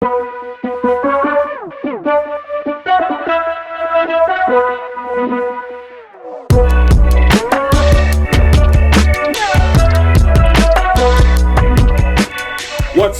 What's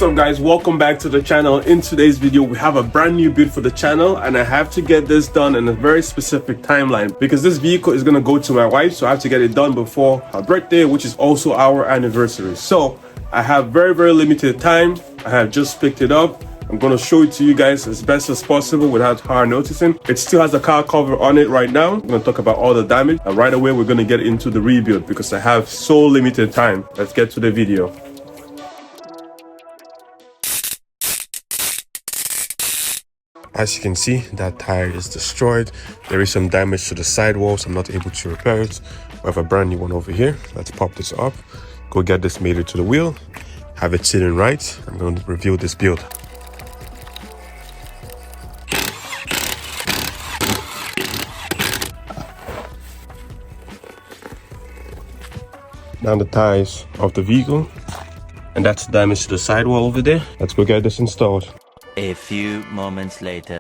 up guys, welcome back to the channel. In today's video we have a brand new build for the channel, and I have to get this done in a very specific timeline because this vehicle is going to go to my wife, so I have to get it done before her birthday, which is also our anniversary. So I have very limited time. I have just picked it up. I'm going to show it to you guys as best as possible without her noticing. It still has a car cover on it right now. I'm going to talk about all the damage, and right away we're going to get into the rebuild because I have so limited time. Let's get to the video. As you can see, that tire is destroyed. There is some damage to the sidewalls. I'm not able to repair it. We have a brand new one over here. Let's pop this up, go get this mated to the wheel, have it sitting right. I'm going to review this build. Down the tires of the vehicle, and that's damage to the sidewall over there. Let's go get this installed. A few moments later.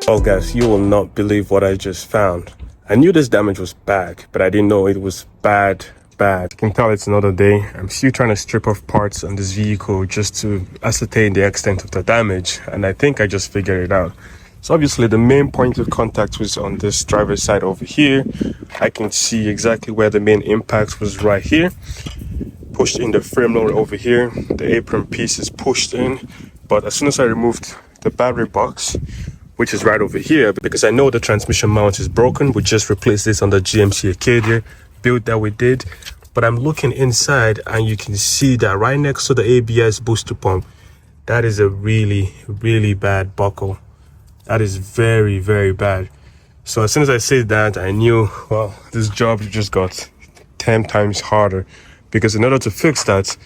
Oh guys, you will not believe what I just found. I knew this damage was bad, but I didn't know it was bad. You can tell it's another day. I'm still trying to strip off parts on this vehicle just to ascertain the extent of the damage, and I think I just figured it out. So obviously the main point of contact was on this driver's side over here. I can see exactly where the main impact was, right here. Pushed in the frame loader over here. The apron piece is pushed in, but as soon as I removed the battery box, which is right over here, because I know the transmission mount is broken. We just replaced this on the GMC Acadia build that we did. But I'm looking inside and you can see that right next to the ABS booster pump, that is a really bad buckle. That is very bad. So as soon as I said that, I knew, well, this job just got 10 times harder, because in order to fix that,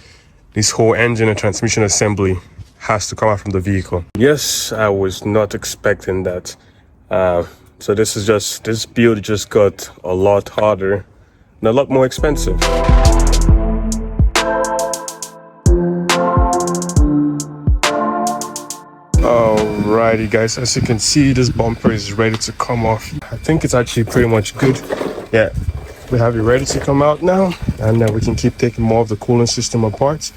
this whole engine and transmission assembly has to come out from the vehicle. Yes, I was not expecting that. So this build just got a lot harder and a lot more expensive. Alrighty guys, as you can see, this bumper is ready to come off. I think it's actually pretty much good. Yeah, we have it ready to come out now, and then we can keep taking more of the cooling system apart.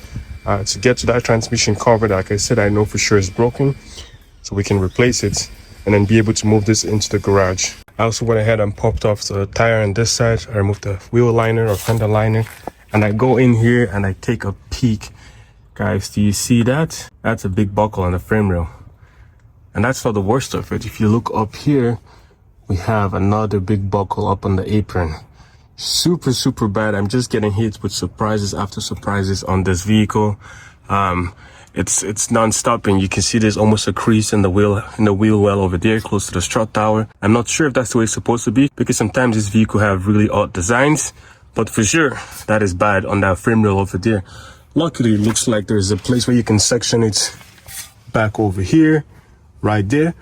To get to that transmission cover, like I said, I know for sure it's broken, so we can replace it and then be able to move this into the garage. I also went ahead and popped off the tire on this side. I removed the wheel liner or fender liner, and I go in here and I take a peek. Guys, do you see that? That's a big buckle on the frame rail, and that's not the worst of it. If you look up here, we have another big buckle up on the apron. Super bad. I'm just getting hit with surprises after surprises on this vehicle. It's non-stop, and you can see there's almost a crease in the wheel well over there close to the strut tower. I'm not sure if that's the way it's supposed to be, because sometimes this vehicle have really odd designs, but for sure that is bad on that frame rail over there. Luckily, it looks like there's a place where you can section it back over here, right there.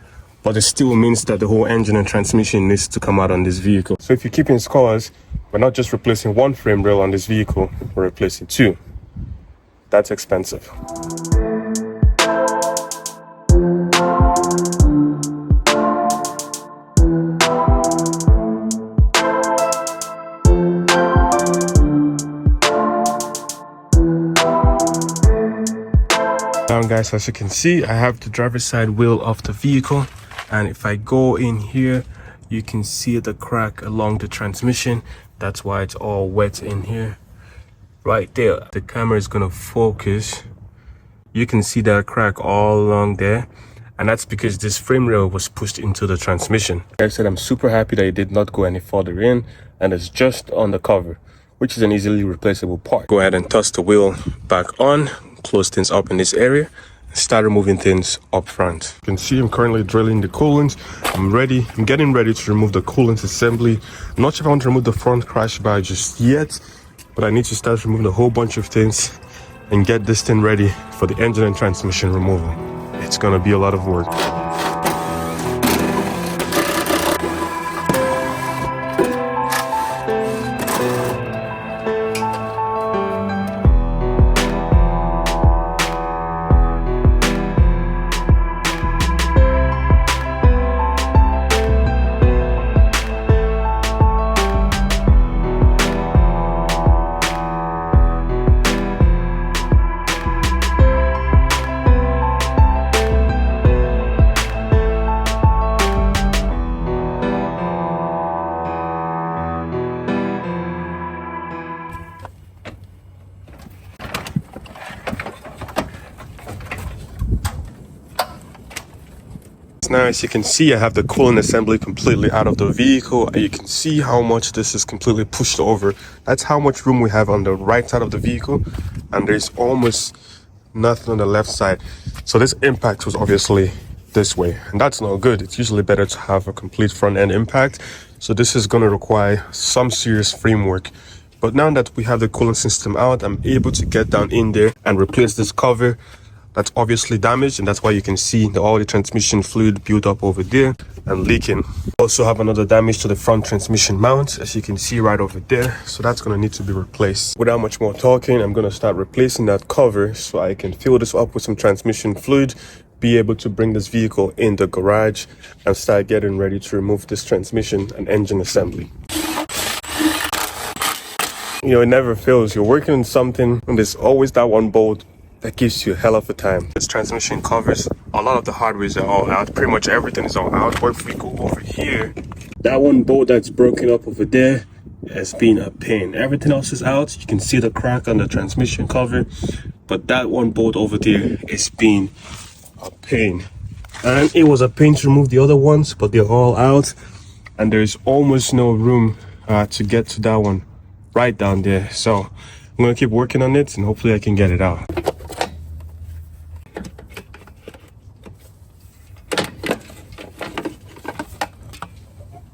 But it still means that the whole engine and transmission needs to come out on this vehicle. So if you're keeping scores, we're not just replacing one frame rail on this vehicle, we're replacing two. That's expensive. Now guys, as you can see, I have the driver's side wheel of the vehicle, and if I go in here, you can see the crack along the transmission. That's why it's all wet in here. Right there, the camera is gonna focus. You can see that crack all along there, and that's because this frame rail was pushed into the transmission. Like I said, I'm super happy that it did not go any further in, and it's just on the cover, which is an easily replaceable part. Go ahead and toss the wheel back on, close things up in this area, and start removing things up front. You can see I'm currently drilling the coolants. I'm getting ready to remove the coolant assembly. I'm not sure if I want to remove the front crash bar just yet, but I need to start removing a whole bunch of things and get this thing ready for the engine and transmission removal. It's gonna be a lot of work. Now, as you can see, I have the coolant assembly completely out of the vehicle, and you can see how much this is completely pushed over. That's how much room we have on the right side of the vehicle, and there's almost nothing on the left side. So this impact was obviously this way, and that's not good. It's usually better to have a complete front end impact. So this is going to require some serious framework. But now that we have the coolant system out, I'm able to get down in there and replace this cover that's obviously damaged, and that's why you can see all the transmission fluid built up over there and leaking. Also have another damage to the front transmission mount, as you can see right over there, so that's going to need to be replaced. Without much more talking, I'm going to start replacing that cover so I can fill this up with some transmission fluid, be able to bring this vehicle in the garage and start getting ready to remove this transmission and engine assembly. You know, it never fails. You're working on something and there's always that one bolt that gives you a hell of a time. This transmission covers, a lot of the hardware are all out. Pretty much everything is all out. But if we go over here, that one bolt that's broken up over there has been a pain. Everything else is out. You can see the crack on the transmission cover, but that one bolt over there is been a pain. And it was a pain to remove the other ones, but they're all out. And there's almost no room to get to that one right down there. So I'm gonna keep working on it and hopefully I can get it out.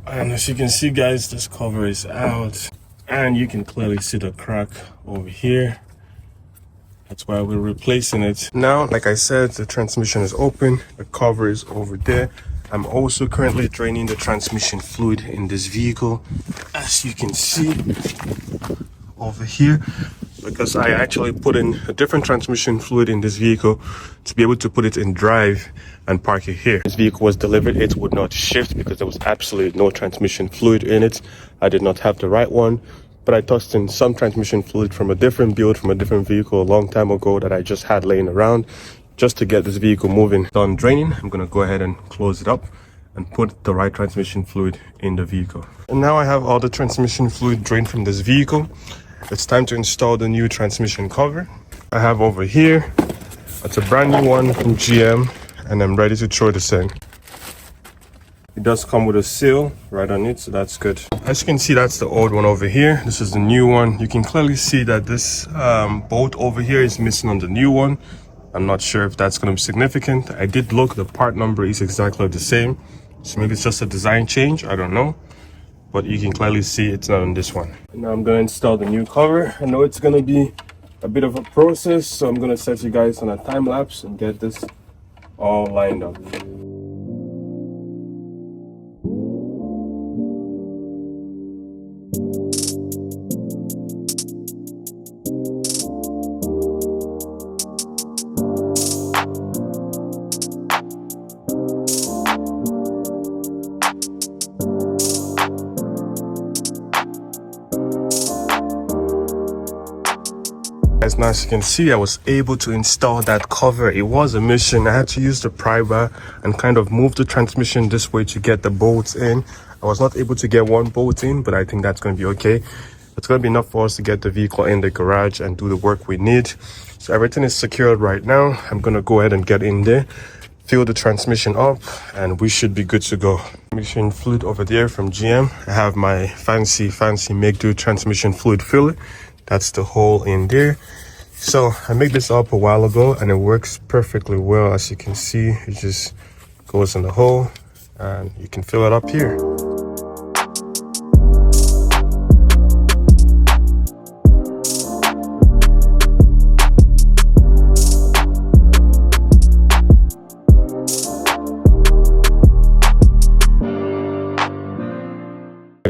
And as you can see, guys, this cover is out, and you can clearly see the crack over here. That's why we're replacing it. Now, like I said, the transmission is open, the cover is over there. I'm also currently draining the transmission fluid in this vehicle, as you can see over here, because I actually put in a different transmission fluid in this vehicle to be able to put it in drive and park it here. This vehicle was delivered, it would not shift because there was absolutely no transmission fluid in it. I did not have the right one, but I tossed in some transmission fluid from a different build, from a different vehicle a long time ago that I just had laying around just to get this vehicle moving. Done draining, I'm gonna go ahead and close it up and put the right transmission fluid in the vehicle. And now I have all the transmission fluid drained from this vehicle. It's time to install the new transmission cover. I have over here, it's a brand new one from GM, and I'm ready to throw this in. It does come with a seal right on it, so that's good. As you can see, that's the old one over here. This is the new one. You can clearly see that this bolt over here is missing on the new one. I'm not sure if that's going to be significant. I did look, the part number is exactly the same. So maybe it's just a design change, I don't know. But you can clearly see it's not on this one. Now I'm going to install the new cover. I know it's going to be a bit of a process, so I'm going to set you guys on a time lapse and get this all lined up. Now, as you can see, I was able to install that cover. It was a mission. I had to use the pry bar and kind of move the transmission this way to get the bolts in. I was not able to get one bolt in, but I think that's going to be okay. It's going to be enough for us to get the vehicle in the garage and do the work we need. So everything is secured right now. I'm gonna go ahead and get in there, fill the transmission up, and we should be good to go. Transmission fluid over there from GM. I have my fancy make do transmission fluid filler. That's the hole in there. So I made this up a while ago and it works perfectly well. As you can see, it just goes in the hole and you can fill it up here.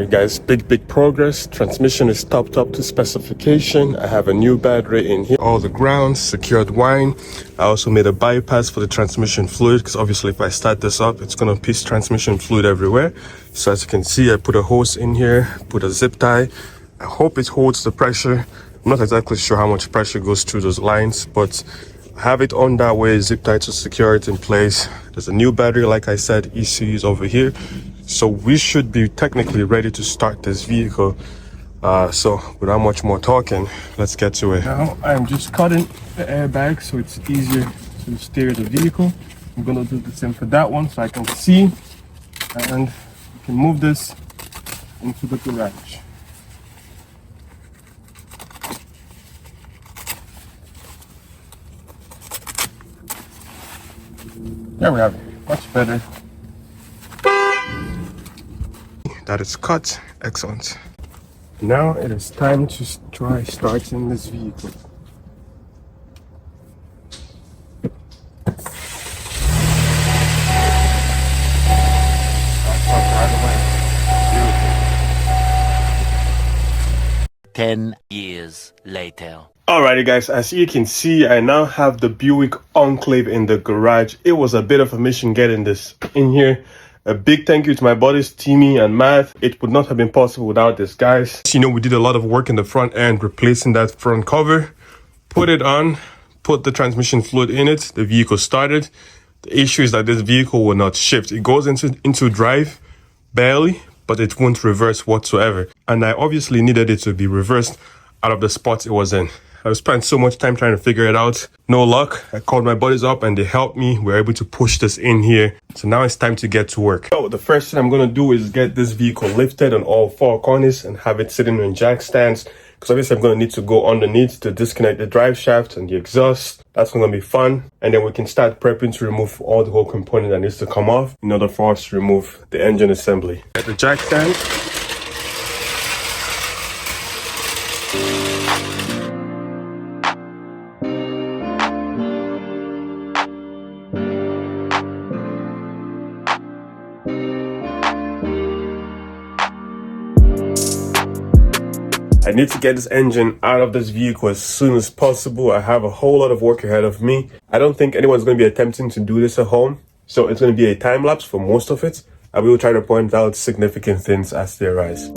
Guys, big progress. Transmission is topped up to specification. I have a new battery in here, all the grounds, secured wine. I also made a bypass for the transmission fluid because obviously if I start this up, it's gonna piss transmission fluid everywhere. So as you can see, I put a hose in here, put a zip tie. I hope it holds the pressure. I'm not exactly sure how much pressure goes through those lines, but I have it on that way, zip tie to secure it in place. There's a new battery, like I said, ECUs over here. So we should be technically ready to start this vehicle. So without much more talking, let's get to it. Now I'm just cutting the airbag so it's easier to steer the vehicle. I'm gonna do the same for that one so I can see, and we can move this into the garage. There we have it, much better. That is cut. Excellent. Now it is time to try starting this vehicle. Beautiful. 10 years later. Alrighty guys, as you can see, I now have the Buick Enclave in the garage. It was a bit of a mission getting this in here. A big thank you to my buddies, Timmy and Matt. It would not have been possible without this, guys. You know, we did a lot of work in the front end, replacing that front cover. Put it on, put the transmission fluid in it. The vehicle started. The issue is that this vehicle will not shift. It goes into drive, barely, but it won't reverse whatsoever. And I obviously needed it to be reversed out of the spots it was in. I spent so much time trying to figure it out. No luck. I called my buddies up and they helped me. We were able to push this in here. So now it's time to get to work. So the first thing I'm going to do is get this vehicle lifted on all four corners and have it sitting in jack stands. Because obviously I'm going to need to go underneath to disconnect the drive shaft and the exhaust. That's going to be fun. And then we can start prepping to remove all the whole component that needs to come off in order for us to remove the engine assembly. Get the jack stand. I need to get this engine out of this vehicle as soon as possible. I have a whole lot of work ahead of me. I don't think anyone's going to be attempting to do this at home. So it's going to be a time lapse for most of it. I will try to point out significant things as they arise.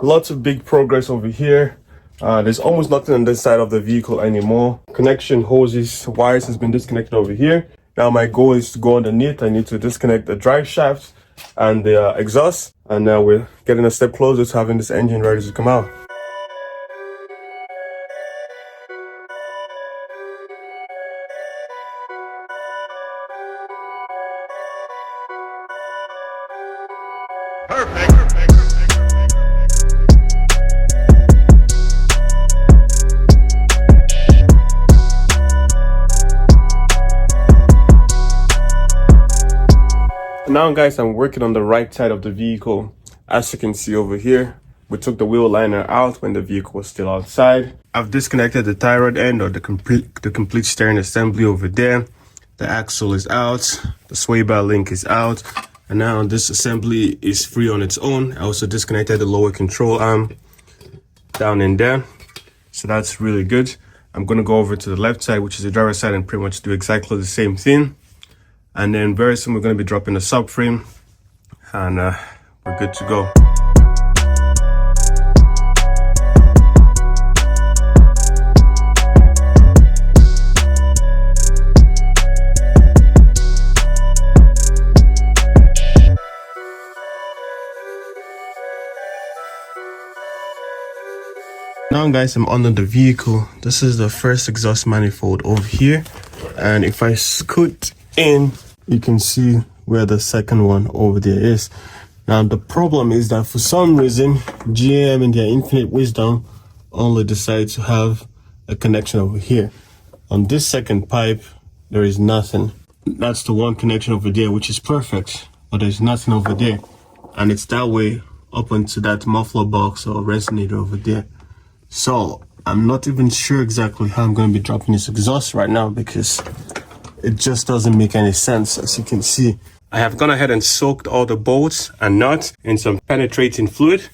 lots of big progress over here. There's almost nothing on this side of the vehicle anymore. Connection hoses, wires has been disconnected over here. Now my goal is to go underneath. I need to disconnect the drive shaft and the exhaust, and now we're getting a step closer to having this engine ready to come out. Now guys, I'm working on the right side of the vehicle. As you can see over here, we took the wheel liner out when the vehicle was still outside. I've disconnected the tie rod end, or the complete steering assembly over there. The axle is out, the sway bar link is out, and now this assembly is free on its own. I also disconnected the lower control arm down in there, so that's really good. I'm gonna go over to the left side, which is the driver's side, and pretty much do exactly the same thing. And then very soon we're going to be dropping the subframe, and we're good to go. Now guys, I'm under the vehicle. This is the first exhaust manifold over here, and if I scoot in, you can see where the second one over there is. Now the problem is that for some reason GM in their infinite wisdom only decide to have a connection over here. On this second pipe there is nothing. That's the one connection over there, which is perfect, but there's nothing over there, and it's that way up onto that muffler box or resonator over there. So I'm not even sure exactly how I'm going to be dropping this exhaust right now, because it just doesn't make any sense. As you can see, I have gone ahead and soaked all the bolts and nuts in some penetrating fluid.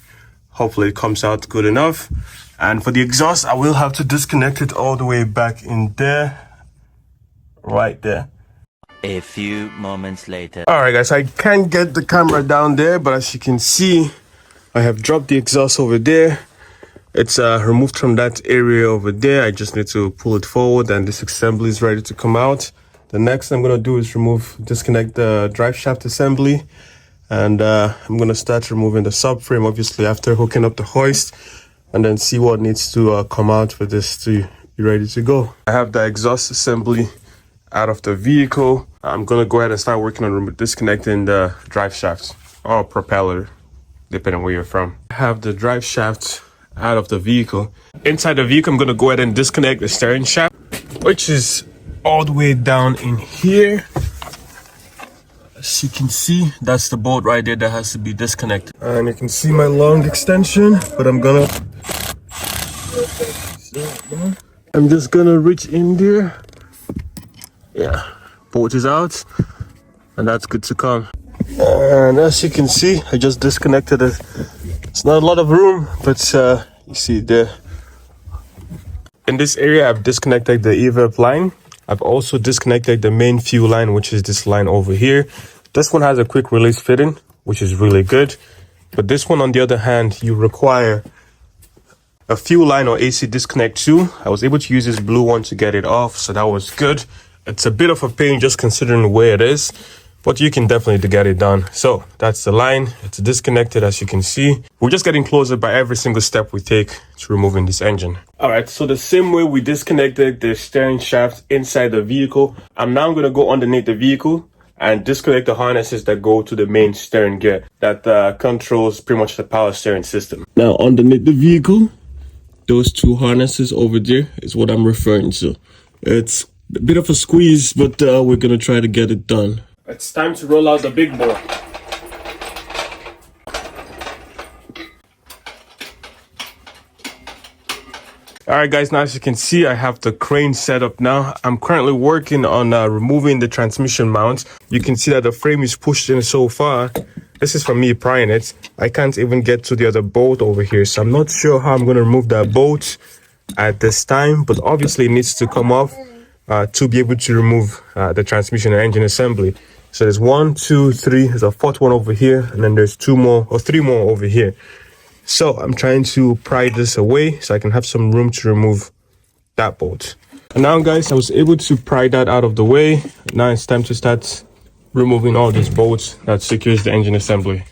Hopefully it comes out good enough. And for the exhaust, I will have to disconnect it all the way back in there, right there. A few moments later. All right guys, I can't get the camera down there, but as you can see, I have dropped the exhaust over there. It's removed from that area over there. I just need to pull it forward, and this assembly is ready to come out. The next I'm going to do is disconnect the drive shaft assembly, and I'm going to start removing the subframe, obviously after hooking up the hoist, and then see what needs to come out for this to be ready to go. I have the exhaust assembly out of the vehicle. I'm going to go ahead and start working on disconnecting the drive shaft or propeller, depending on where you're from. I have the drive shaft out of the vehicle. Inside the vehicle, I'm going to go ahead and disconnect the steering shaft, which is all the way down in here. As you can see, that's the bolt right there that has to be disconnected. And you can see my long extension, but I'm just gonna reach in there. Yeah, bolt is out, and that's good to come. And as you can see, I just disconnected it. It's not a lot of room, but you see there. In this area, I've disconnected the EVAP line. I've also disconnected the main fuel line, which is this line over here. This one has a quick release fitting, which is really good. But this one, on the other hand, you require a fuel line or AC disconnect too. I was able to use this blue one to get it off, so that was good. It's a bit of a pain just considering where it is, but you can definitely get it done. So that's the line. It's disconnected, as you can see. We're just getting closer by every single step we take to removing this engine. All right, so the same way we disconnected the steering shaft inside the vehicle, I'm now going to go underneath the vehicle and disconnect the harnesses that go to the main steering gear that controls pretty much the power steering system. Now underneath the vehicle, those two harnesses over there is what I'm referring to. It's a bit of a squeeze, but we're going to try to get it done. It's time to roll out the big boy. Alright guys, now as you can see, I have the crane set up now. I'm currently working on removing the transmission mount. You can see that the frame is pushed in so far. This is from me prying it. I can't even get to the other bolt over here, so I'm not sure how I'm going to remove that bolt at this time, but obviously it needs to come off to be able to remove the transmission and engine assembly. So there's 1, 2, 3, there's a fourth one over here, and then there's 2 more or 3 more over here. So I'm trying to pry this away so I can have some room to remove that bolt. And now guys, I was able to pry that out of the way. Now it's time to start removing all these bolts that secures the engine assembly.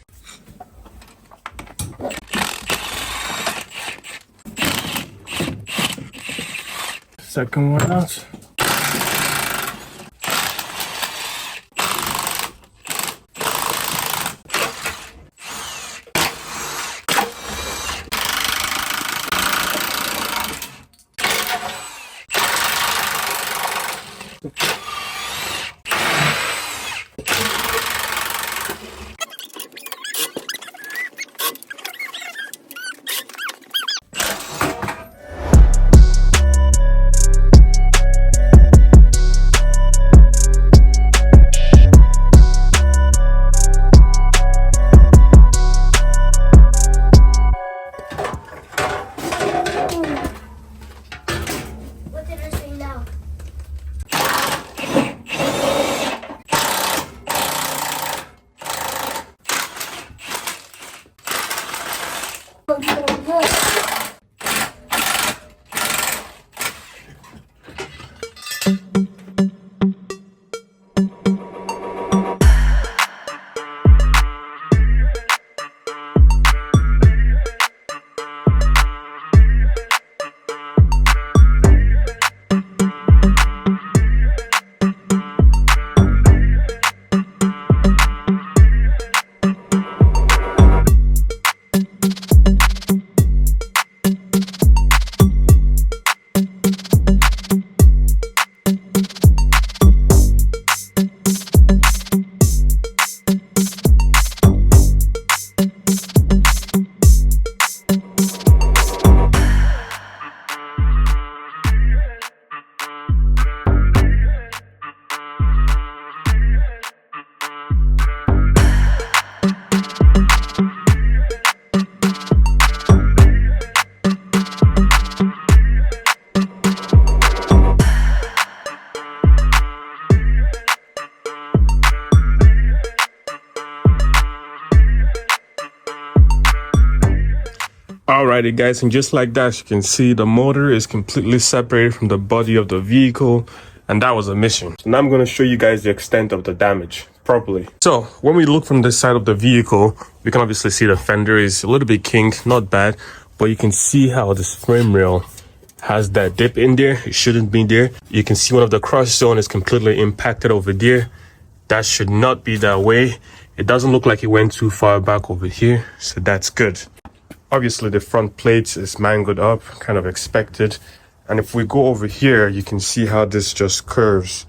Second one out. Alrighty guys, and just like that, you can see the motor is completely separated from the body of the vehicle, and that was a mission. So now I'm going to show you guys the extent of the damage properly. So when we look from the side of the vehicle, we can obviously see the fender is a little bit kinked, not bad, but you can see how this frame rail has that dip in there. It shouldn't be there. You can see one of the crush zone is completely impacted over there. That should not be that way. It doesn't look like it went too far back over here, so that's good. Obviously the front plate is mangled up, kind of expected. And if we go over here, you can see how this just curves.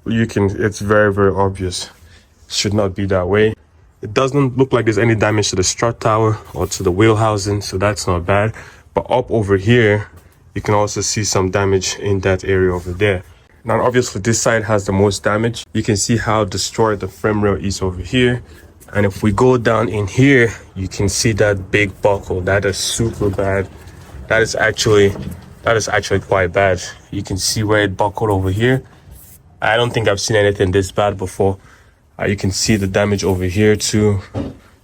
It's very, very obvious. It should not be that way. It doesn't look like there's any damage to the strut tower or to the wheel housing, so that's not bad. But up over here, you can also see some damage in that area over there. Now obviously this side has the most damage. You can see how destroyed the frame rail is over here. And if we go down in here, you can see that big buckle. That is super bad. That is actually quite bad. You can see where it buckled over here. I don't think I've seen anything this bad before. You can see the damage over here too.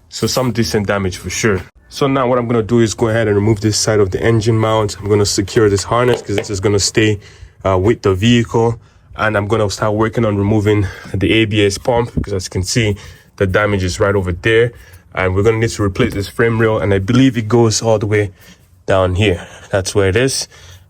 So some decent damage for sure. So now what I'm going to do is go ahead and remove this side of the engine mount. I'm going to secure this harness because this is going to stay with the vehicle. And I'm going to start working on removing the ABS pump because as you can see, the damage is right over there, and we're going to need to replace this frame rail, and I believe it goes all the way down here. That's where it is,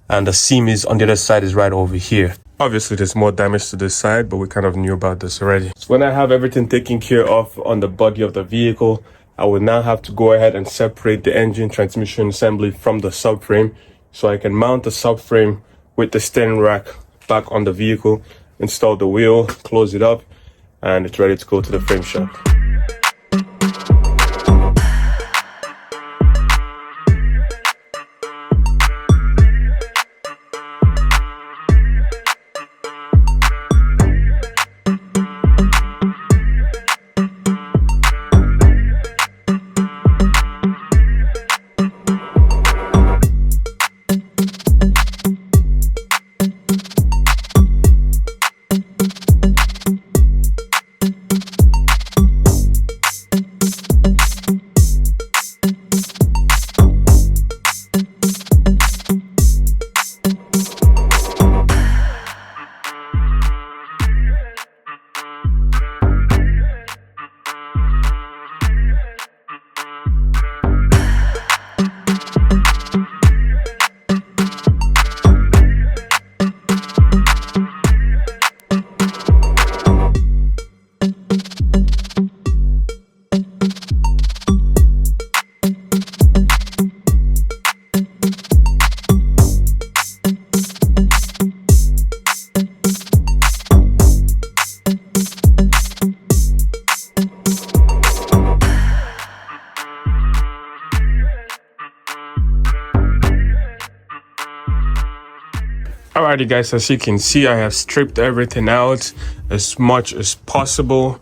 and the seam is on the other side is right over here. Obviously there's more damage to this side, but we kind of knew about this already. So when I have everything taken care of on the body of the vehicle, I will now have to go ahead and separate the engine transmission assembly from the subframe so I can mount the subframe with the steering rack back on the vehicle, install the wheel, close it up, and it's ready to go to the frame shop. Alrighty guys, as you can see, I have stripped everything out as much as possible.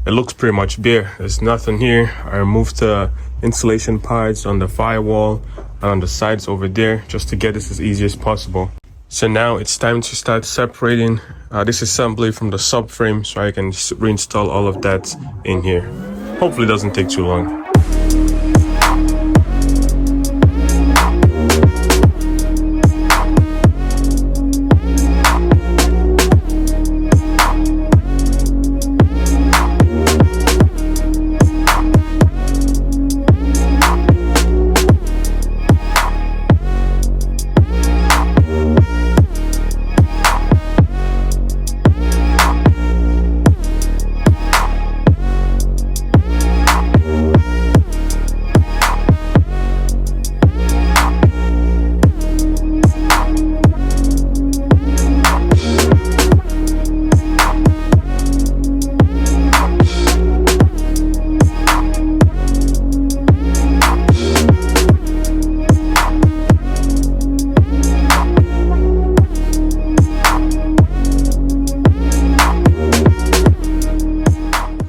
It looks pretty much bare. There's nothing here. I removed the insulation parts on the firewall and on the sides over there just to get this as easy as possible. So now it's time to start separating this assembly from the subframe so I can reinstall all of that in here. Hopefully it doesn't take too long.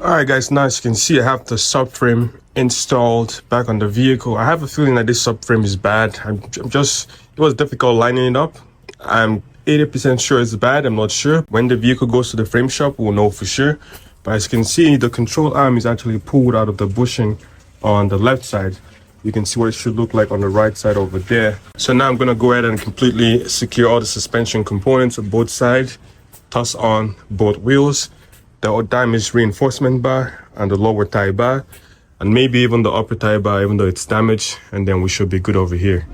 Alright guys, now as you can see, I have the subframe installed back on the vehicle. I have a feeling that this subframe is bad. It was difficult lining it up. I'm 80% sure it's bad, I'm not sure. When the vehicle goes to the frame shop, we'll know for sure. But as you can see, the control arm is actually pulled out of the bushing on the left side. You can see what it should look like on the right side over there. So now I'm gonna go ahead and completely secure all the suspension components on both sides, toss on both wheels, the damaged reinforcement bar and the lower tie bar, and maybe even the upper tie bar even though it's damaged, and then we should be good over here.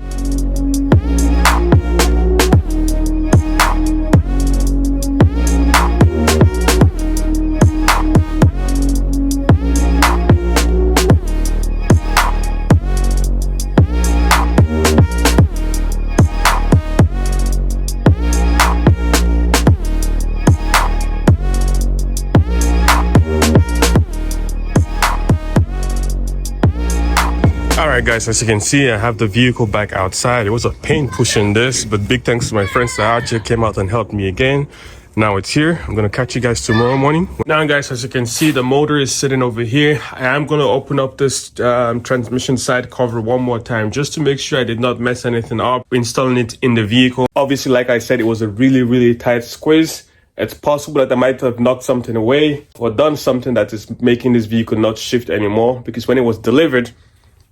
Alright guys, as you can see, I have the vehicle back outside. It was a pain pushing this, but big thanks to my friends that actually came out and helped me again. Now it's here. I'm gonna catch you guys tomorrow morning. Now guys, as you can see, the motor is sitting over here. I am gonna open up this transmission side cover one more time just to make sure I did not mess anything up installing it in the vehicle. Obviously, like I said, it was a really tight squeeze. It's possible that I might have knocked something away or done something that is making this vehicle not shift anymore, because when it was delivered,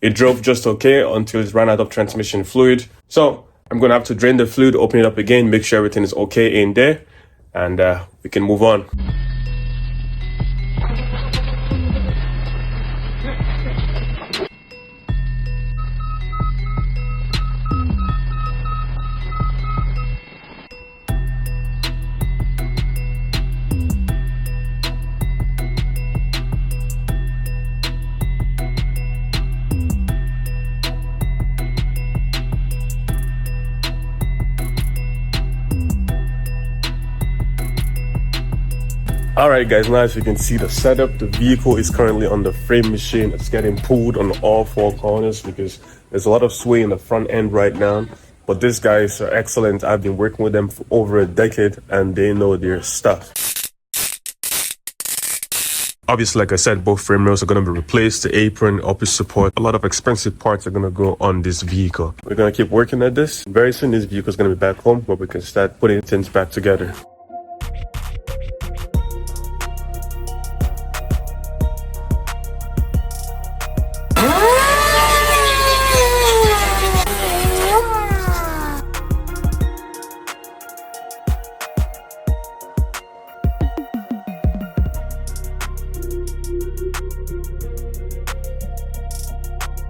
it drove just okay until it ran out of transmission fluid. So I'm gonna have to drain the fluid, open it up again, make sure everything is okay in there, and we can move on. Alright guys, now as you can see the setup, the vehicle is currently on the frame machine. It's getting pulled on all four corners because there's a lot of sway in the front end right now. But these guys are excellent. I've been working with them for over a decade and they know their stuff. Obviously, like I said, both frame rails are going to be replaced, the apron, upper support. A lot of expensive parts are going to go on this vehicle. We're going to keep working at this. Very soon this vehicle is going to be back home where we can start putting things back together.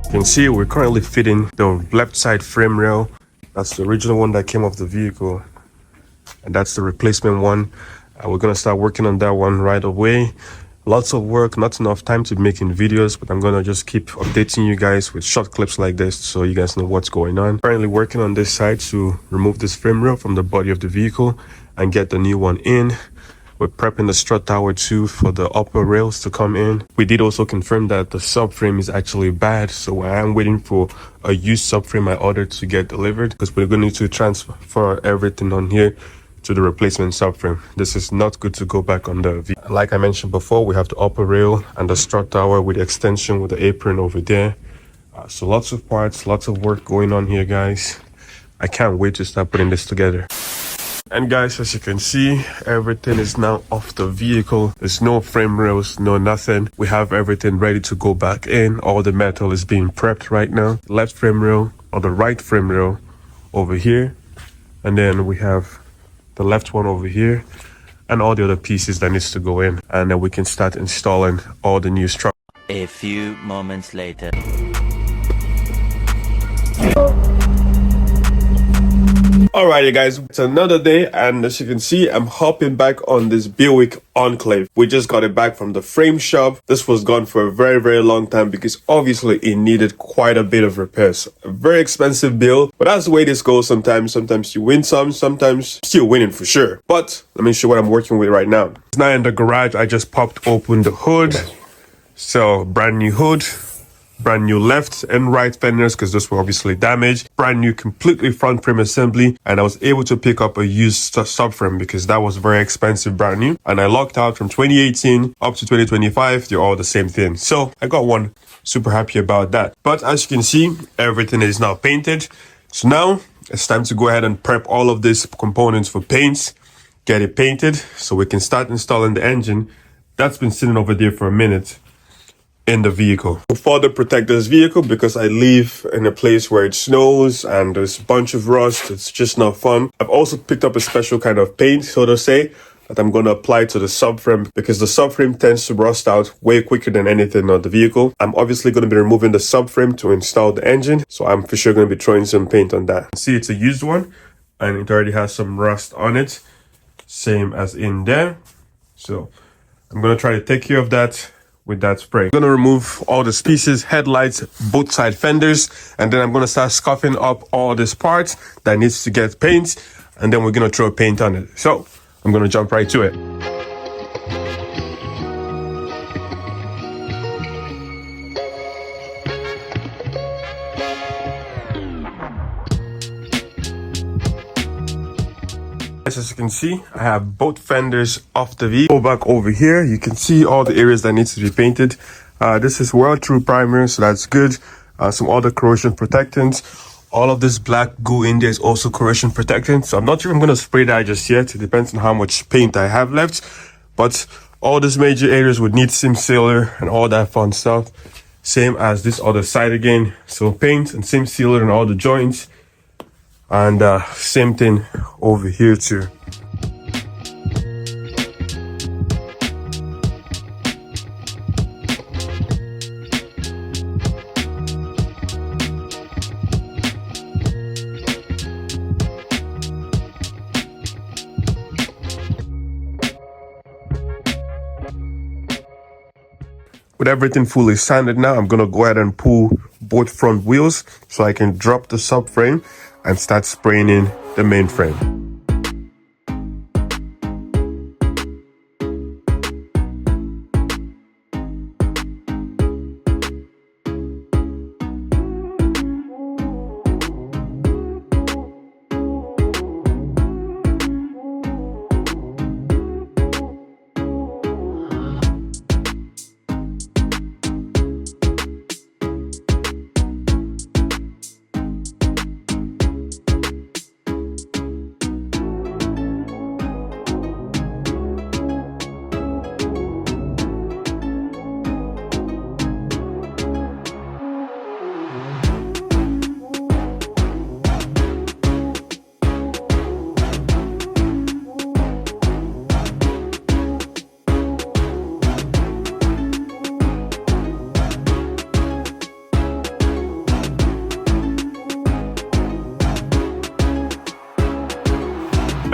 You can see we're currently fitting the left side frame rail. That's the original one that came off the vehicle, and that's the replacement one. We're gonna start working on that one right away. Lots of work, not enough time to be making videos, but I'm gonna just keep updating you guys with short clips like this so you guys know what's going on. Currently working on this side to remove this frame rail from the body of the vehicle and get the new one in. We're prepping the strut tower too for the upper rails to come in. We did also confirm that the subframe is actually bad, so I am waiting for a used subframe I ordered to get delivered, because we're going to need to transfer everything on here to the replacement subframe. This is not good to go back on the V. Like I mentioned before, we have the upper rail and the strut tower with the extension with the apron over there. So lots of parts, lots of work going on here, guys. I can't wait to start putting this together. And guys, as you can see, everything is now off the vehicle. There's no frame rails, no nothing. We have everything ready to go back in. All the metal is being prepped right now. Left frame rail or the right frame rail over here. And then we have the left one over here and all the other pieces that needs to go in. And then we can start installing all the new structure. A few moments later. Alrighty guys, it's another day, and as you can see, I'm hopping back on this Buick Enclave. We just got it back from the frame shop. This was gone for a very long time because obviously it needed quite a bit of repairs. A very expensive build, but that's the way this goes sometimes. Sometimes you win some, sometimes still winning for sure. But let me show what I'm working with right now. It's now in the garage. I just popped open the hood. So brand new hood. Brand new left and right fenders because those were obviously damaged. Brand new completely front frame assembly, and I was able to pick up a used subframe because that was very expensive brand new, and I locked out from 2018 up to 2025. They're all the same thing, so I got one. Super happy about that. But as you can see, everything is now painted, so now it's time to go ahead and prep all of these components for paints, get it painted so we can start installing the engine that's been sitting over there for a minute in the vehicle. To further protect this vehicle, because I live in a place where it snows and there's a bunch of rust, it's just not fun. I've also picked up a special kind of paint, so to say, that I'm going to apply to the subframe because the subframe tends to rust out way quicker than anything on the vehicle. I'm obviously going to be removing the subframe to install the engine, so I'm for sure going to be throwing some paint on that. See, it's a used one and it already has some rust on it, same as in there. So I'm going to try to take care of that with that spray. I'm gonna remove all the pieces, headlights, both side fenders, and then I'm gonna start scuffing up all these parts that needs to get paint, and then we're gonna throw paint on it. So I'm gonna jump right to it. As you can see, I have both fenders off the vehicle. Go back over here, you can see all the areas that needs to be painted. This is well through primer, so that's good. Some other corrosion protectants. All of this black goo in there is also corrosion protectant, so I'm not sure I'm going to spray that just yet. It depends on how much paint I have left, but all these major areas would need seam sealer and all that fun stuff, same as this other side again. So paint and seam sealer in all the joints, and same thing over here too. With everything fully sanded now, I'm gonna go ahead and pull both front wheels so I can drop the subframe and start spraying in the main frame.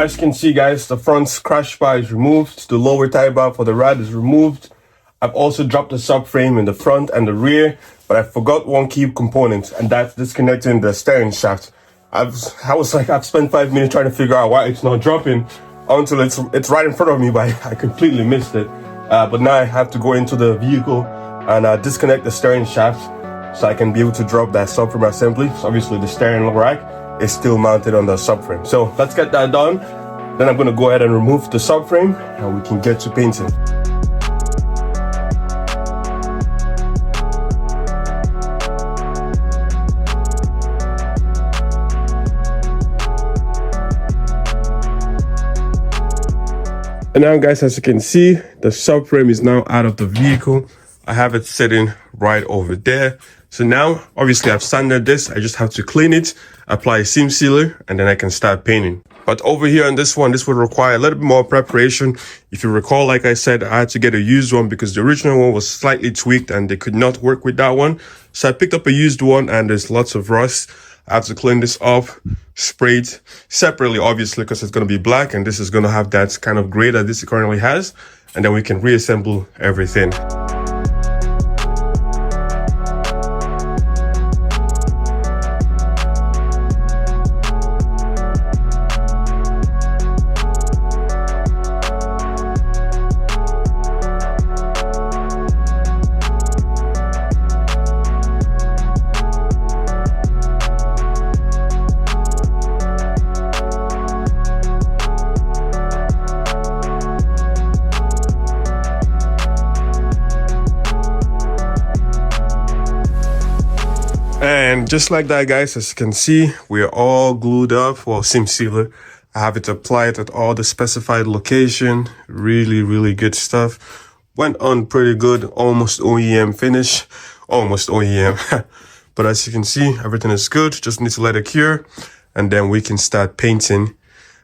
As you can see, guys, the front crash bar is removed. The lower tie bar for the rad is removed. I've also dropped the subframe in the front and the rear, but I forgot one key component, and that's disconnecting the steering shaft. I've spent 5 minutes trying to figure out why it's not dropping. until it's right in front of me, but I completely missed it. But now I have to go into the vehicle and disconnect the steering shaft so I can be able to drop that subframe assembly. So obviously the steering rack is still mounted on the subframe. So let's get that done. Then I'm gonna go ahead and remove the subframe and we can get to painting. And now guys, as you can see, the subframe is now out of the vehicle. I have it sitting right over there. So now, obviously I've sanded this. I just have to clean it, apply a seam sealer, and then I can start painting. But over here on this one, this would require a little bit more preparation. If you recall, like I said, I had to get a used one because the original one was slightly tweaked and they could not work with that one. So I picked up a used one and there's lots of rust. I have to clean this up, spray it separately, obviously, because it's going to be black and this is going to have that kind of gray that this currently has. And then we can reassemble everything. And just like that, guys, as you can see, we're all glued up. Well, seam sealer. I have it applied at all the specified location. Really, really good stuff. Went on pretty good. Almost OEM finish. Almost OEM. But as you can see, everything is good. Just need to let it cure. And then we can start painting.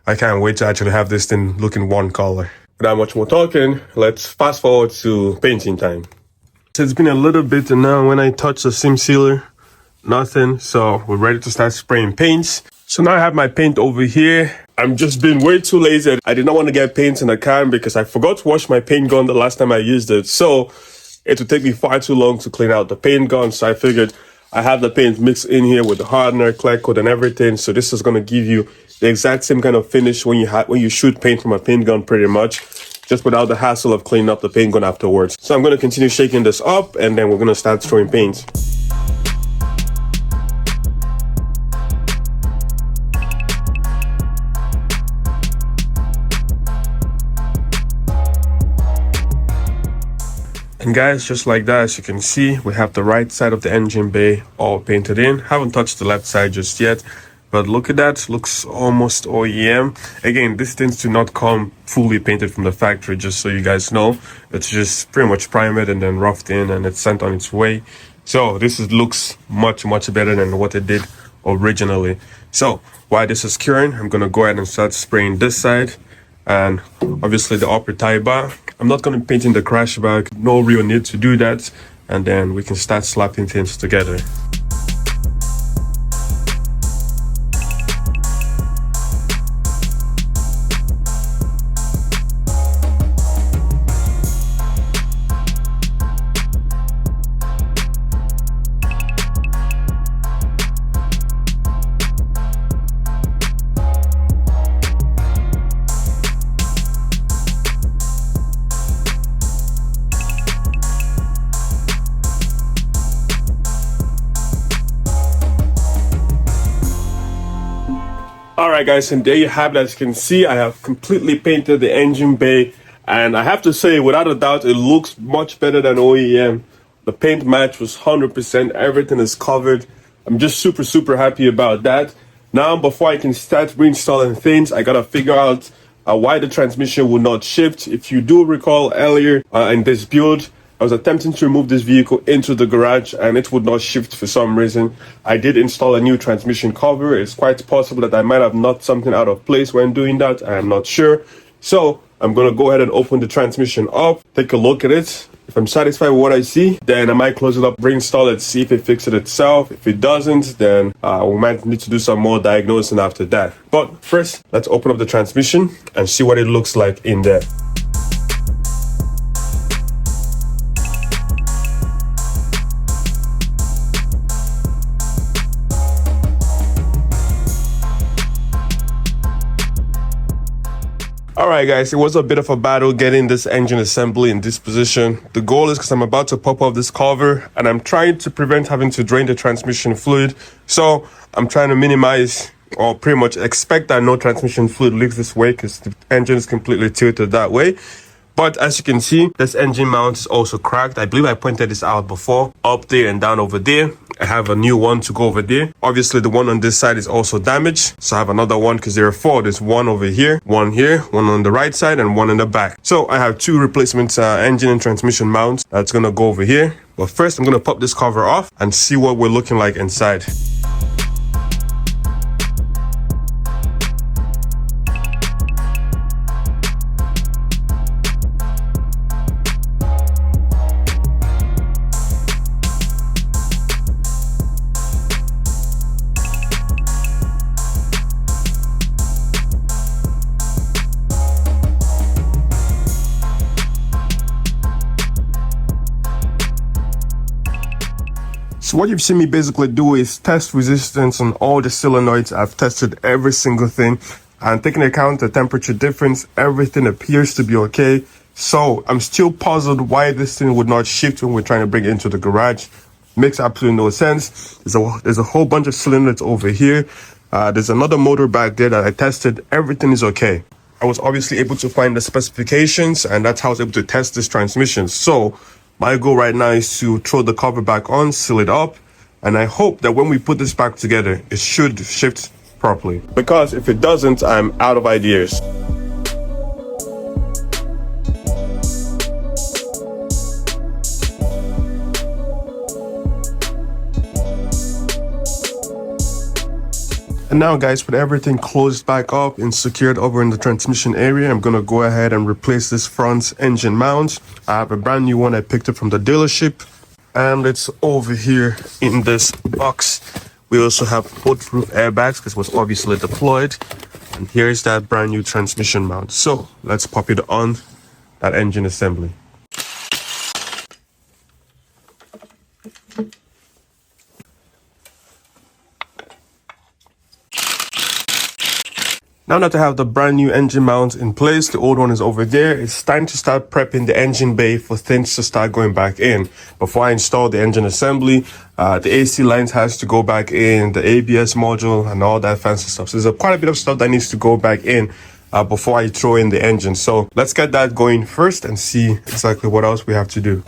I can't wait to actually have this thing looking one color. Without much more talking, let's fast forward to painting time. So it's been a little bit, and now when I touch the seam sealer, nothing. So we're ready to start spraying paints. So now I have my paint over here. I'm just being way too lazy. I did not want to get paint in the can because I forgot to wash my paint gun the last time I used it. So it would take me far too long to clean out the paint gun. So I figured I have the paint mixed in here with the hardener, clear coat and everything. So this is going to give you the exact same kind of finish when you shoot paint from a paint gun pretty much, just without the hassle of cleaning up the paint gun afterwards. So I'm going to continue shaking this up and then we're going to start throwing paint. And guys, just like that, as you can see, we have the right side of the engine bay all painted in. Haven't touched the left side just yet, but look at that, looks almost OEM. Again, this tends to not come fully painted from the factory, just so you guys know. It's just pretty much primed and then roughed in and it's sent on its way. So this looks much better than what it did originally. So while this is curing, I'm gonna go ahead and start spraying this side and obviously the upper tie bar. I'm not going to be painting the crash bar, no real need to do that, and then we can start slapping things together. Alright guys, and there you have it. As you can see, I have completely painted the engine bay, and I have to say, without a doubt, it looks much better than OEM. The paint match was 100%, everything is covered. I'm just super happy about that. Now, before I can start reinstalling things, I gotta figure out why the transmission will not shift. If you do recall earlier in this build, I was attempting to remove this vehicle into the garage and it would not shift for some reason. I did install a new transmission cover. It's quite possible that I might have knocked something out of place when doing that. I'm not sure. So I'm going to go ahead and open the transmission up, take a look at it. If I'm satisfied with what I see, then I might close it up, reinstall it, see if it fixes itself. If it doesn't, then we might need to do some more diagnosing after that. But first, let's open up the transmission and see what it looks like in there. All right, guys, it was a bit of a battle getting this engine assembly in this position. The goal is because I'm about to pop off this cover and I'm trying to prevent having to drain the transmission fluid. So I'm trying to minimize or pretty much expect that no transmission fluid leaks this way because the engine is completely tilted that way. But as you can see, this engine mount is also cracked. I believe I pointed this out before, up there and down over there. I have a new one to go over there. Obviously, the one on this side is also damaged. So I have another one because there are four. There's one over here, one on the right side, and one in the back. So I have two replacement engine and transmission mounts that's going to go over here. But first, I'm going to pop this cover off and see what we're looking like inside. So what you've seen me basically do is test resistance on all the solenoids. I've tested every single thing and taking into account the temperature difference, everything appears to be okay. So I'm still puzzled why this thing would not shift when we're trying to bring it into the garage. Makes absolutely no sense. There's a whole bunch of cylinders over here. There's another motor back there that I tested. Everything is okay. I was obviously able to find the specifications and that's how I was able to test this transmission. So my goal right now is to throw the cover back on, seal it up, and I hope that when we put this back together, it should shift properly. Because if it doesn't, I'm out of ideas. And now guys, with everything closed back up and secured over in the transmission area, I'm going to go ahead and replace this front engine mount. I have a brand new one I picked up from the dealership and it's over here in this box. We also have both roof airbags because it was obviously deployed. And here's that brand new transmission mount. So let's pop it on that engine assembly. Now that I have the brand new engine mount in place, the old one is over there, it's time to start prepping the engine bay for things to start going back in. Before I install the engine assembly, the AC lines has to go back in, the ABS module and all that fancy stuff. So there's quite a bit of stuff that needs to go back in before I throw in the engine. So let's get that going first and see exactly what else we have to do.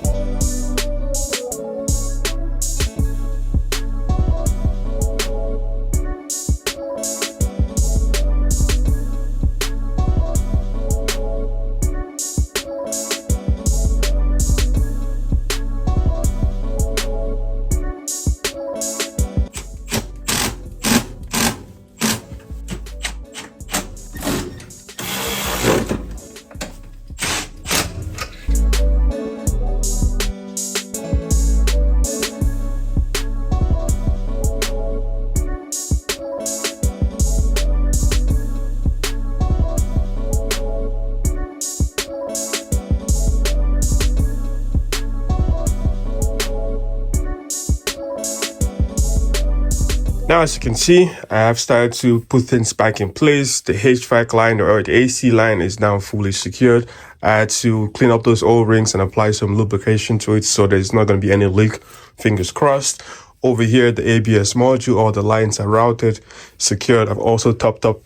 Now, as you can see, I have started to put things back in place. The HVAC line or the AC line is now fully secured. I had to clean up those O-rings and apply some lubrication to it so there's not going to be any leak, fingers crossed. Over here, the ABS module, all the lines are routed, secured. I've also topped up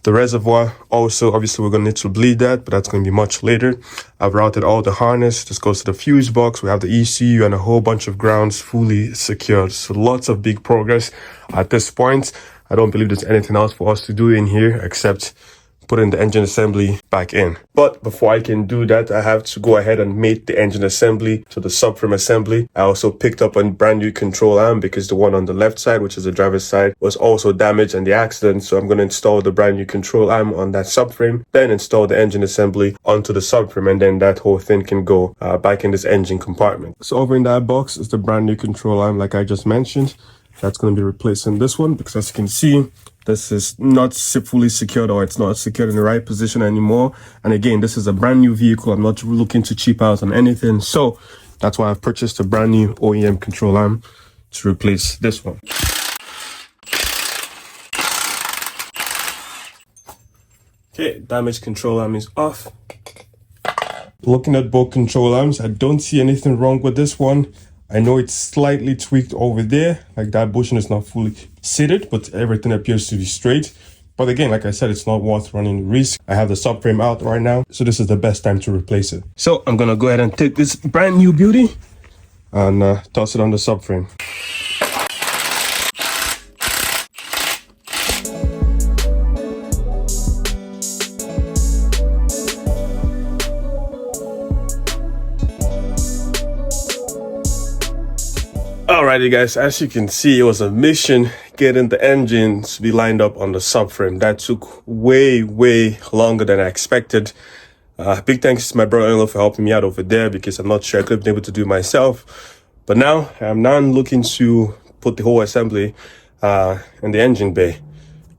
the reservoir. Also, obviously, we're going to need to bleed that, but that's going to be much later. I've routed all the harness. This goes to the fuse box. We have the ECU and a whole bunch of grounds fully secured. So lots of big progress at this point. I don't believe there's anything else for us to do in here except putting the engine assembly back in. But before I can do that, I have to go ahead and mate the engine assembly to the subframe assembly. I also picked up a brand new control arm because the one on the left side, which is the driver's side, was also damaged in the accident. So I'm going to install the brand new control arm on that subframe, then install the engine assembly onto the subframe, and then that whole thing can go back in this engine compartment. So over in that box is the brand new control arm, like I just mentioned. That's going to be replacing this one because, as you can see, this is not fully secured, or it's not secured in the right position anymore. And again, this is a brand new vehicle. I'm not looking to cheap out on anything. So that's why I've purchased a brand new OEM control arm to replace this one. Okay, damage control arm is off. Looking at both control arms, I don't see anything wrong with this one. I know it's slightly tweaked over there, like that bushing is not fully seated, but everything appears to be straight. But again, like I said, it's not worth running the risk. I have the subframe out right now, so this is the best time to replace it. So I'm gonna go ahead and take this brand new beauty and toss it on the subframe. Alrighty guys, as you can see, it was a mission getting the engines to be lined up on the subframe. That took way longer than I expected. Big thanks to my brother-in-law for helping me out over there, because I'm not sure I could have been able to do it myself. But now I'm looking to put the whole assembly in the engine bay.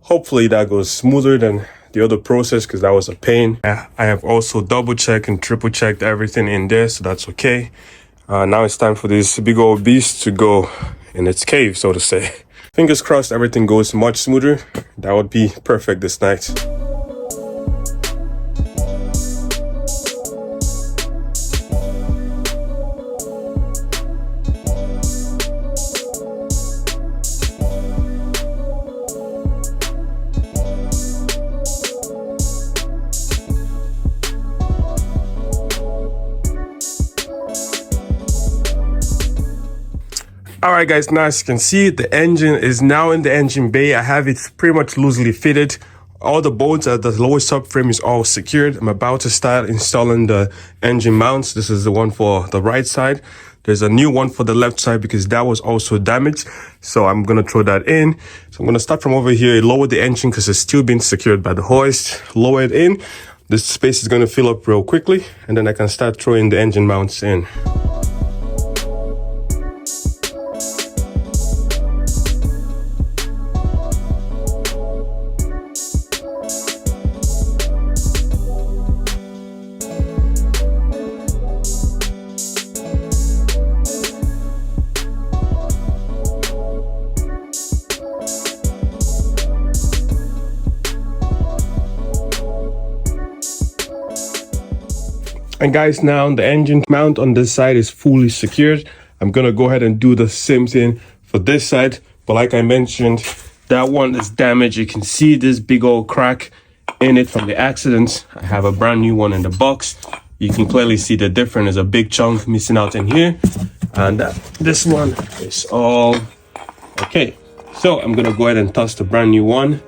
Hopefully that goes smoother than the other process, because that was a pain. I have also double checked and triple checked everything in there, so that's okay. Now it's time for this big old beast to go in its cave, so to say. Fingers crossed everything goes much smoother. That would be perfect this night. Alright guys, now as you can see, the engine is now in the engine bay. I have it pretty much loosely fitted. All the bolts at the lower subframe is all secured. I'm about to start installing the engine mounts. This is the one for the right side. There's a new one for the left side because that was also damaged. So I'm going to throw that in. So I'm going to start from over here, lower the engine because it's still being secured by the hoist. Lower it in. This space is going to fill up real quickly, and then I can start throwing the engine mounts in. And guys, now the engine mount on this side is fully secured. I'm gonna go ahead and do the same thing for this side. But like I mentioned, that one is damaged. You can see this big old crack in it from the accident. I have a brand new one in the box. You can clearly see the difference. There's a big chunk missing out in here. And this one is all okay. So I'm gonna go ahead and toss the brand new one.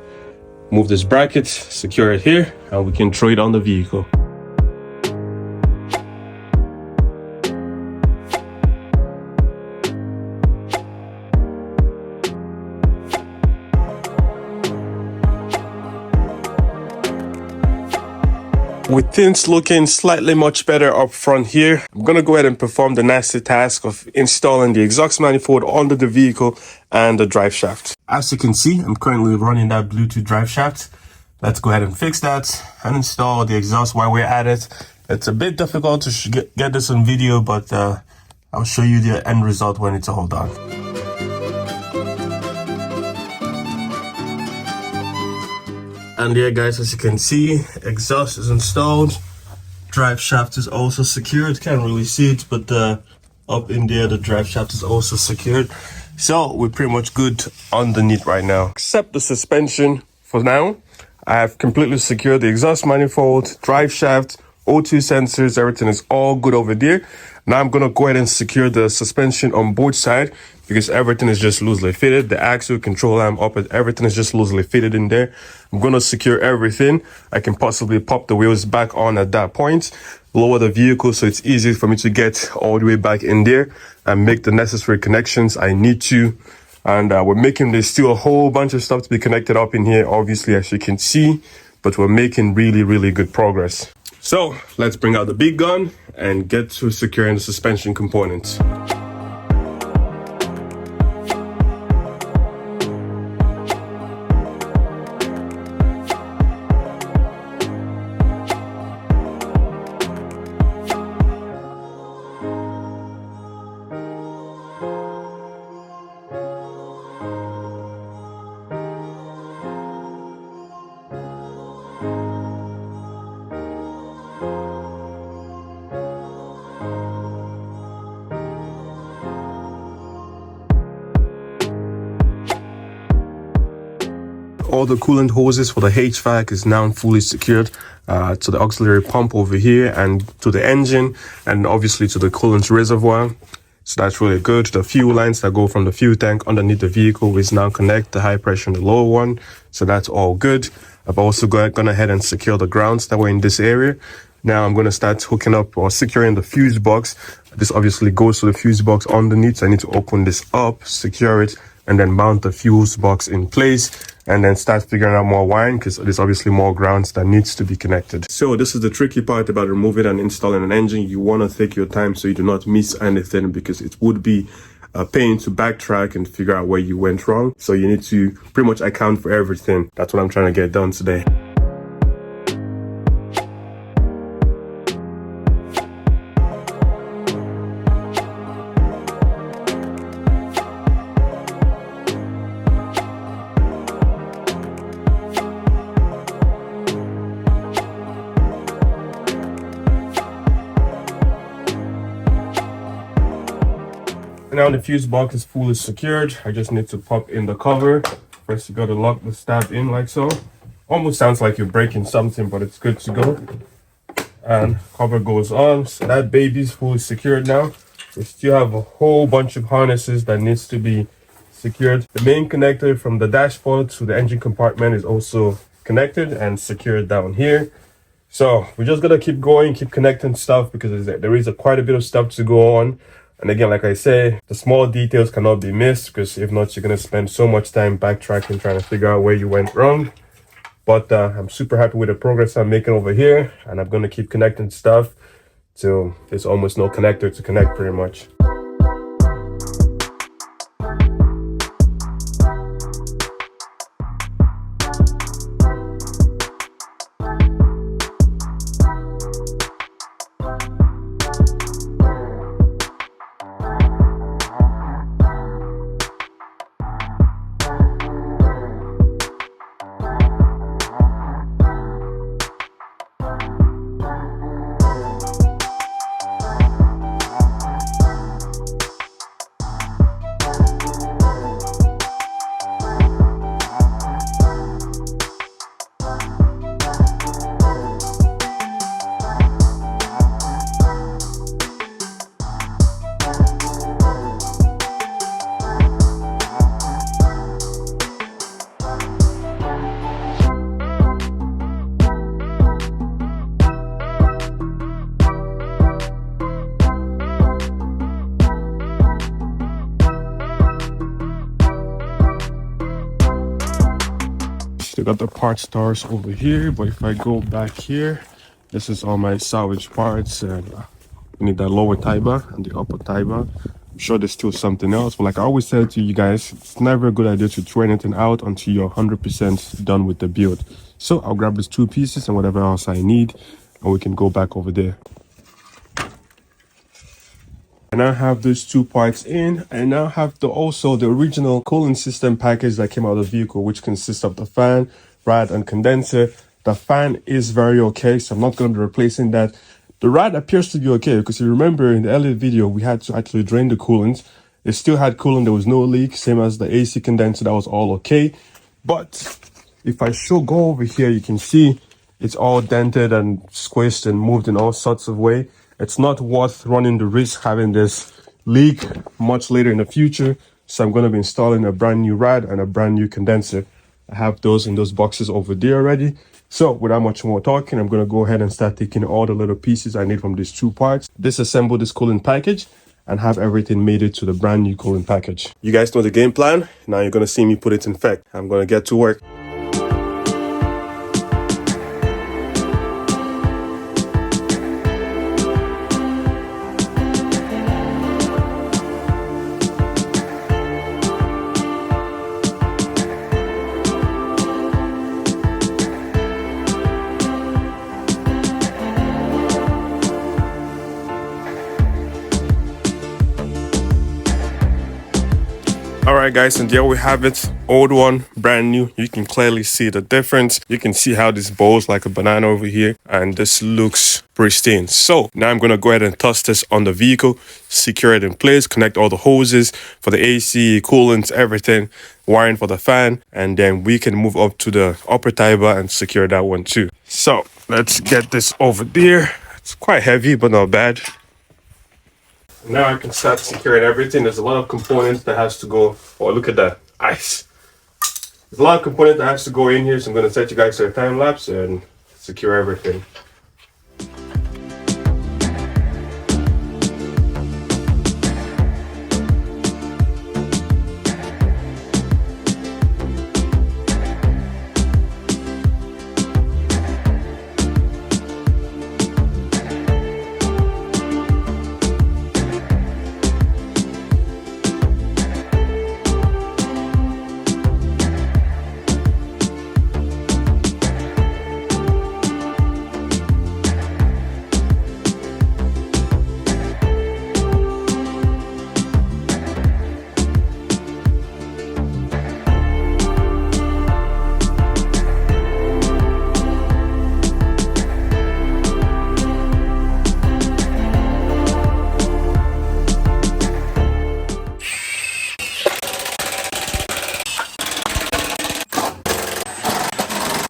Move this bracket, secure it here, and we can throw it on the vehicle. With things looking slightly much better up front here, I'm going to go ahead and perform the nasty task of installing the exhaust manifold under the vehicle and the drive shaft. As you can see, I'm currently running that Bluetooth drive shaft. Let's go ahead and fix that and install the exhaust while we're at it. It's a bit difficult to get this on video, but I'll show you the end result when it's all done. And yeah guys, as you can see, exhaust is installed, drive shaft is also secured. Can't really see it, but up in there the drive shaft is also secured. So we're pretty much good underneath right now, except the suspension. For now, I have completely secured the exhaust manifold, drive shaft, O2 sensors, everything is all good over there. Now I'm gonna go ahead and secure the suspension on both sides because everything is just loosely fitted. The axle, control arm, up, everything is just loosely fitted in there. I'm gonna secure everything. I can possibly pop the wheels back on at that point, lower the vehicle so it's easy for me to get all the way back in there and make the necessary connections I need to. And we're making, there's still a whole bunch of stuff to be connected up in here, obviously, as you can see, but we're making really good progress. So let's bring out the big gun and get to securing the suspension components. all the coolant hoses for the HVAC is now fully secured to the auxiliary pump over here and to the engine, and obviously to the coolant reservoir. So that's really good. The fuel lines that go from the fuel tank underneath the vehicle is now connected, the high pressure and the lower one. So that's all good. I've also gone ahead and secure the grounds that were in this area. Now I'm going to start hooking up or securing the fuse box. This obviously goes to the fuse box underneath. So I need to open this up, secure it, and then mount the fuse box in place, and then start figuring out more wiring because there's obviously more grounds that needs to be connected. So this is the tricky part about removing and installing an engine. You want to take your time so you do not miss anything, because it would be a pain to backtrack and figure out where you went wrong. So you need to pretty much account for everything. That's what I'm trying to get done today. Now the fuse box is fully secured. I just need to pop in the cover. First you gotta lock the stab in like so. Almost sounds like you're breaking something, but it's good to go. And cover goes on. So that baby's fully secured now. We still have a whole bunch of harnesses that needs to be secured. The main connector from the dashboard to the engine compartment is also connected and secured down here. So we're just gonna keep going, keep connecting stuff, because there is quite a bit of stuff to go on. And again, like I say, the small details cannot be missed, because if not, you're going to spend so much time backtracking, trying to figure out where you went wrong. But I'm super happy with the progress I'm making over here, and I'm going to keep connecting stuff till there's almost no connector to connect pretty much. Still got the part stars over here, but if I go back here, this is all my salvage parts, and we need that lower tie bar and the upper tie bar. I'm sure there's still something else, but like I always said to you guys, it's never a good idea to throw anything out until you're 100% done with the build. So I'll grab these two pieces and whatever else I need, and we can go back over there. And I have those two parts in, and I have also the original cooling system package that came out of the vehicle, which consists of the fan, rad, and condenser. The fan is very okay, so I'm not going to be replacing that. The rad appears to be okay, because you remember in the earlier video, we had to actually drain the coolant. It still had coolant, there was no leak, same as the AC condenser, that was all okay. But if I go over here, you can see it's all dented and squished and moved in all sorts of way. It's not worth running the risk having this leak much later in the future. So I'm going to be installing a brand new rad and a brand new condenser. I have those in those boxes over there already. So without much more talking, I'm going to go ahead and start taking all the little pieces I need from these two parts, disassemble this coolant package, and have everything made it to the brand new coolant package. You guys know the game plan. Now you're going to see me put it in effect. I'm going to get to work. All right, guys, and there we have it. Old one, brand new. You can clearly see the difference. You can see how this bowls like a banana over here, and this looks pristine. So now I'm gonna go ahead and toss this on the vehicle, secure it in place, connect all the hoses for the AC, coolant, everything, wiring for the fan, and then we can move up to the upper tie bar and secure that one too. So let's get this over there. It's quite heavy, but not bad. Now I can start securing everything. There's a lot of components that has to go. Oh, look at that ice. There's a lot of components that has to go in here, so I'm going to set you guys to a time lapse and secure everything.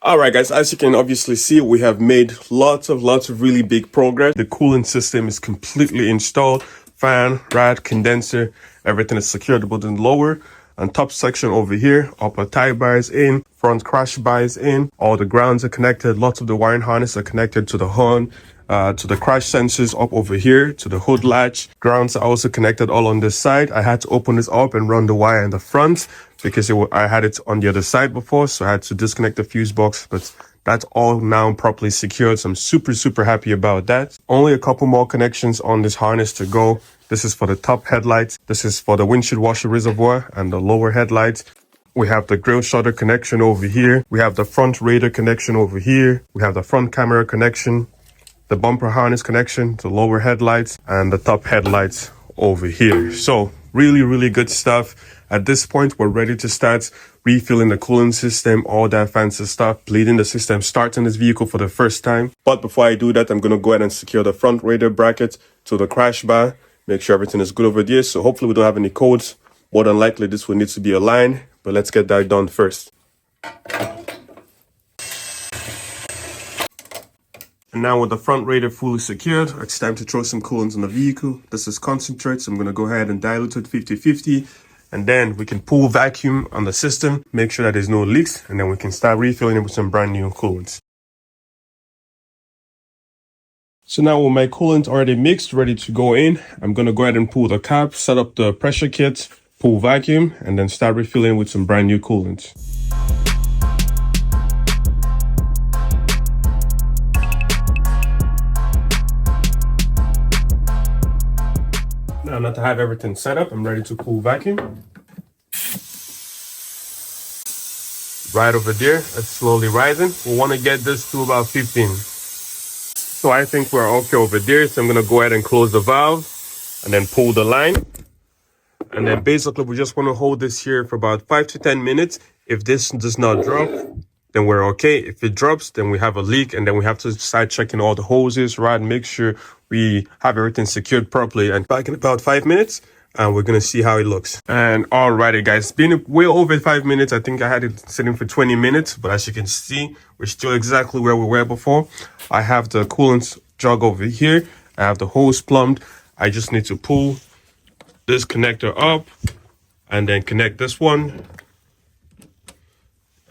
All right, guys, as you can obviously see, we have made lots of really big progress. The cooling system is completely installed. Fan, rad, condenser, everything is secured, both in lower and top section over here. Upper tie bar is in, front crash bar is in. All the grounds are connected. Lots of the wiring harness are connected to the horn, to the crash sensors up over here, to the hood latch. Grounds are also connected all on this side. I had to open this up and run the wire in the front because I had it on the other side before, so I had to disconnect the fuse box, but that's all now properly secured, so I'm super happy about that. Only a couple more connections on this harness to go. This is for the top headlights, this is for the windshield washer reservoir and the lower headlights. We have the grille shutter connection over here. We have the front radar connection over here. We have the front camera connection, the bumper harness connection, the lower headlights, and the top headlights over here. So really good stuff. At this point, we're ready to start refilling the cooling system, all that fancy stuff, bleeding the system, starting this vehicle for the first time. But before I do that, I'm going to go ahead and secure the front radar bracket to the crash bar, make sure everything is good over there. So hopefully we don't have any codes. More than likely, this will need to be aligned, but let's get that done first. And now with the front radar fully secured, it's time to throw some coolant on the vehicle. This is concentrate, so I'm going to go ahead and dilute it 50-50. And then we can pull vacuum on the system, make sure that there's no leaks, and then we can start refilling it with some brand new coolant. So now with my coolant already mixed, ready to go in, I'm going to go ahead and pull the cap, set up the pressure kit, pull vacuum, and then start refilling with some brand new coolant. Now that I have everything set up, I'm ready to pull vacuum. Right over there, it's slowly rising. We want to get this to about 15. So I think we're okay over there. So I'm going to go ahead and close the valve and then pull the line. And then basically we just want to hold this here for about 5 to 10 minutes. If this does not drop, then we're okay. If it drops, then we have a leak, and then we have to start checking all the hoses, right? Make sure we have everything secured properly. And back in about 5 minutes, and we're gonna see how it looks. And alrighty, guys, it's been way over 5 minutes. I think I had it sitting for 20 minutes, but as you can see, we're still exactly where we were before. I have the coolant jug over here. I have the hose plumbed. I just need to pull this connector up and then connect this one.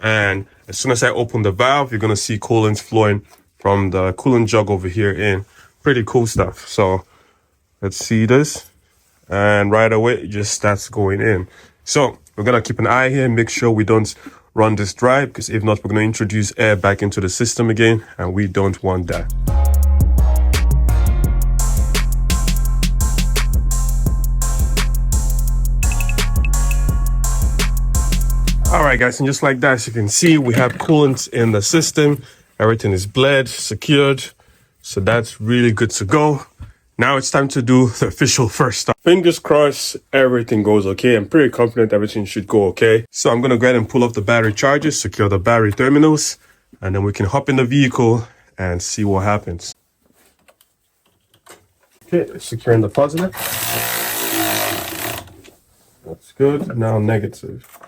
And as soon as I open the valve, you're gonna see coolant flowing from the coolant jug over here in. Pretty cool stuff. So let's see this. And right away, it just starts going in. So we're gonna keep an eye here, make sure we don't run this dry, because if not, we're gonna introduce air back into the system again, and we don't want that. All right, guys, and just like that, as you can see, we have coolant in the system. Everything is bled, secured. So that's really good to go. Now it's time to do the official first stop. Fingers crossed everything goes okay. I'm pretty confident everything should go okay. So I'm going to go ahead and pull up the battery chargers, secure the battery terminals, and then we can hop in the vehicle and see what happens. Okay, securing the positive. That's good. Now negative.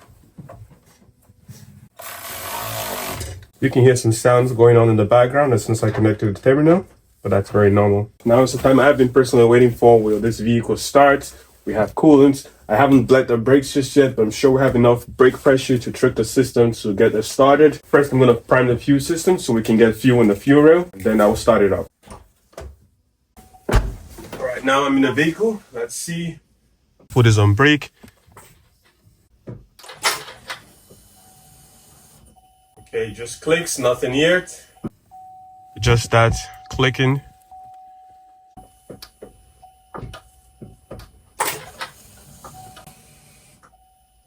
You can hear some sounds going on in the background as soon as I connect to the terminal, but that's very normal. Now it's the time I've been personally waiting for. Will this vehicle start? We have coolant. I haven't bled the brakes just yet, but I'm sure we have enough brake pressure to trick the system to get this started. First, I'm going to prime the fuel system so we can get fuel in the fuel rail, and then I will start it up. All right, now I'm in the vehicle. Let's see. Put this on brake. Okay, just clicks, nothing yet. Just that clicking.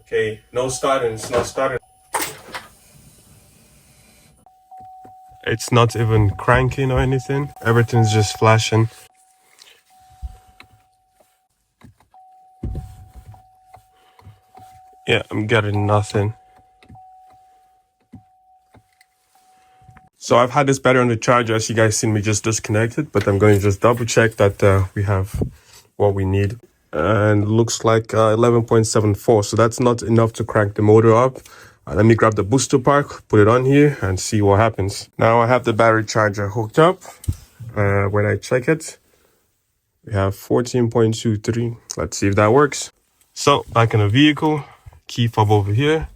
Okay, no starting, it's not starting. It's not even cranking or anything. Everything's just flashing. Yeah, I'm getting nothing. So I've had this battery on the charger, as you guys seen me just disconnected, but I'm going to just double check that we have what we need. And looks like 11.74, so that's not enough to crank the motor up. Let me grab the booster pack, put it on here, and see what happens. Now I have the battery charger hooked up. When I check it, we have 14.23. Let's see if that works. So back in the vehicle, key fob over here.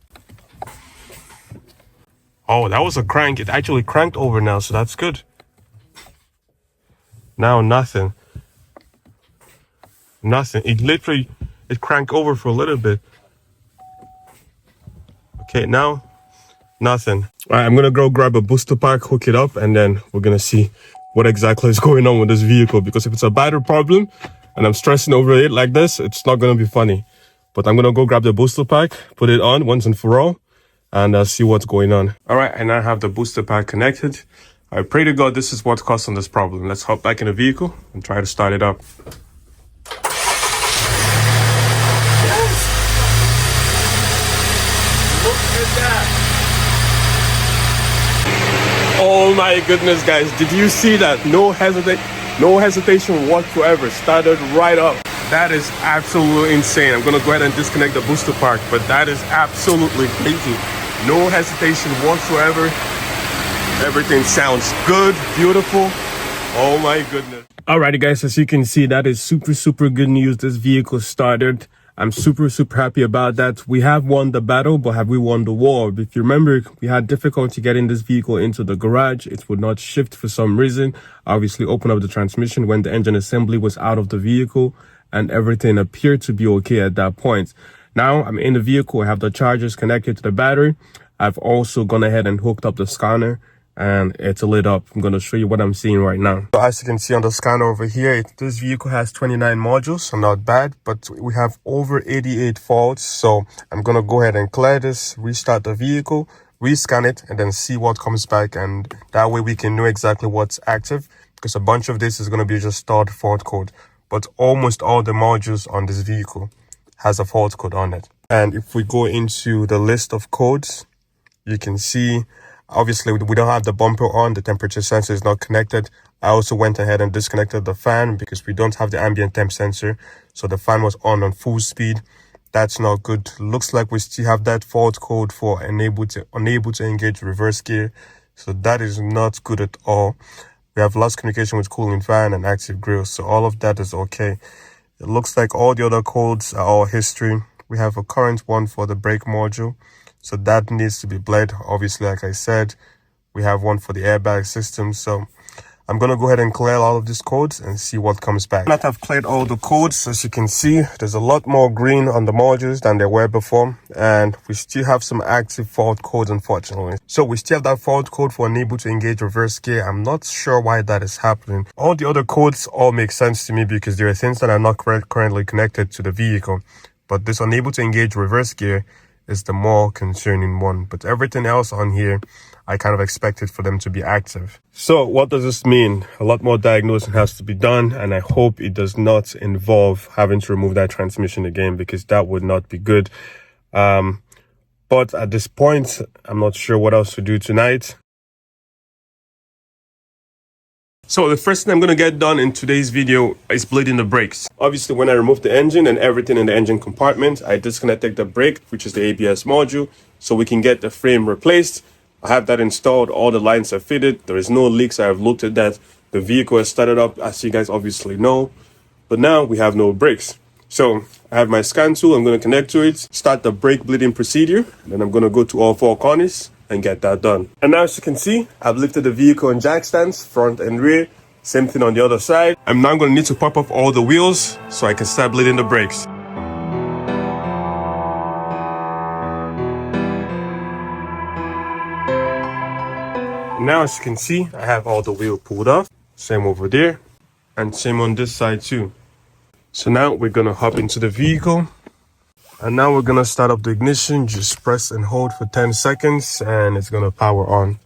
Oh, that was a crank. It actually cranked over now, so that's good. Now nothing. Nothing. It cranked over for a little bit. Okay, now nothing. All right, I'm gonna go grab a booster pack, hook it up, and then we're gonna see what exactly is going on with this vehicle. Because if it's a battery problem and I'm stressing over it like this, it's not gonna be funny. But I'm gonna go grab the booster pack, put it on once and for all, and see what's going on. All right, and I have the booster pack connected. I pray to God this is what's causing this problem. Let's hop back in the vehicle and try to start it up. Oh my goodness, guys, did you see that? No hesitation whatsoever. Started right up. That is absolutely insane. I'm gonna go ahead and disconnect the booster pack, but that is absolutely crazy. No hesitation whatsoever. Everything sounds good, beautiful. Oh my goodness. Alrighty guys, as you can see, that is super good news. This vehicle started. I'm super happy about that. We have won the battle, but have we won the war? If you remember, we had difficulty getting this vehicle into the garage. It would not shift for some reason. Obviously, open up the transmission when the engine assembly was out of the vehicle, and everything appeared to be okay at that point. Now I'm in the vehicle. I have the chargers connected to the battery. I've also gone ahead and hooked up the scanner, and it's lit up. I'm going to show you what I'm seeing right now. So as you can see on the scanner over here, this vehicle has 29 modules, so not bad, but we have over 88 faults. So I'm going to go ahead and clear this, restart the vehicle, rescan it, and then see what comes back. And that way we can know exactly what's active, because a bunch of this is going to be just stored fault code. But almost all the modules on this vehicle has a fault code on it. And if we go into the list of codes, you can see, obviously, we don't have the bumper on. The temperature sensor is not connected. I also went ahead and disconnected the fan because we don't have the ambient temp sensor. So the fan was on full speed. That's not good. Looks like we still have that fault code for unable to engage reverse gear. So that is not good at all. We have lost communication with cooling fan and active grill. So all of that is okay. It looks like all the other codes are all history. We have a current one for the brake module. So that needs to be bled. Obviously, like I said, we have one for the airbag system. So I'm going to go ahead and clear all of these codes and see what comes back. Now that I've cleared all the codes, as you can see, there's a lot more green on the modules than there were before. And we still have some active fault codes, unfortunately. So we still have that fault code for unable to engage reverse gear. I'm not sure why that is happening. All the other codes all make sense to me because there are things that are not currently connected to the vehicle. But this unable to engage reverse gear is the more concerning one. But everything else on here, I kind of expected for them to be active. So what does this mean? A lot more diagnosing has to be done, and I hope it does not involve having to remove that transmission again, because that would not be good. But at this point, I'm not sure what else to do tonight. So the first thing I'm going to get done in today's video is bleeding the brakes. Obviously, when I removed the engine and everything in the engine compartment, I disconnected the brake, which is the ABS module, so we can get the frame replaced. I have that installed. All the lines are fitted. There is no leaks. I have looked at that. The vehicle has started up, as you guys obviously know. But now we have no brakes. So I have my scan tool. I'm going to connect to it, start the brake bleeding procedure. Then I'm going to go to all four corners and get that done. And now, as you can see, I've lifted the vehicle on jack stands, front and rear. Same thing on the other side. I'm now going to need to pop off all the wheels so I can start bleeding the brakes. Now, as you can see, I have all the wheel pulled off. Same over there, and same on this side too. So now we're going to hop into the vehicle. And now we're going to start up the ignition. Just press and hold for 10 seconds and it's going to power on.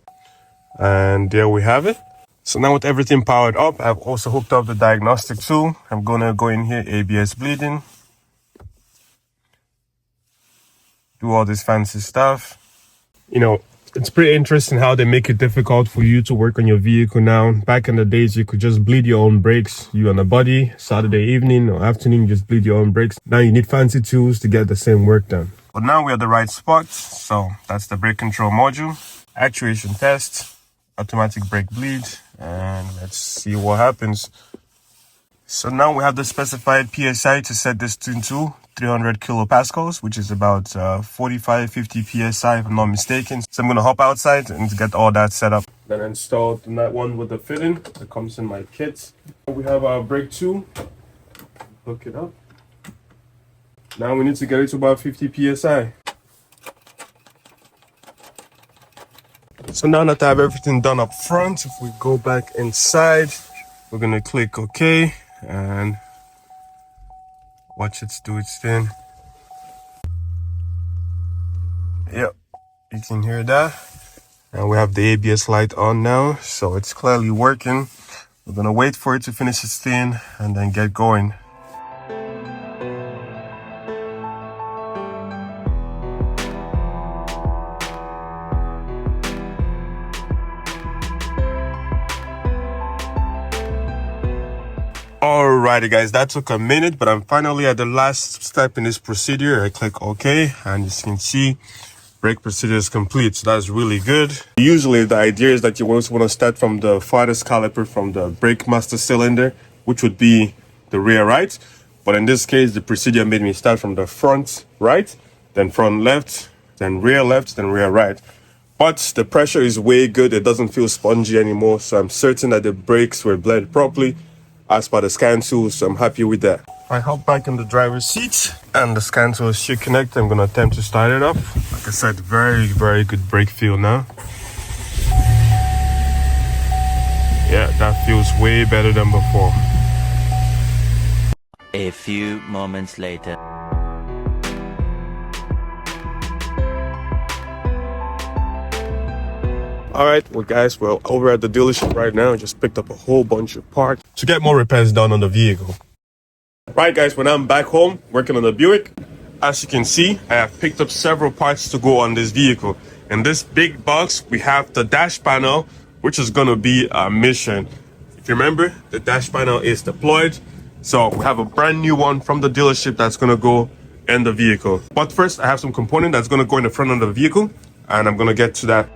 And there we have it. So now with everything powered up, I've also hooked up the diagnostic tool. I'm going to go in here, ABS bleeding. Do all this fancy stuff. You know, it's pretty interesting how they make it difficult for you to work on your vehicle now. Back in the days, you could just bleed your own brakes. You on the body, Saturday evening or afternoon, just bleed your own brakes. Now you need fancy tools to get the same work done. But now we're at the right spot. So that's the brake control module, actuation test, automatic brake bleed, and let's see what happens. So now we have the specified PSI to set this to 300 kilopascals, which is about 45-50 PSI if I'm not mistaken. So I'm going to hop outside and get all that set up. Then install that one with the fitting that comes in my kit. We have our brake tool. Hook it up. Now we need to get it to about 50 PSI. So now that I have everything done up front, if we go back inside, we're going to click OK and watch it do its thing. Yep, you can hear that. And we have the ABS light on now, so it's clearly working. We're gonna wait for it to finish its thing and then get going. Alrighty guys, that took a minute, but I'm finally at the last step in this procedure. I click OK, and as you can see, brake procedure is complete. So that's really good. Usually the idea is that you also want to start from the farthest caliper from the brake master cylinder, which would be the rear right. But in this case, the procedure made me start from the front right, then front left, then rear right. But the pressure is way good. It doesn't feel spongy anymore. So I'm certain that the brakes were bled properly as per the scan tool, so I'm happy with that. I hop back in the driver's seat and the scan tool should connect. I'm gonna attempt to start it up. Like I said, very good brake feel now. Yeah, that feels way better than before. A few moments later. Alright, well guys, we're over at the dealership right now. Just picked up a whole bunch of parts to get more repairs done on the vehicle. Right guys, when I'm back home working on the Buick, as you can see, I have picked up several parts to go on this vehicle. In this big box, we have the dash panel, which is going to be our mission. If you remember, the dash panel is deployed. So we have a brand new one from the dealership that's going to go in the vehicle. But first, I have some component that's going to go in the front of the vehicle, and I'm going to get to that.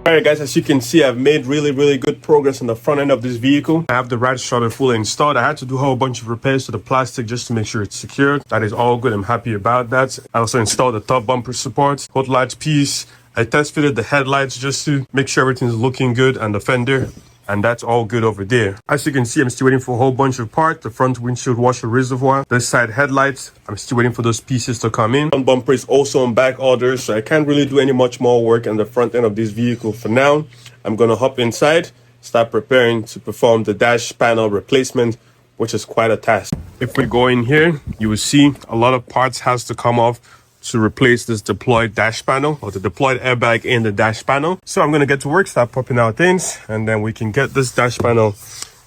Alright guys, as you can see, I've made really good progress on the front end of this vehicle. I have the rad shutter fully installed. I had to do a whole bunch of repairs to the plastic just to make sure it's secured. That is all good. I'm happy about that. I also installed the top bumper support, hood latch piece. I test fitted the headlights just to make sure everything's looking good, and the fender. And that's all good over there. As you can see, I'm still waiting for a whole bunch of parts. The front windshield washer reservoir, this side headlights, I'm still waiting for those pieces to come in. Front bumper is also on back order, so I can't really do any much more work on the front end of this vehicle for now. I'm gonna hop inside, start preparing to perform the dash panel replacement, which is quite a task. If we go in here, you will see a lot of parts has to come off to replace this deployed dash panel, or the deployed airbag in the dash panel. So I'm gonna get to work, start popping out things, and then we can get this dash panel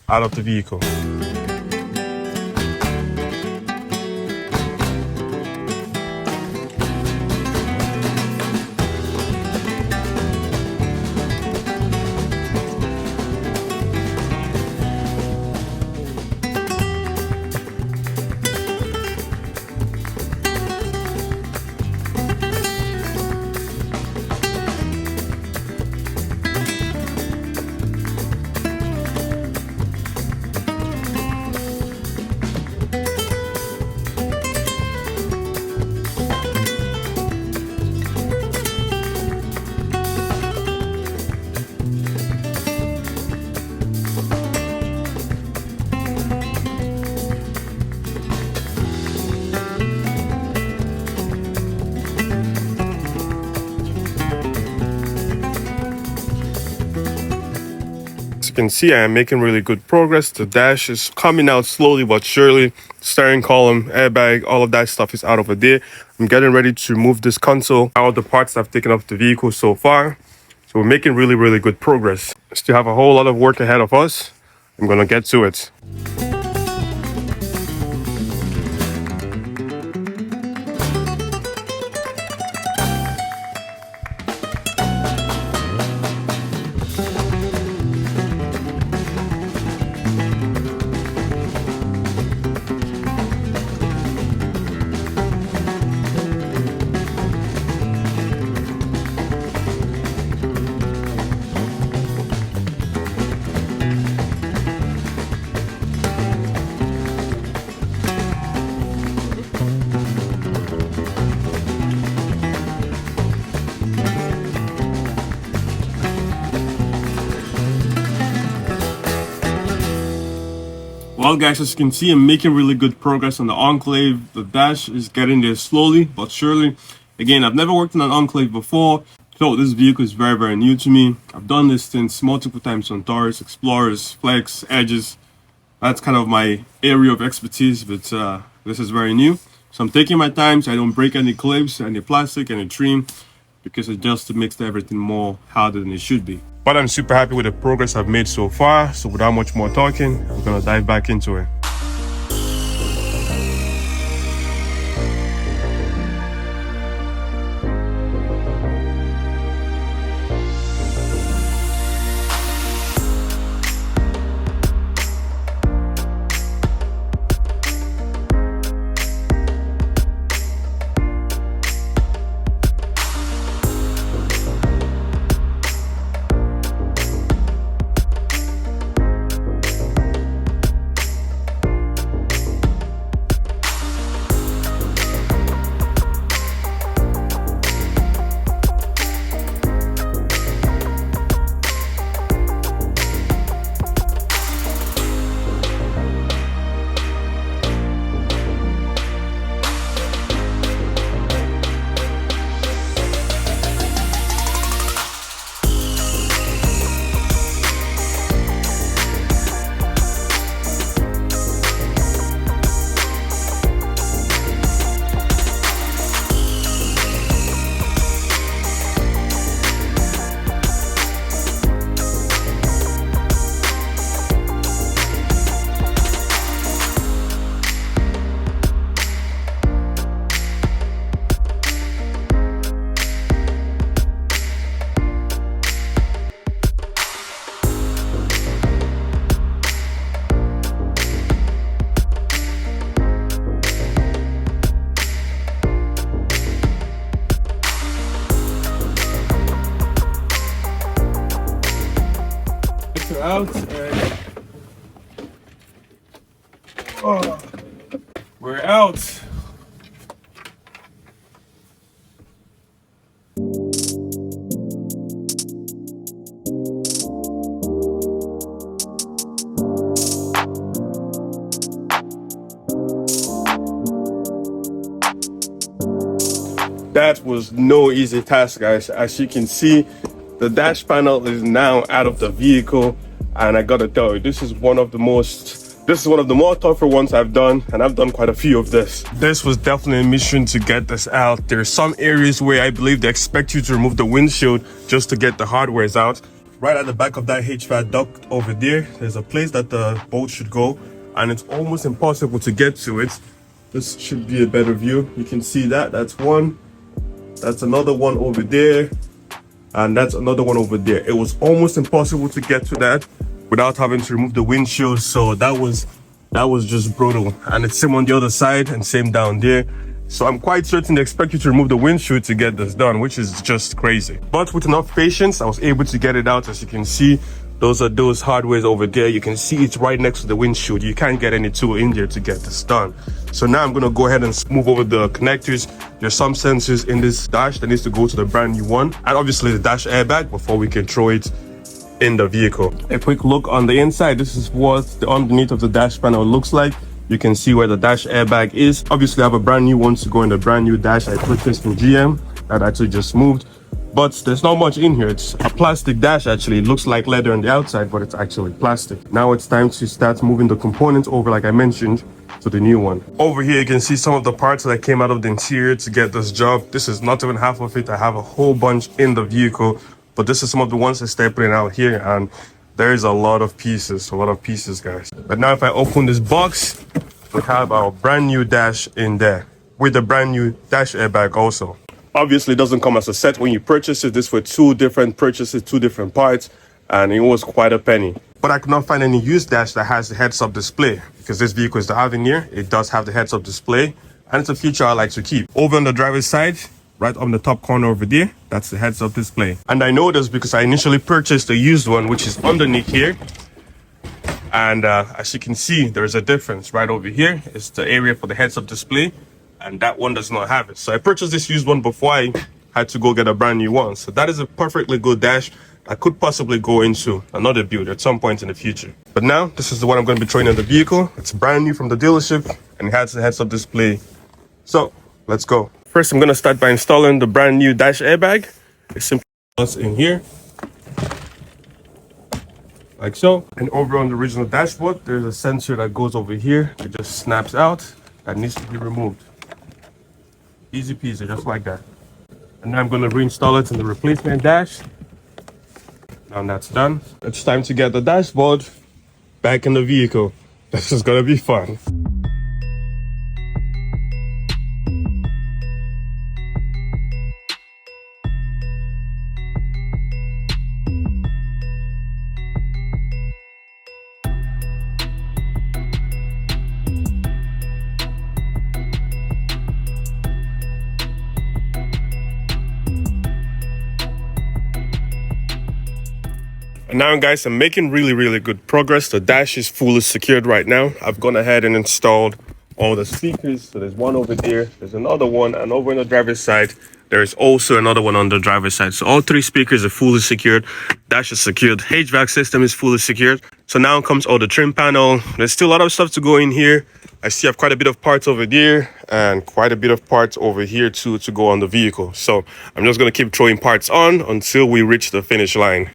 out of the vehicle. You can see I am making really good progress. The dash is coming out slowly but surely. Steering column, airbag, all of that stuff is out over there. I'm getting ready to move this console out of the parts I've taken off the vehicle so far. So we're making really good progress. Still have a whole lot of work ahead of us. I'm gonna get to it. Well guys, as you can see, I'm making really good progress on the Enclave. The dash is getting there slowly but surely. Again, I've never worked on an Enclave before, so this vehicle is very new to me. I've done this since multiple times on Taurus, Explorers, Flex, Edges. That's kind of my area of expertise, but this is very new. So I'm taking my time so I don't break any clips, any plastic, any trim, because it just makes everything more harder than it should be. But I'm super happy with the progress I've made so far. So without much more talking, I'm gonna dive back into it. you out, and we're out. That was no easy task, guys. As you can see, the dash panel is now out of the vehicle, and I gotta tell you, this is one of the more tougher ones I've done, and I've done quite a few of this. This was definitely a mission to get this out. There's some areas where I believe they expect you to remove the windshield just to get the hardwares out. Right at the back of that HVAC duct over there, there's a place that the bolt should go, and it's almost impossible to get to it. This should be a better view. You can see that, that's one. That's another one over there, and that's another one over there. It was almost impossible to get to that without having to remove the windshield, so that was just brutal. And it's same on the other side and same down there. So I'm quite certain they expect you to remove the windshield to get this done, which is just crazy. But with enough patience, I was able to get it out. As you can see, those are those hardwares over there. You can see it's right next to the windshield. You can't get any tool in there to get this done. So now I'm gonna go ahead and move over the connectors. There's some sensors in this dash that needs to go to the brand new one, and obviously the dash airbag before we can throw it in the vehicle. A quick look on the inside. This is what the underneath of the dash panel looks like. You can see where the dash airbag is. Obviously I have a brand new one to go in the brand new dash I purchased from GM that actually just moved. But there's not much in here. It's a plastic dash actually. It looks like leather on the outside, but it's actually plastic. Now it's time to start moving the components over, like I mentioned, to the new one. Over here you can see some of the parts that came out of the interior to get this job. This is not even half of it. I have a whole bunch in the vehicle, but this is some of the ones that they're putting out here, and there's a lot of pieces, guys. But now if I open this box, we have our brand new dash in there with the brand new dash airbag also. Obviously, it doesn't come as a set when you purchase it. This were two different purchases, two different parts, and it was quite a penny. But I could not find any used dash that has the heads-up display, because this vehicle is the Avenir. It does have the heads-up display, and it's a feature I like to keep. Over on the driver's side, right on the top corner over there, that's the heads-up display. And I know this because I initially purchased a used one, which is underneath here. And as you can see, there's a difference right over here. It's the area for the heads-up display, and that one does not have it. So I purchased this used one before I had to go get a brand new one. So that is a perfectly good dash. I could possibly go into another build at some point in the future. But now, this is the one I'm going to be throwing in the vehicle. It's brand new from the dealership, and it has the heads-up display. So, let's go. First, I'm going to start by installing the brand new dash airbag. It's simply in here, like so. And over on the original dashboard, there's a sensor that goes over here. It just snaps out. That needs to be removed. Easy peasy, just like that. And now I'm going to reinstall it in the replacement dash. Now that's done. It's time to get the dashboard back in the vehicle. This is going to be fun. And now, guys, I'm making really good progress. The dash is fully secured right now. I've gone ahead and installed all the speakers. So there's one over there, there's another one, and over on the driver's side, there's also another one on the driver's side. So all three speakers are fully secured. Dash is secured. HVAC system is fully secured. So now comes all the trim panel. There's still a lot of stuff to go in here. I see I have quite a bit of parts over there and quite a bit of parts over here too to go on the vehicle. So I'm just going to keep throwing parts on until we reach the finish line.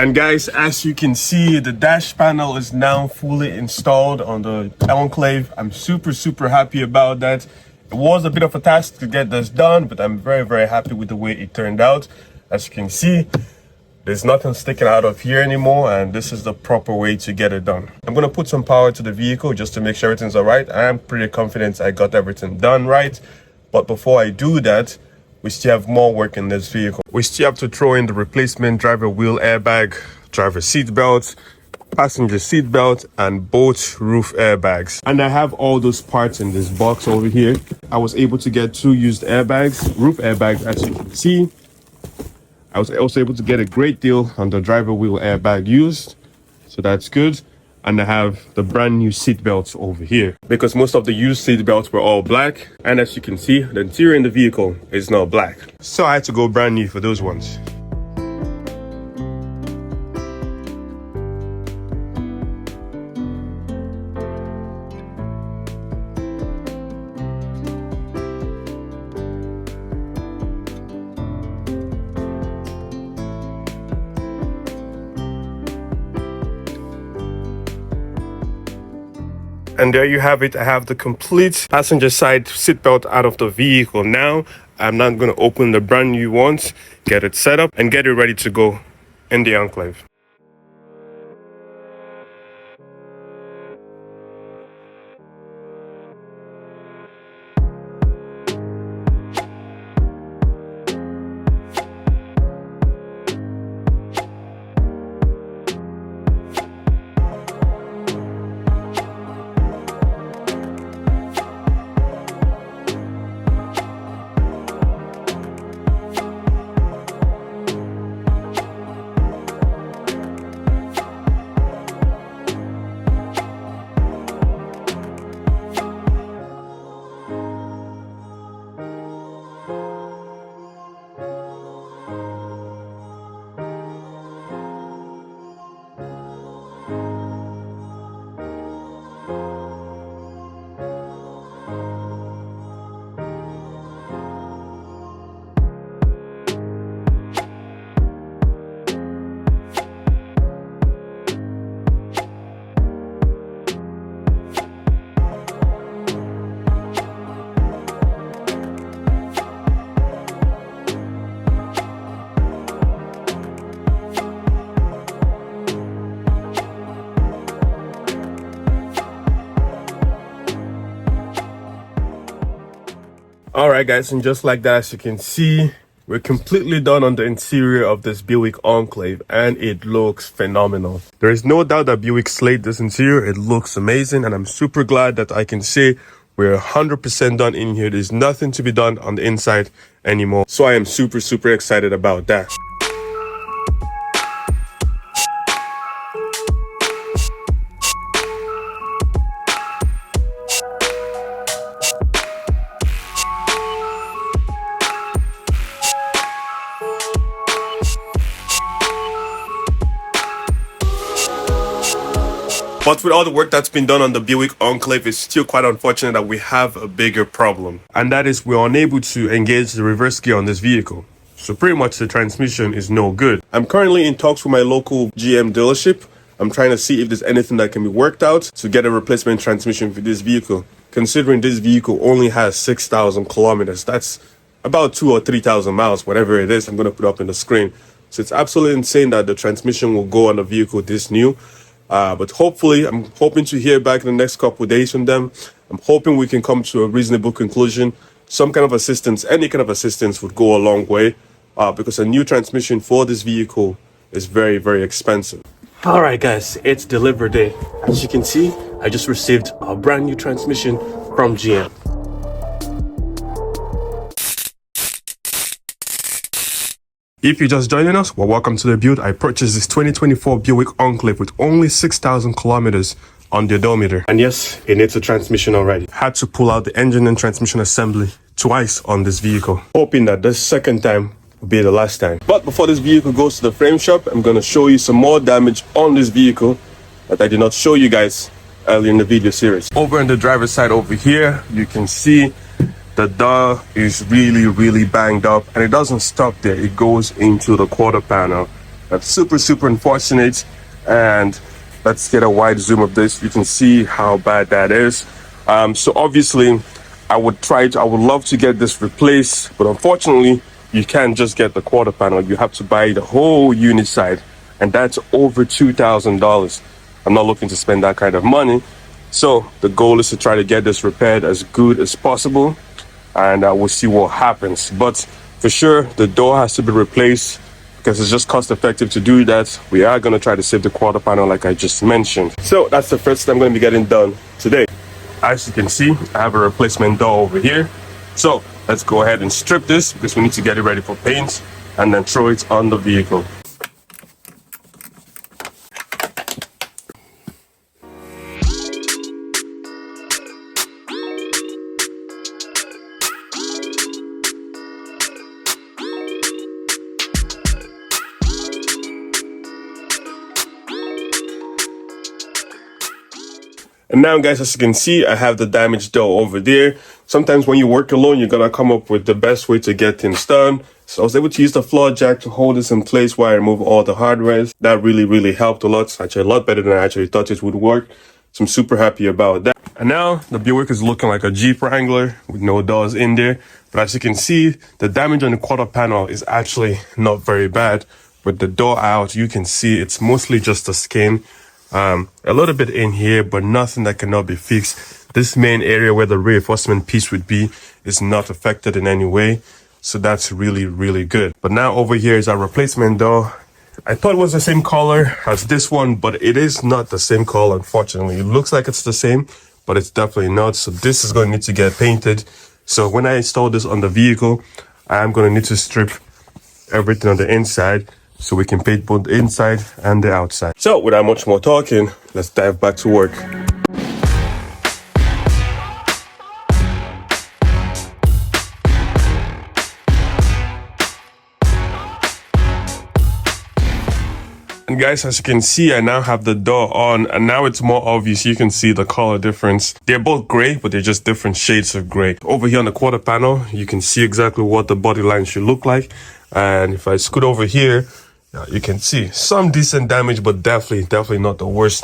And guys, as you can see, the dash panel is now fully installed on the Enclave. I'm super happy about that. It was a bit of a task to get this done, but I'm very happy with the way it turned out. As you can see, there's nothing sticking out of here anymore, and this is the proper way to get it done. I'm gonna put some power to the vehicle just to make sure everything's all right. I am pretty confident I got everything done right. But before I do that, we still have more work in this vehicle. We still have to throw in the replacement driver wheel airbag, driver seat belt, passenger seat belt, and both roof airbags. And I have all those parts in this box over here. I was able to get 2 used airbags, roof airbags, as you can see. I was also able to get a great deal on the driver wheel airbag used, so that's good. And I have the brand new seat belts over here because most of the used seat belts were all black, and as you can see, the interior in the vehicle is not black, so I had to go brand new for those ones. And there you have it. I have the complete passenger side seatbelt out of the vehicle. Now, I'm not going to open the brand new ones, get it set up, and get it ready to go in the Enclave. Alright guys, and just like that, as you can see, we're completely done on the interior of this Buick Enclave, and it looks phenomenal. There is no doubt that Buick slayed this interior. It looks amazing, and I'm super glad that I can say we're 100% done in here. There's nothing to be done on the inside anymore, so I am super excited about that. But with all the work that's been done on the Buick Enclave, it's still quite unfortunate that we have a bigger problem. And that is we're unable to engage the reverse gear on this vehicle. So pretty much the transmission is no good. I'm currently in talks with my local GM dealership. I'm trying to see if there's anything that can be worked out to get a replacement transmission for this vehicle. Considering this vehicle only has 6,000 kilometers, that's about 2,000 or 3,000 miles, whatever it is. I'm going to put up on the screen. So it's absolutely insane that the transmission will go on a vehicle this new. But hopefully, I'm hoping to hear back in the next couple of days from them. I'm hoping we can come to a reasonable conclusion. Some kind of assistance, any kind of assistance would go a long way because a new transmission for this vehicle is very expensive. All right, guys, it's delivery day. As you can see, I just received a brand new transmission from GM. If you're just joining us, well, welcome to the build. I purchased this 2024 Buick Enclave with only 6,000 kilometers on the odometer. And yes, it needs a transmission already. Had to pull out the engine and transmission assembly twice on this vehicle, hoping that this second time will be the last time. But before this vehicle goes to the frame shop, I'm going to show you some more damage on this vehicle that I did not show you guys earlier in the video series. Over on the driver's side over here, you can see the door is really banged up, and it doesn't stop there. It goes into the quarter panel, That's super unfortunate. And let's get a wide zoom of this. You can see how bad that is. So obviously I would love to get this replaced, but unfortunately you can't just get the quarter panel. You have to buy the whole unit side, and that's over $2,000. I'm not looking to spend that kind of money. So the goal is to try to get this repaired as good as possible, and we'll see what happens. But for sure, the door has to be replaced because it's just cost effective to do that. We are going to try to save the quarter panel like I just mentioned. So that's the first thing I'm going to be getting done today. As you can see, I have a replacement door over here. So let's go ahead and strip this because we need to get it ready for paint and then throw it on the vehicle. And now, guys, as you can see, I have the damaged door over there. Sometimes when you work alone, you gotta come up with the best way to get things done. So I was able to use the floor jack to hold this in place while I remove all the hardware. That really helped a lot. Actually, a lot better than I actually thought it would work. So I'm super happy about that. And now the Buick is looking like a Jeep Wrangler with no doors in there. But as you can see, the damage on the quarter panel is actually not very bad. With the door out, you can see it's mostly just the skin. A little bit in here, but nothing that cannot be fixed. This main area where the reinforcement piece would be is not affected in any way. So that's really good. But now over here is our replacement door. I thought it was the same color as this one, but it is not the same color, unfortunately. It looks like it's the same, but it's definitely not. So this is going to need to get painted. So when I install this on the vehicle, I'm going to need to strip everything on the inside, so we can paint both the inside and the outside. So without much more talking, let's dive back to work. And guys, as you can see, I now have the door on, and now it's more obvious. You can see the color difference. They're both gray, but they're just different shades of gray. Over here on the quarter panel, you can see exactly what the body line should look like. And if I scoot over here, you can see some decent damage, but definitely not the worst.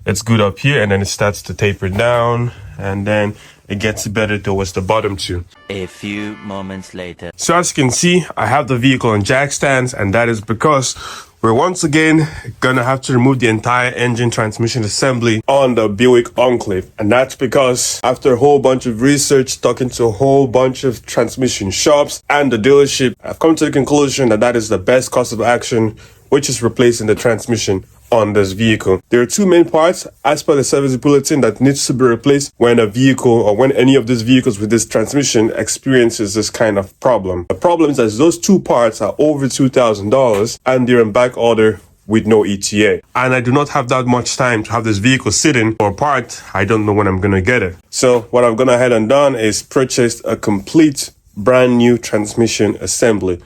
It's good up here, and then it starts to taper down, and then it gets better towards the bottom too. A few moments later. So as you can see, I have the vehicle on jack stands, and that is because we're once again gonna have to remove the entire engine transmission assembly on the Buick Enclave. And that's because after a whole bunch of research, talking to a whole bunch of transmission shops and the dealership, I've come to the conclusion that that is the best course of action, which is replacing the transmission on this vehicle. There are two main parts as per the service bulletin that needs to be replaced when a vehicle or when any of these vehicles with this transmission experiences this kind of problem. The problem is that those two parts are over $2,000 and they're in back order with no ETA. And I do not have that much time to have this vehicle sitting for a part. I don't know when I'm gonna get it. So what I've gone ahead and done is purchased a complete brand new transmission assembly.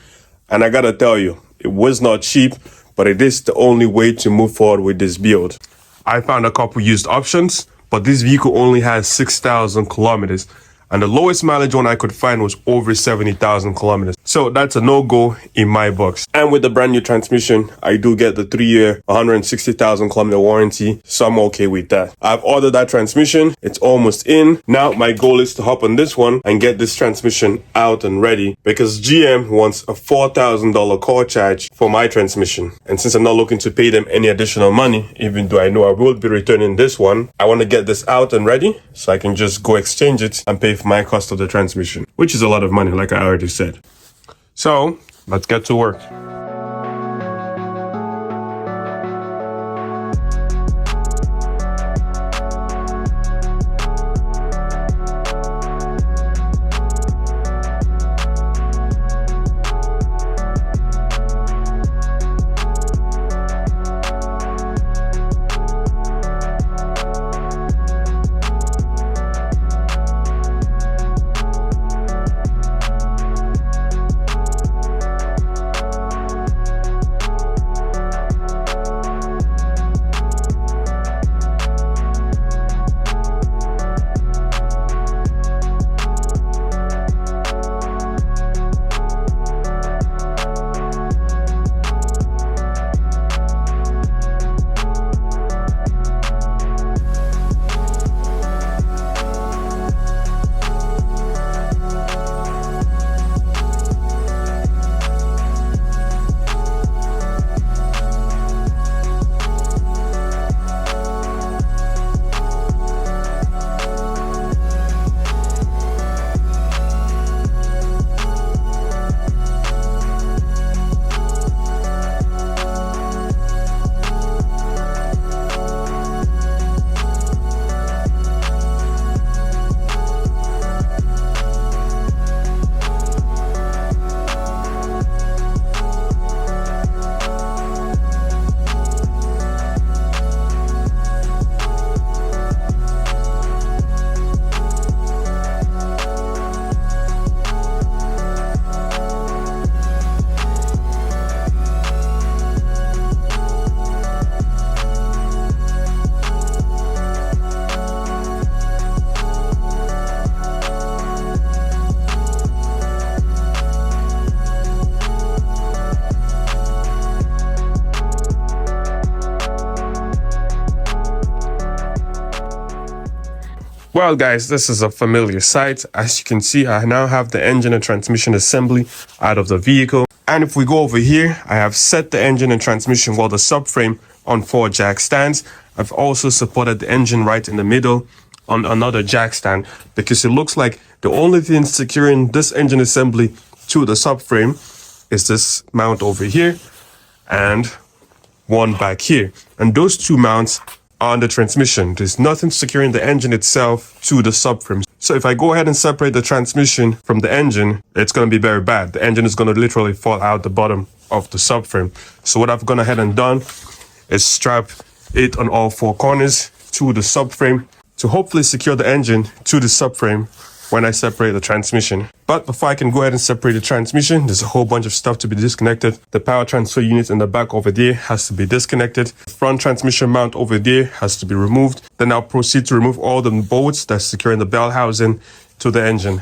And I gotta tell you, it was not cheap, but it is the only way to move forward with this build. I found a couple used options, but this vehicle only has 6,000 kilometers. And the lowest mileage one I could find was over 70,000 kilometers. So that's a no-go in my books. And with the brand new transmission, I do get the 3-year, 160,000 kilometer warranty. So I'm okay with that. I've ordered that transmission. It's almost in. Now my goal is to hop on this one and get this transmission out and ready, because GM wants a $4,000 call charge for my transmission. And since I'm not looking to pay them any additional money, even though I know I will be returning this one, I want to get this out and ready so I can just go exchange it and pay for my cost of the transmission, which is a lot of money, like I already said. So let's get to work. Well guys, this is a familiar sight. As you can see, I now have the engine and transmission assembly out of the vehicle. And if we go over here, I have set the engine and transmission, well, the subframe, on 4 jack stands. I've also supported the engine right in the middle on another jack stand, because it looks like the only thing securing this engine assembly to the subframe is this mount over here and one back here. And those 2 mounts are on the transmission. There's nothing securing the engine itself to the subframe. So if I go ahead and separate the transmission from the engine, it's going to be very bad. The engine is going to literally fall out the bottom of the subframe. So what I've gone ahead and done is strap it on all 4 corners to the subframe to hopefully secure the engine to the subframe when I separate the transmission. But before I can go ahead and separate the transmission, there's a whole bunch of stuff to be disconnected. The power transfer unit in the back over there has to be disconnected. The front transmission mount over there has to be removed. Then I'll proceed to remove all the bolts that's securing the bell housing to the engine.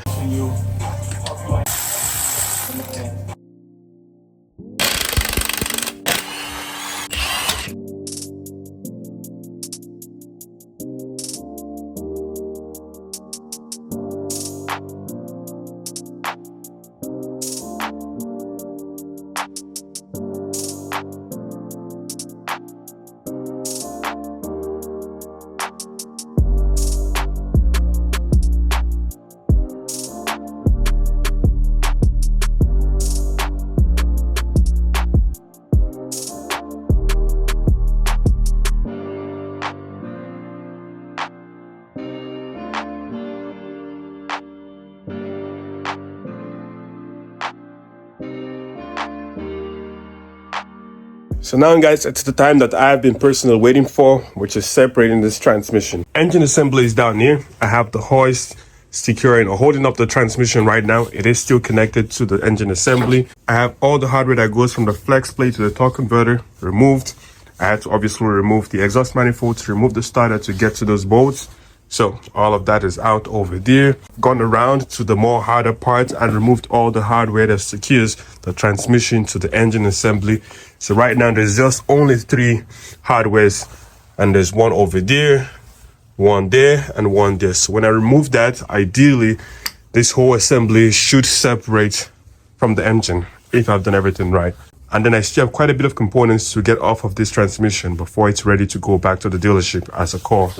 So now guys, it's the time that I've been personally waiting for, which is separating this transmission. Engine assembly is down here. I have the hoist securing or holding up the transmission right now. It is still connected to the engine assembly. I have all the hardware that goes from the flex plate to the torque converter removed. I had to obviously remove the exhaust manifold to remove the starter to get to those bolts. So all of that is out over there. Gone around to the more harder parts and removed all the hardware that secures the transmission to the engine assembly. So right now there's just only 3 hardwares, and there's one over there, one there, and one there. So when I remove that, ideally this whole assembly should separate from the engine if I've done everything right. And then I still have quite a bit of components to get off of this transmission before it's ready to go back to the dealership as a core.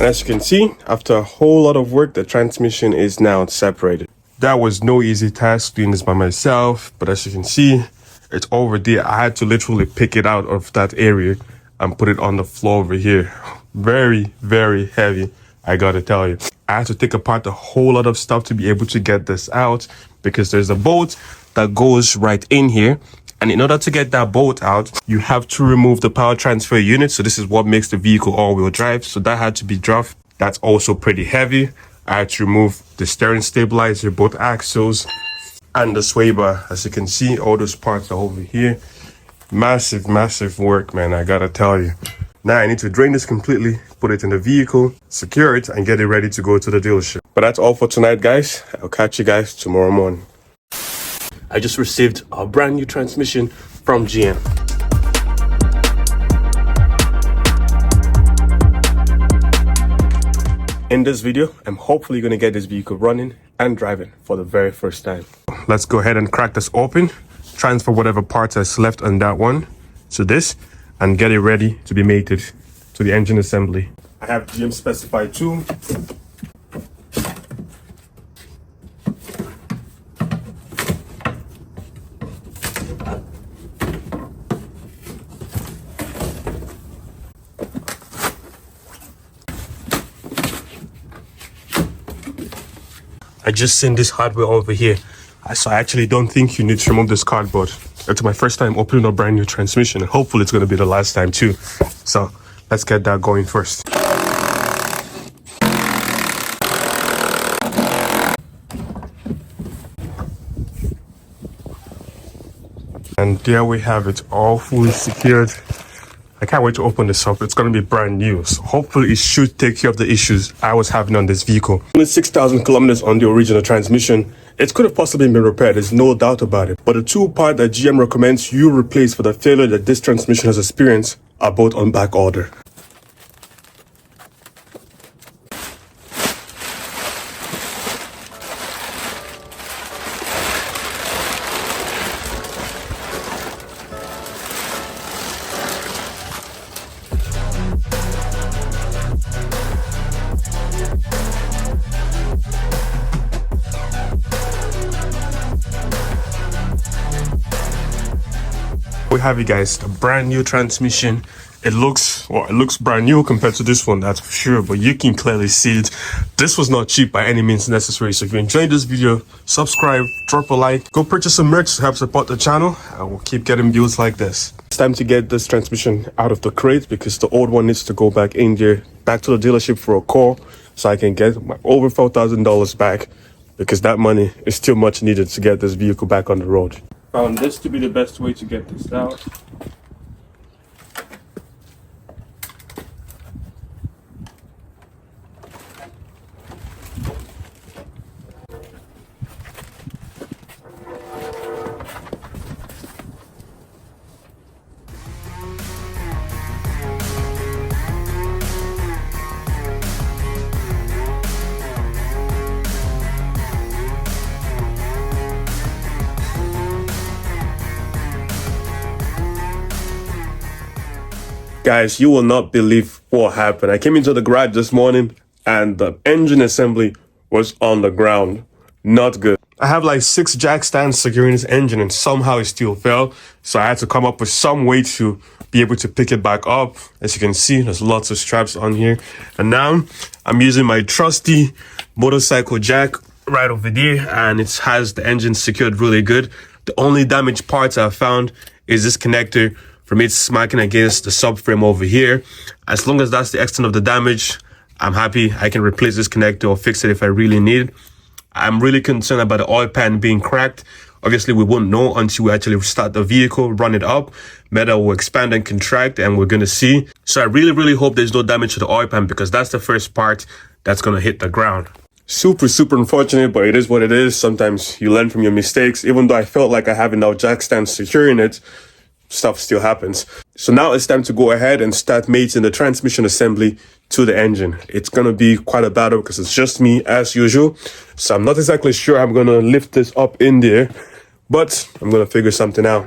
And as you can see, after a whole lot of work, the transmission is now separated. That was no easy task doing this by myself, but as you can see, it's over there. I had to literally pick it out of that area and put it on the floor over here. Very, very heavy, I gotta tell you. I had to take apart a whole lot of stuff to be able to get this out, because there's a bolt that goes right in here. And in order to get that bolt out, you have to remove the power transfer unit. So this is what makes the vehicle all-wheel drive. So that had to be dropped. That's also pretty heavy. I had to remove the steering stabilizer, both axles, and the sway bar. As you can see, all those parts are over here. Massive, massive work, man, I gotta tell you. Now I need to drain this completely, put it in the vehicle, secure it, and get it ready to go to the dealership. But that's all for tonight, guys. I'll catch you guys tomorrow morning. I just received a brand new transmission from GM. In this video, I'm hopefully going to get this vehicle running and driving for the very first time. Let's go ahead and crack this open, transfer whatever parts that's left on that one to this, and get it ready to be mated to the engine assembly. I have GM specified tool. I just seen this hardware over here, so I actually don't think you need to remove this cardboard. It's my first time opening a brand new transmission, and hopefully it's going to be the last time too. So let's get that going first. And there we have it, all fully secured. I can't wait to open this up. It's going to be brand new. So hopefully it should take care of the issues I was having on this vehicle. Only 6,000 kilometers on the original transmission. It could have possibly been repaired, there's no doubt about it. But the two parts that GM recommends you replace for the failure that this transmission has experienced are both on back order. We have you guys, the brand new transmission. It looks brand new compared to this one, that's for sure, but you can clearly see it. This was not cheap by any means necessary. So if you enjoyed this video, subscribe, drop a like, go purchase some merch to help support the channel, and we'll keep getting builds like this. It's time to get this transmission out of the crate because the old one needs to go back in there, back to the dealership for a call, so I can get my over $4,000 back, because that money is still much needed to get this vehicle back on the road. Found this to be the best way to get this out. Guys, you will not believe what happened. I came into the garage this morning and the engine assembly was on the ground. Not good. I have like 6 jack stands securing this engine and somehow it still fell. So I had to come up with some way to be able to pick it back up. As you can see, there's lots of straps on here. And now I'm using my trusty motorcycle jack right over there, and it has the engine secured really good. The only damaged parts I found is this connector from it smacking against the subframe over here. As long as that's the extent of the damage, I'm happy. I can replace this connector or fix it if I really need. I'm really concerned about the oil pan being cracked. Obviously, we won't know until we actually start the vehicle, run it up. Metal will expand and contract, and we're going to see. So I really hope there's no damage to the oil pan, because that's the first part that's going to hit the ground. Super unfortunate, but it is what it is. Sometimes you learn from your mistakes. Even though I felt like I have enough jack stands securing it, stuff still happens. So now it's time to go ahead and start mating the transmission assembly to the engine. It's going to be quite a battle because it's just me as usual. So I'm not exactly sure I'm going to lift this up in there, but I'm going to figure something out.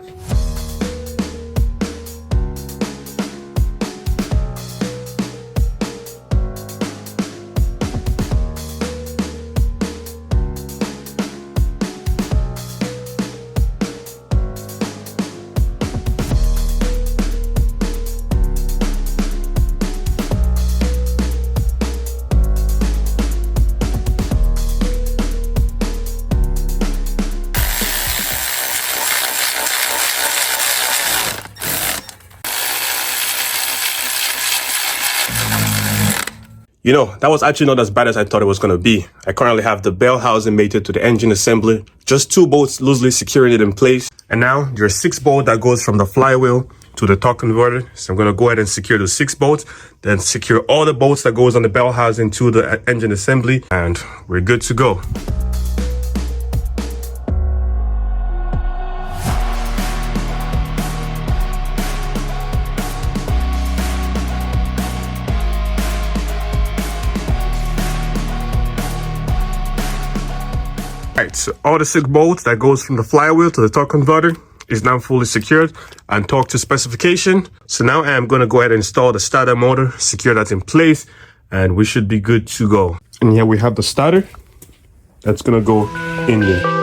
You know, that was actually not as bad as I thought it was going to be. I currently have the bell housing mated to the engine assembly, just 2 bolts loosely securing it in place. And now there's 6 bolts that goes from the flywheel to the torque converter. So I'm going to go ahead and secure the 6 bolts, then secure all the bolts that goes on the bell housing to the engine assembly, and we're good to go. Alright, so all the 6 bolts that goes from the flywheel to the torque converter is now fully secured and torqued to specification. So now I am going to go ahead and install the starter motor, secure that in place, and we should be good to go. And here we have the starter that's going to go in there.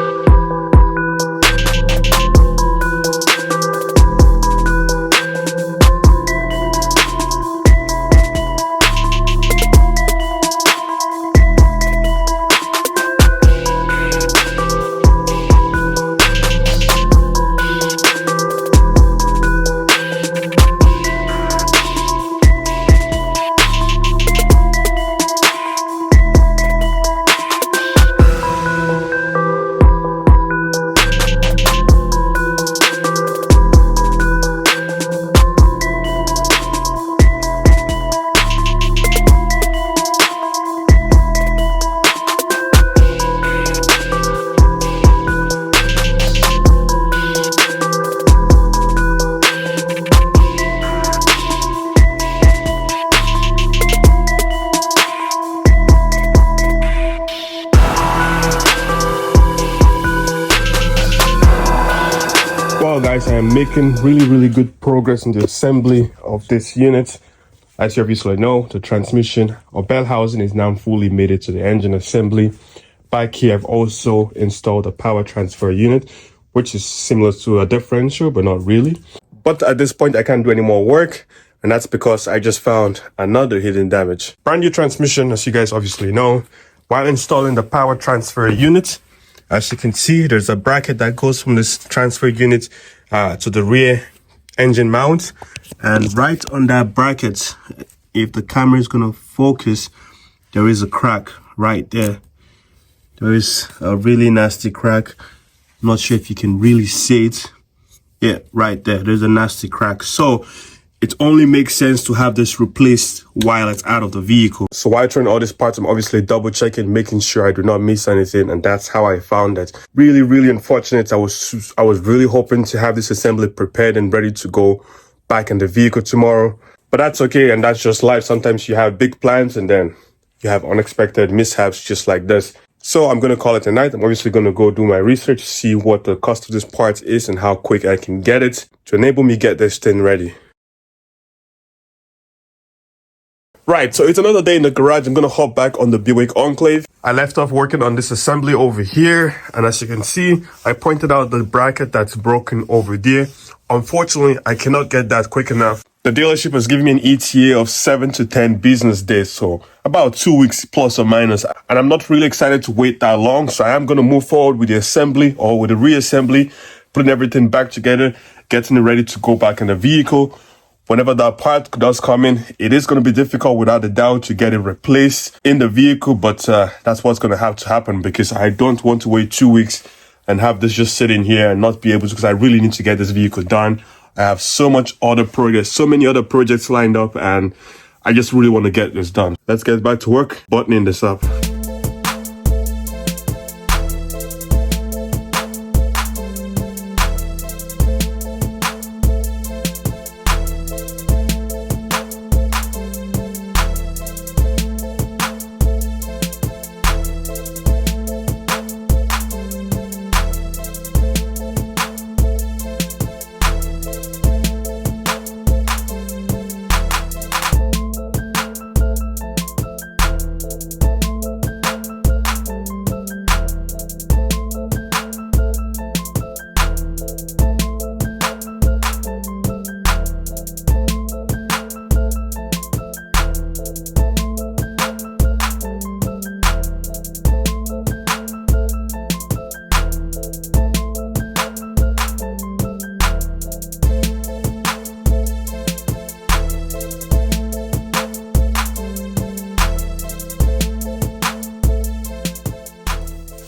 Well, guys, I am making really good progress in the assembly of this unit. As you obviously know, the transmission or bell housing is now fully mated to the engine assembly. Back here, I've also installed a power transfer unit, which is similar to a differential, but not really. But at this point, I can't do any more work, and that's because I just found another hidden damage. Brand new transmission, as you guys obviously know. While installing the power transfer unit, as you can see, there's a bracket that goes from this transfer unit to the rear engine mount. And right on that bracket, if the camera is going to focus, there is a crack right there. There is a really nasty crack. I'm not sure if you can really see it. Yeah, right there. There's a nasty crack. So it only makes sense to have this replaced while it's out of the vehicle. So while trying all these parts, I'm obviously double checking, making sure I do not miss anything. And that's how I found that. Really unfortunate. I was really hoping to have this assembly prepared and ready to go back in the vehicle tomorrow. But that's okay. And that's just life. Sometimes you have big plans and then you have unexpected mishaps just like this. So I'm going to call it a night. I'm obviously going to go do my research, see what the cost of this part is and how quick I can get it to enable me get this thing ready. Right, so it's another day in the garage. I'm going to hop back on the Buick Enclave. I left off working on this assembly over here. And as you can see, I pointed out the bracket that's broken over there. Unfortunately, I cannot get that quick enough. The dealership has given me an ETA of 7 to 10 business days, so about 2 weeks plus or minus. And I'm not really excited to wait that long, so I am going to move forward with the assembly or with the reassembly, putting everything back together, getting it ready to go back in the vehicle. Whenever that part does come in, it is going to be difficult without a doubt to get it replaced in the vehicle, but that's what's going to have to happen because I don't want to wait 2 weeks and have this just sitting here and not be able to, because I really need to get this vehicle done. I have so many other projects lined up, and I just really want to get this done. Let's get back to work, buttoning this up.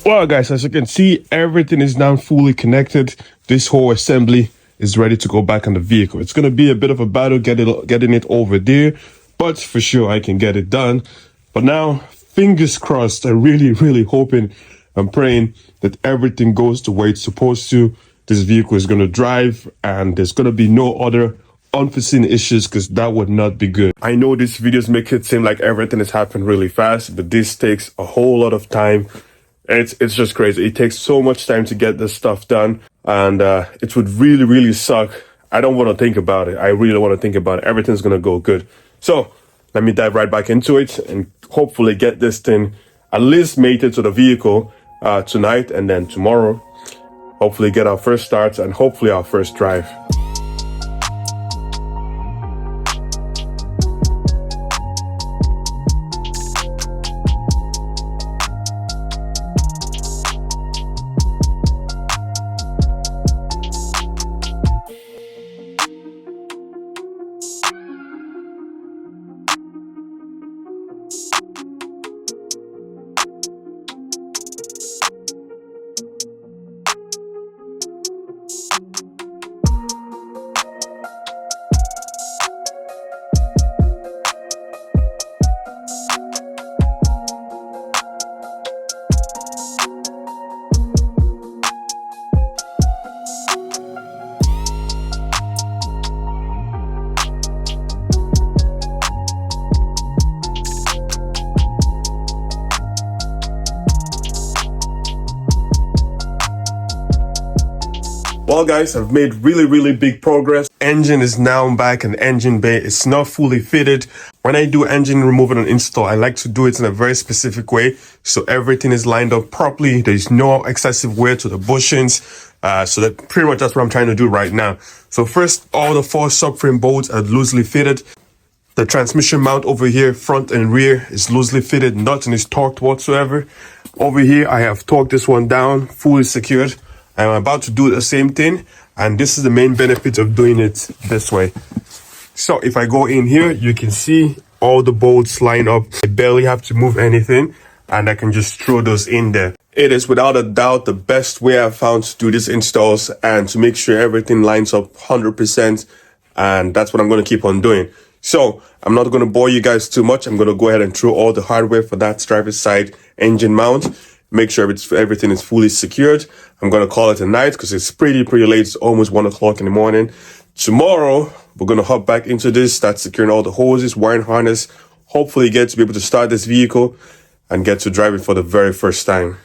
Well, guys, as you can see, everything is now fully connected. This whole assembly is ready to go back on the vehicle. It's going to be a bit of a battle getting it over there, but for sure I can get it done. But now, fingers crossed, I'm really hoping and praying that everything goes the way it's supposed to. This vehicle is going to drive and there's going to be no other unforeseen issues, because that would not be good. I know these videos make it seem like everything has happened really fast, but this takes a whole lot of time. It's just crazy. It takes so much time to get this stuff done, and it would really suck. I don't want to think about it. I really want to think about it. Everything's going to go good. So let me dive right back into it and hopefully get this thing at least mated to the vehicle tonight, and then tomorrow hopefully get our first starts and hopefully our first drive. Well guys, I've made really big progress. Engine is now back in the engine bay. It's not fully fitted. When I do engine removal and install, I like to do it in a very specific way, so everything is lined up properly. There's no excessive wear to the bushings. So that pretty much that's what I'm trying to do right now. So first, all the 4 subframe bolts are loosely fitted. The transmission mount over here, front and rear, is loosely fitted. Nothing is torqued whatsoever. Over here, I have torqued this one down, fully secured. I'm about to do the same thing, and this is the main benefit of doing it this way. So if I go in here, you can see all the bolts line up. I barely have to move anything, and I can just throw those in there. It is without a doubt the best way I've found to do these installs and to make sure everything lines up 100%, and that's what I'm going to keep on doing. So I'm not going to bore you guys too much. I'm going to go ahead and throw all the hardware for that driver's side engine mount. Make sure everything is fully secured. I'm going to call it a night because it's pretty late. It's almost 1 o'clock in the morning. Tomorrow, we're going to hop back into this, start securing all the hoses, wiring harness, hopefully get to be able to start this vehicle and get to drive it for the very first time.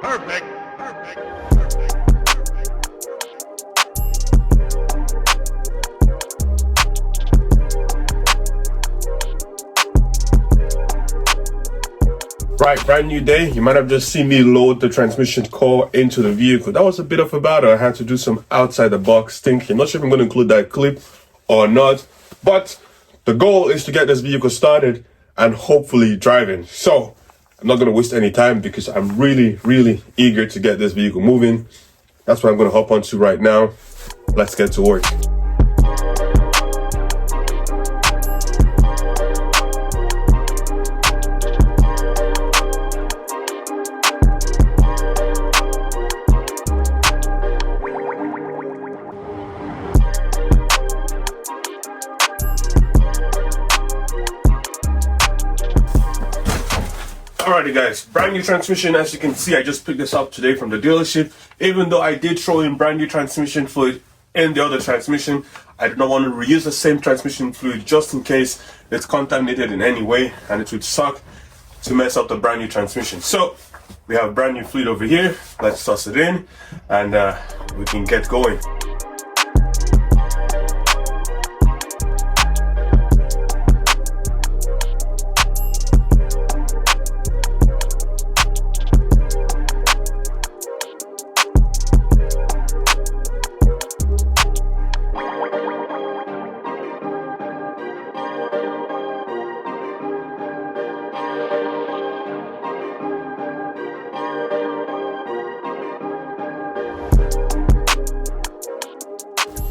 Perfect. Right, brand new day. You might have just seen me load the transmission core into the vehicle. That was a bit of a battle. I had to do some outside the box thinking. Not sure if I'm going to include that clip or not, but the goal is to get this vehicle started and hopefully driving. So I'm not going to waste any time because I'm really eager to get this vehicle moving. That's what I'm going to hop onto right now. Let's get to work. Alrighty guys, brand new transmission. As you can see, I just picked this up today from the dealership. Even though I did throw in brand new transmission fluid in the other transmission, I did not want to reuse the same transmission fluid just in case it's contaminated in any way, and it would suck to mess up the brand new transmission. So we have brand new fluid over here. Let's toss it in and we can get going.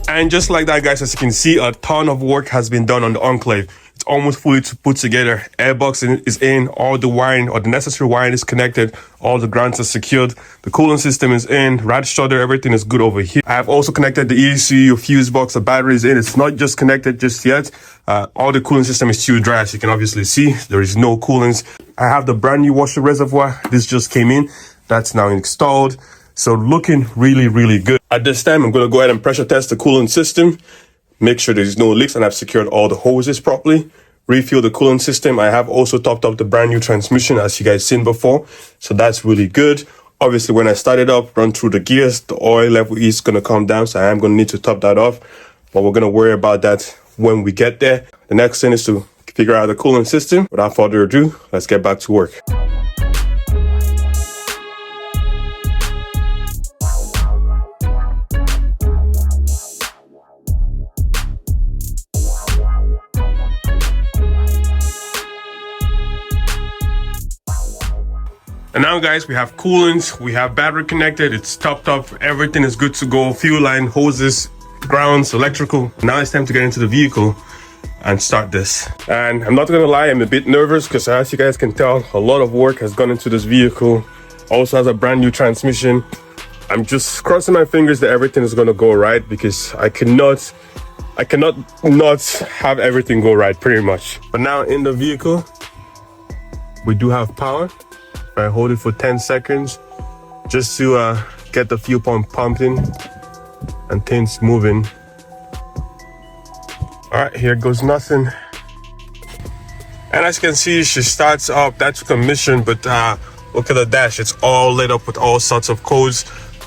And just like that, guys, as you can see, a ton of work has been done on the Enclave. It's almost fully put together. Airbox is in, all the wiring or the necessary wiring is connected, all the grounds are secured, the cooling system is in, rad shutter, everything is good over here. I have also connected the ECU, fuse box, the battery is in. It's not just connected just yet. All the cooling system is still dry, as you can obviously see. There is no coolants. I have the brand new washer reservoir. This just came in. That's now installed. So looking really good. At this time, I'm going to go ahead and pressure test the coolant system. Make sure there's no leaks, and I've secured all the hoses properly. Refuel the coolant system. I have also topped up the brand new transmission, as you guys seen before. So that's really good. Obviously, when I start it up, run through the gears, the oil level is going to come down. So I am going to need to top that off. But we're going to worry about that when we get there. The next thing is to figure out the coolant system. Without further ado, let's get back to work. And now, guys, we have coolants, we have battery connected, it's topped up, everything is good to go. Fuel line, hoses, grounds, electrical. Now it's time to get into the vehicle and start this. And I'm not gonna lie, I'm a bit nervous because, as you guys can tell, a lot of work has gone into this vehicle. Also has a brand new transmission. I'm just crossing my fingers that everything is gonna go right, because I cannot not have everything go right, pretty much. But now in the vehicle, we do have power. I hold it for 10 seconds just to get the fuel pump pumping and things moving. All right, here goes nothing. And as you can see, she starts up. That took a mission, but look at the dash. It's all lit up with all sorts of codes.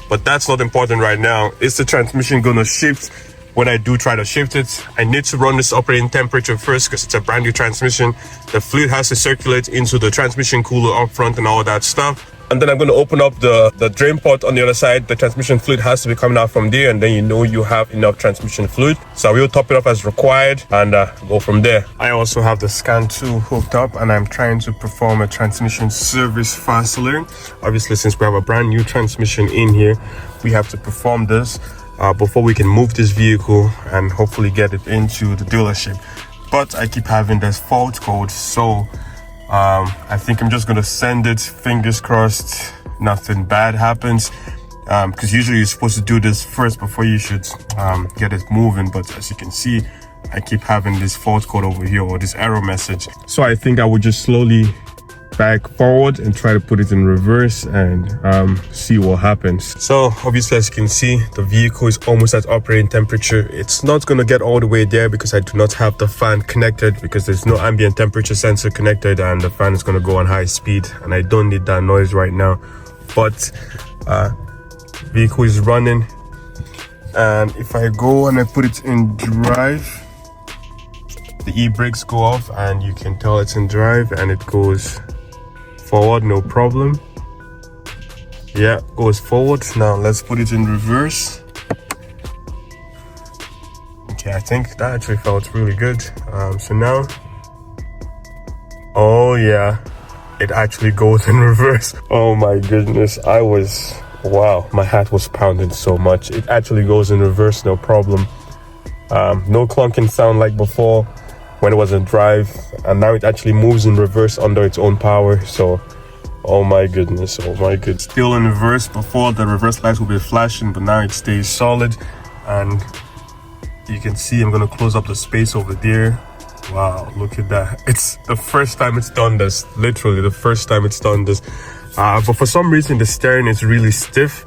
But that's not important right now. Is the transmission gonna shift? When I do try to shift it, I need to run this operating temperature first because it's a brand new transmission. The fluid has to circulate into the transmission cooler up front and all that stuff. And then I'm going to open up the drain port on the other side. The transmission fluid has to be coming out from there, and then you know you have enough transmission fluid. So I will top it up as required and go from there. I also have the scan tool hooked up, and I'm trying to perform a transmission service fast alert. Obviously, since we have a brand new transmission in here, we have to perform this before we can move this vehicle and hopefully get it into the dealership. But I keep having this fault code, so I think I'm just gonna send it, fingers crossed nothing bad happens, because usually you're supposed to do this first before you should get it moving. But as you can see, I keep having this fault code over here, or this error message. So I think I would just slowly back forward and try to put it in reverse and see what happens. So obviously, as you can see, the vehicle is almost at operating temperature. It's not going to get all the way there because I do not have the fan connected, because there's no ambient temperature sensor connected, and the fan is going to go on high speed, and I don't need that noise right now. But vehicle is running, and if I go and I put it in drive, the e-brakes go off and you can tell it's in drive, and it goes forward, no problem. Yeah, goes forward. Now let's put it in reverse. Okay, I think that actually felt really good. So now, oh yeah, it actually goes in reverse. Oh my goodness, wow, my heart was pounding so much. It actually goes in reverse, no problem. No clunking sound like before when it was in drive, and now it actually moves in reverse under its own power. So oh my goodness, still in reverse. Before, the reverse lights will be flashing, but now it stays solid. And you can see I'm gonna close up the space over there. Wow, look at that. It's the first time it's done this, literally the first time it's done this. But for some reason the steering is really stiff.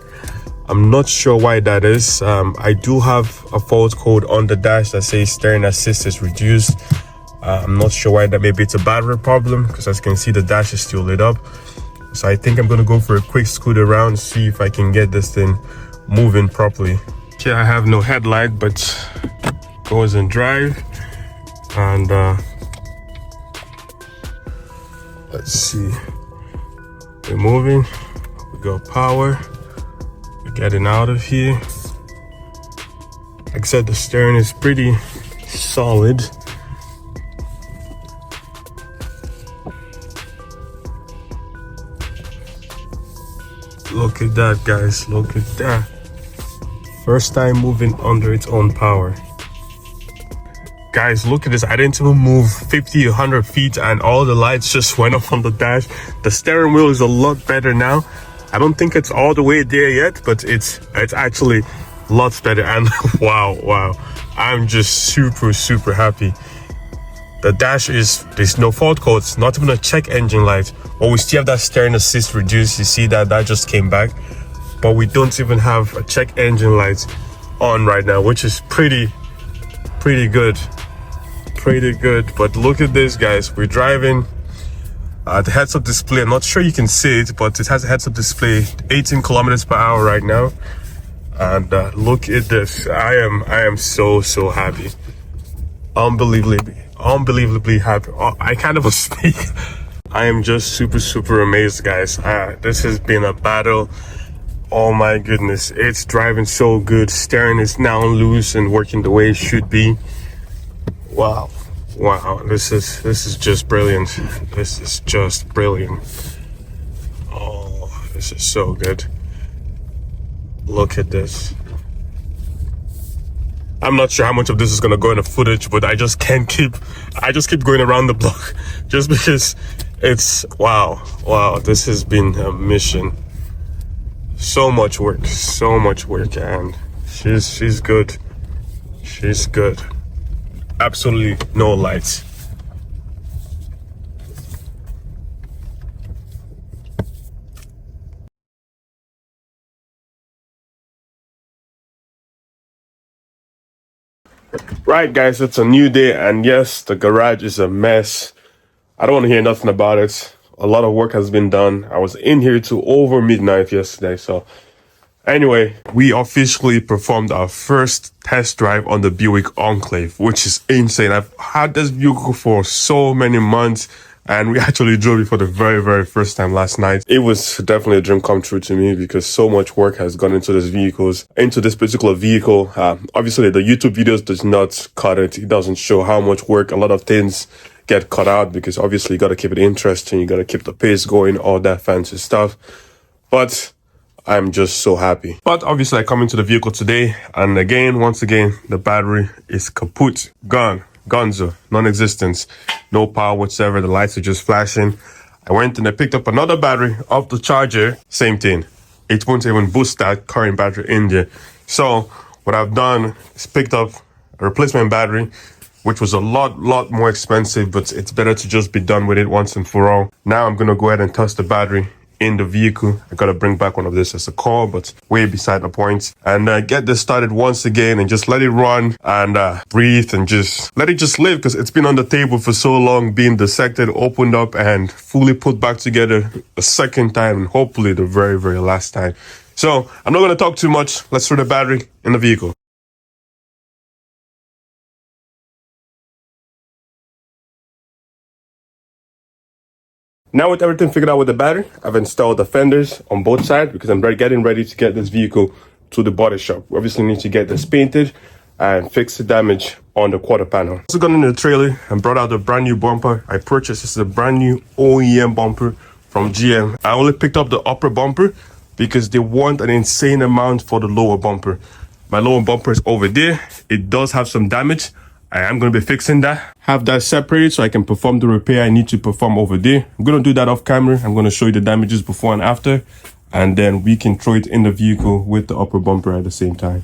I'm not sure why that is. I do have a fault code on the dash that says steering assist is reduced. I'm not sure why that. Maybe it's a battery problem, because as you can see, the dash is still lit up. So I think I'm gonna go for a quick scoot around, see if I can get this thing moving properly. Okay, I have no headlight, but goes in drive, and let's see. We're moving. We got power. Getting out of here. Like I said, the steering is pretty solid. Look at that, guys, look at that. First time moving under its own power. Guys, look at this. I didn't even move 50 or 100 feet and all the lights just went off on the dash. The steering wheel is a lot better now. I don't think it's all the way there yet, but it's actually lots better. And wow, I'm just super happy. The dash there's no fault codes, not even a check engine light. But we still have that steering assist reduced. You see that just came back, but we don't even have a check engine light on right now, which is pretty good. But look at this, guys. We're driving. The heads-up display, I'm not sure you can see it, but it has a heads-up display, 18 kilometers per hour right now. And look at this. I am so happy. Unbelievably happy. I can't even speak. I am just super amazed, guys. This has been a battle. Oh my goodness, it's driving so good. Steering is now loose and working the way it should be. Wow, this is just brilliant. This is just brilliant. Oh, this is so good. Look at this. I'm not sure how much of this is gonna go in the footage, but I just keep going around the block just because it's wow. This has been a mission. So much work, and she's good. She's good. Absolutely no lights. Right, guys, it's a new day, and yes, the garage is a mess. I don't want to hear nothing about it. A lot of work has been done. I was in here till over midnight yesterday. So anyway, we officially performed our first test drive on the Buick Enclave, which is insane. I've had this vehicle for so many months, and we actually drove it for the very first time last night. It was definitely a dream come true to me because so much work has gone into this particular vehicle. Obviously, the YouTube videos does not cut it. It doesn't show how much work. A lot of things get cut out because obviously you got to keep it interesting. You got to keep the pace going, all that fancy stuff. But I'm just so happy. But obviously I come into the vehicle today, and once again, the battery is kaput, gone, gonzo, non-existent, no power whatsoever. The lights are just flashing. I went and I picked up another battery off the charger, same thing. It won't even boost that current battery in there. So what I've done is picked up a replacement battery, which was a lot more expensive, but it's better to just be done with it once and for all. Now I'm gonna go ahead and test the battery in the vehicle. I gotta bring back one of this as a call, but way beside the point, and get this started once again and just let it run and breathe and just let it just live, because it's been on the table for so long, being dissected, opened up, and fully put back together a second time, and hopefully the very last time. So I'm not gonna talk too much. Let's throw the battery in the vehicle. Now with everything figured out with the battery, I've installed the fenders on both sides because I'm getting ready to get this vehicle to the body shop. We obviously need to get this painted and fix the damage on the quarter panel. Also gone in the trailer and brought out the brand new bumper I purchased. This is a brand new OEM bumper from GM. I only picked up the upper bumper because they want an insane amount for the lower bumper. My lower bumper is over there. It does have some damage. I am going to be fixing that. Have that separated so I can perform the repair I need to perform over there. I'm going to do that off camera. I'm going to show you the damages before and after, and then we can throw it in the vehicle with the upper bumper at the same time.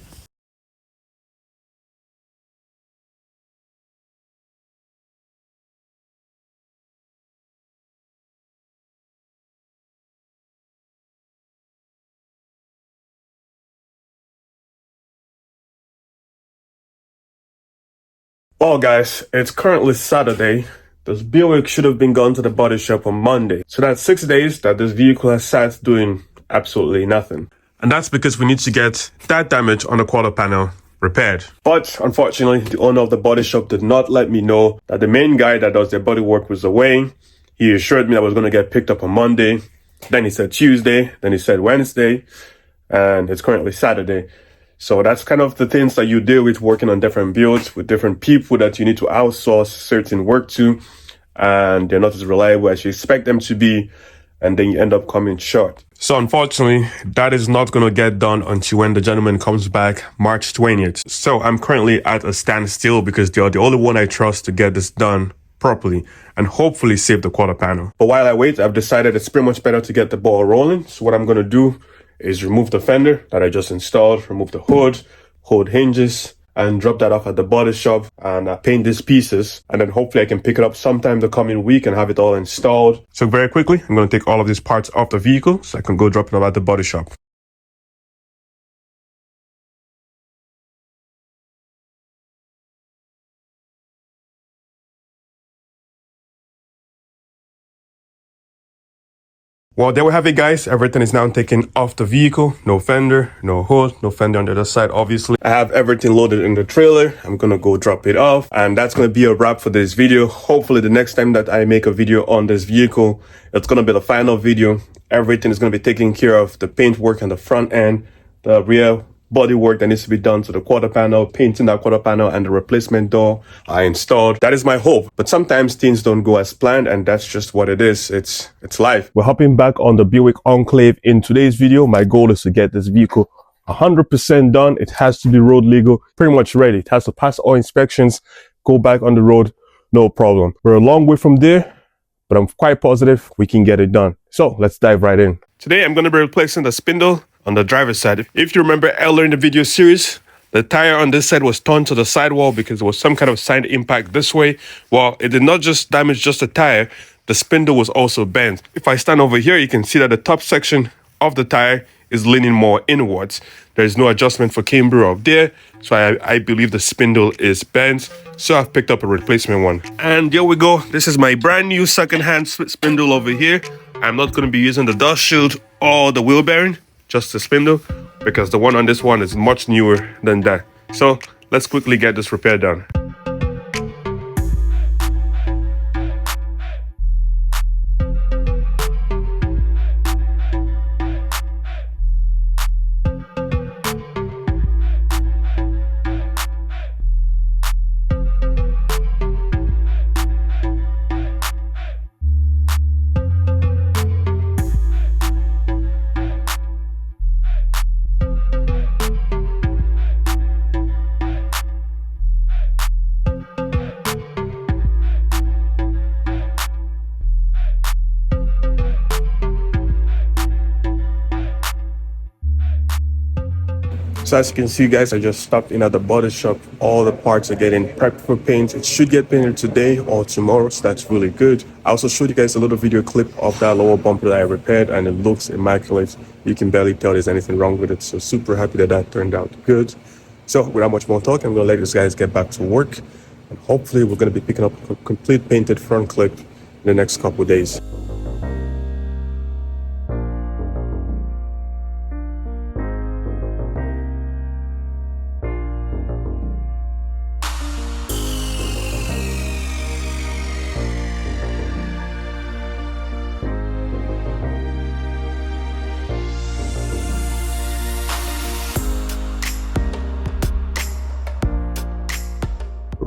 Well guys, it's currently Saturday. This Buick should have been gone to the body shop on Monday. So that's 6 days that this vehicle has sat doing absolutely nothing. And that's because we need to get that damage on the quarter panel repaired. But unfortunately, the owner of the body shop did not let me know that the main guy that does their body work was away. He assured me that I was going to get picked up on Monday. Then he said Tuesday. Then he said Wednesday. And it's currently Saturday. So that's kind of the things that you deal with working on different builds with different people that you need to outsource certain work to, and they're not as reliable as you expect them to be, and then you end up coming short. So unfortunately, that is not going to get done until when the gentleman comes back March 20th. So I'm currently at a standstill because they are the only one I trust to get this done properly and hopefully save the quarter panel. But while I wait, I've decided it's pretty much better to get the ball rolling. So what I'm going to do is remove the fender that I just installed, remove the hood hinges, and drop that off at the body shop and paint these pieces. And then hopefully I can pick it up sometime the coming week and have it all installed. So very quickly, I'm going to take all of these parts off the vehicle so I can go drop it off at the body shop. Well, there we have it, guys. Everything is now taken off the vehicle. No fender, no hood, no fender on the other side, obviously. I have everything loaded in the trailer. I'm gonna go drop it off, and that's gonna be a wrap for this video. Hopefully the next time that I make a video on this vehicle, it's gonna be the final video. Everything is gonna be taken care of. The paint work on the front end, the rear body work that needs to be done to the quarter panel, painting that quarter panel, and the replacement door I installed. That is my hope. But sometimes things don't go as planned, and that's just what it is. It's life. We're hopping back on the Buick Enclave. In today's video, my goal is to get this vehicle 100% done. It has to be road legal, pretty much ready. It has to pass all inspections, go back on the road, no problem. We're a long way from there, but I'm quite positive we can get it done. So let's dive right in. Today, I'm going to be replacing the spindle on the driver's side. If you remember earlier in the video series, the tire on this side was turned to the sidewall because there was some kind of side impact this way. Well, it did not just damage just the tire, the spindle was also bent. If I stand over here, you can see that the top section of the tire is leaning more inwards. There's no adjustment for camber up there, so I believe the spindle is bent, so I've picked up a replacement one. And here we go. This is my brand new second-hand spindle over here. I'm not going to be using the dust shield or the wheel bearing, just the spindle, because the one on this one is much newer than that. So let's quickly get this repair done. So as you can see, guys, I just stopped in at the body shop. All the parts are getting prepped for paint. It should get painted today or tomorrow, so that's really good. I also showed you guys a little video clip of that lower bumper that I repaired, and it looks immaculate. You can barely tell there's anything wrong with it, so super happy that that turned out good. So without much more talk, I'm going to let these guys get back to work, and hopefully we're going to be picking up a complete painted front clip in the next couple of days.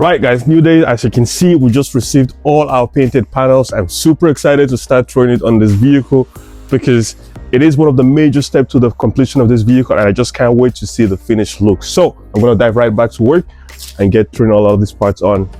Right guys, new day. As you can see, we just received all our painted panels. I'm super excited to start throwing it on this vehicle because it is one of the major steps to the completion of this vehicle, and I just can't wait to see the finished look. So I'm going to dive right back to work and get throwing all of these parts on.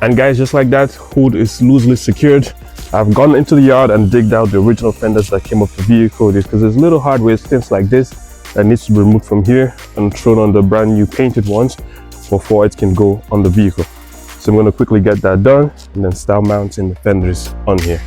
And guys, just like that, hood is loosely secured. I've gone into the yard and digged out the original fenders that came off the vehicle, because there's little hardware things like this that needs to be removed from here and thrown on the brand new painted ones before it can go on the vehicle. So I'm going to quickly get that done and then start mounting the fenders on here.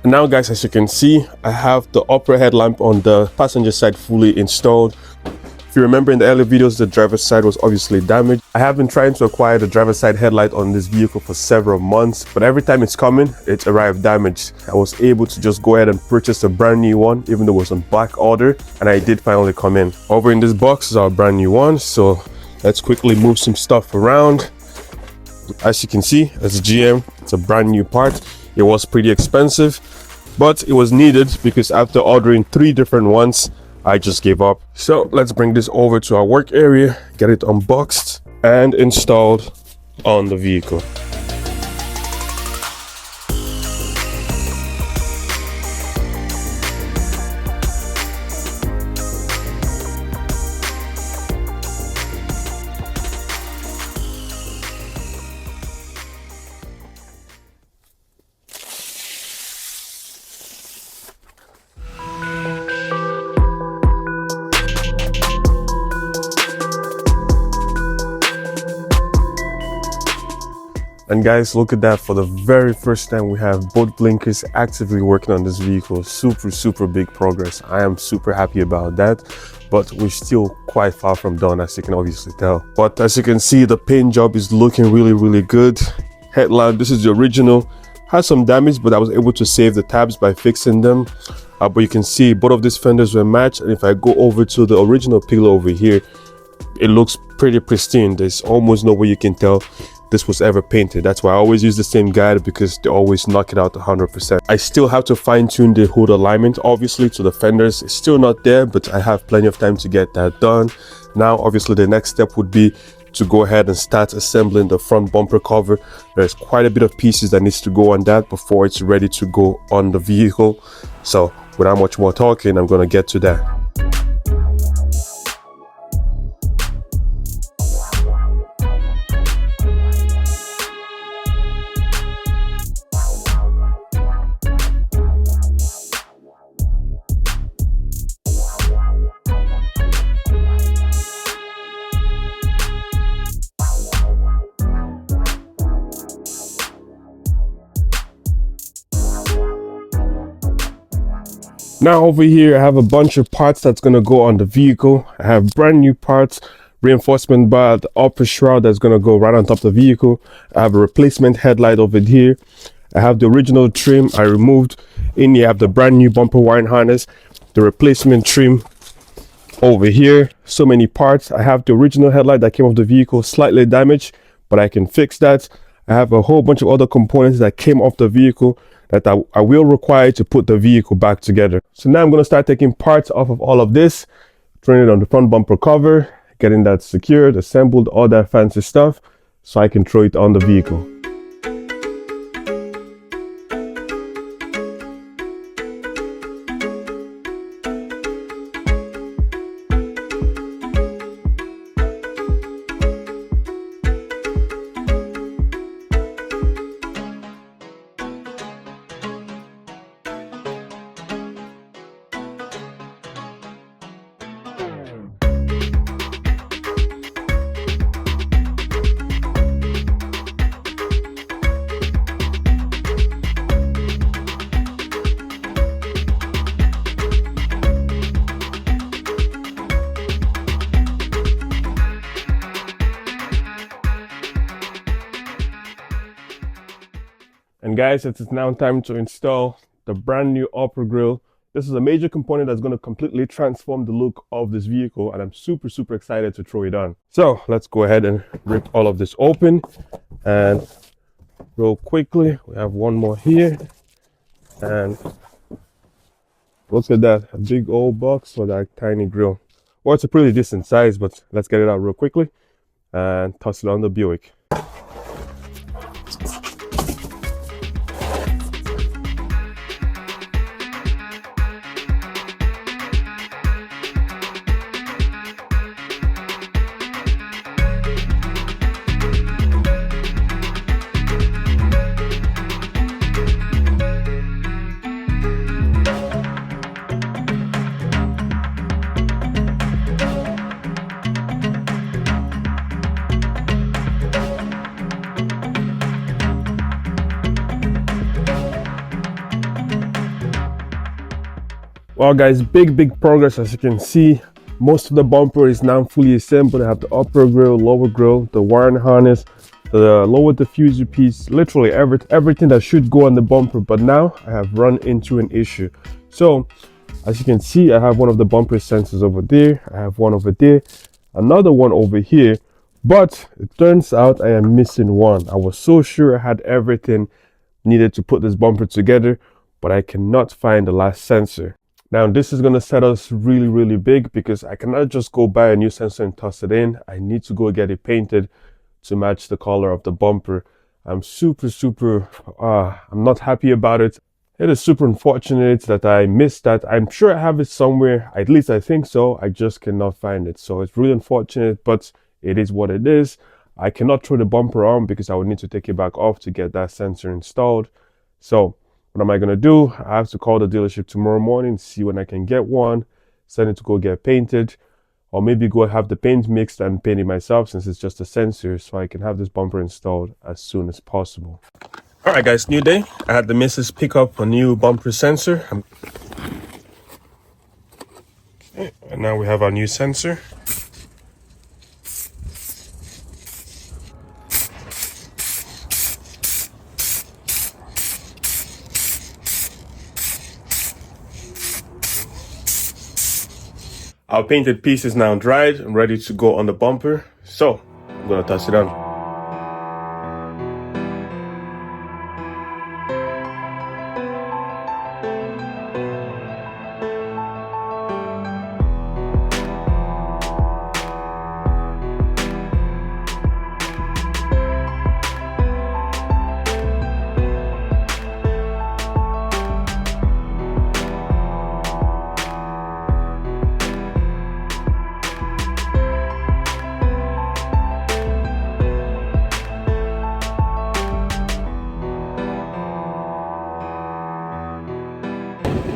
And now guys, as you can see, I have the upper headlamp on the passenger side fully installed. If you remember in the earlier videos, the driver's side was obviously damaged. I have been trying to acquire the driver's side headlight on this vehicle for several months, but every time it's coming, it's arrived damaged. I was able to just go ahead and purchase a brand new one, even though it was on back order, and I did finally come in. Over in this box is our brand new one, so let's quickly move some stuff around. As you can see, as a GM, it's a brand new part. It was pretty expensive, but it was needed because after ordering 3 different ones, I just gave up. So let's bring this over to our work area, get it unboxed and installed on the vehicle. And guys, look at that. For the very first time, we have both blinkers actively working on this vehicle. Super big progress. I am super happy about that, but we're still quite far from done, as you can obviously tell. But as you can see, the paint job is looking really good. Headlamp, this is the original. Had some damage, but I was able to save the tabs by fixing them. But you can see both of these fenders were matched, and if I go over to the original pillow over here, it looks pretty pristine. There's almost no way you can tell this was ever painted. That's why I always use the same guide, because they always knock it out 100%. I still have to fine-tune the hood alignment, obviously, to the fenders. It's still not there, but I have plenty of time to get that done. Now, obviously, the next step would be to go ahead and start assembling the front bumper cover. There's quite a bit of pieces that needs to go on that before it's ready to go on the vehicle. So without much more talking, I'm gonna get to that. Now over here, I have a bunch of parts that's going to go on the vehicle. I have brand new parts, reinforcement bar, the upper shroud that's going to go right on top of the vehicle. I have a replacement headlight over here. I have the original trim I removed. In here, I have the brand new bumper wiring harness, the replacement trim over here. So many parts. I have the original headlight that came off the vehicle, slightly damaged, but I can fix that. I have a whole bunch of other components that came off the vehicle that I will require to put the vehicle back together. So now I'm going to start taking parts off of all of this, throwing it on the front bumper cover, getting that secured, assembled, all that fancy stuff, so I can throw it on the vehicle. And guys, it is now time to install the brand new upper grille. This is a major component that's going to completely transform the look of this vehicle, and I'm super excited to throw it on. So let's go ahead and rip all of this open, and real quickly, we have one more here, and look at that, a big old box for that tiny grille. Well, it's a pretty decent size, but let's get it out real quickly and toss it on the Buick. Well guys, big progress. As you can see, most of the bumper is now fully assembled. I have the upper grille, lower grille, the wiring harness, the lower diffuser piece, literally everything that should go on the bumper. But now I have run into an issue. So as you can see, I have one of the bumper sensors over there, I have one over there, another one over here, but it turns out I am missing one. I was so sure I had everything needed to put this bumper together, but I cannot find the last sensor. Now this is going to set us really big, because I cannot just go buy a new sensor and toss it in. I need to go get it painted to match the color of the bumper. I'm I'm not happy about it. It is super unfortunate that I missed that. I'm sure I have it somewhere, at least I think so. I just cannot find it. So it's really unfortunate, but it is what it is. I cannot throw the bumper on because I would need to take it back off to get that sensor installed. So what am I going to do? I have to call the dealership tomorrow morning, see when I can get one, send it to go get painted, or maybe go have the paint mixed and paint it myself, since it's just a sensor, so I can have this bumper installed as soon as possible. All right guys, new day. I had the missus pick up a new bumper sensor. Okay, and now we have our new sensor. Our painted piece is now dried and ready to go on the bumper. So I'm gonna toss it on.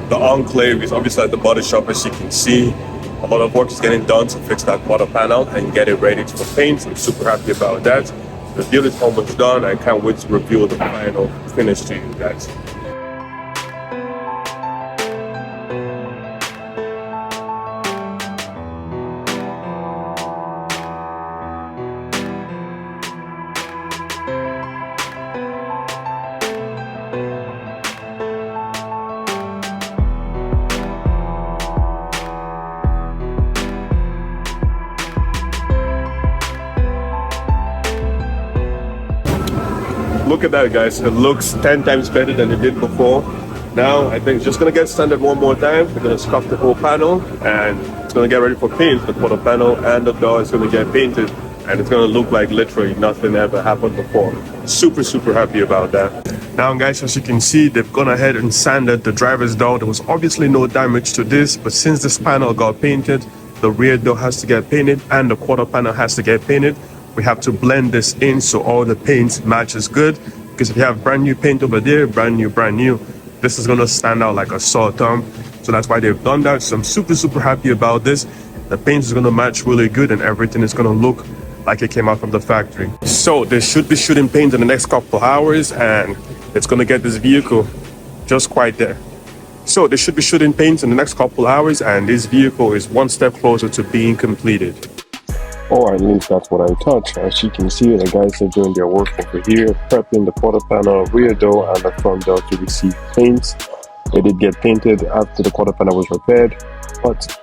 The Enclave is obviously at the body shop, as you can see. A lot of work is getting done to fix that quarter panel and get it ready for paint. I'm super happy about that. The build is almost done. I can't wait to reveal the final finish to you guys. Look at that, guys. It looks 10 times better than it did before. Now I think it's just gonna get sanded one more time. We're gonna scuff the whole panel and it's gonna get ready for paint. The quarter panel and the door is gonna get painted and it's gonna look like literally nothing ever happened before. Super happy about that. Now guys, as you can see, they've gone ahead and sanded the driver's door. There was obviously no damage to this, but since this panel got painted, the rear door has to get painted and the quarter panel has to get painted. We have to blend this in so all the paint matches good, because if you have brand new paint over there, brand new, this is gonna stand out like a sore thumb. So that's why they've done that. So I'm super happy about this. The paint is gonna match really good and everything is gonna look like it came out from the factory. So they should be shooting paint in the next couple hours and it's gonna get this vehicle just quite there. So they should be shooting paint in the next couple hours and this vehicle is one step closer to being completed. Or at least that's what I thought. As you can see, the guys are doing their work over here, prepping the quarter panel, rear door, and the front door to receive paint. They did get painted after the quarter panel was repaired, but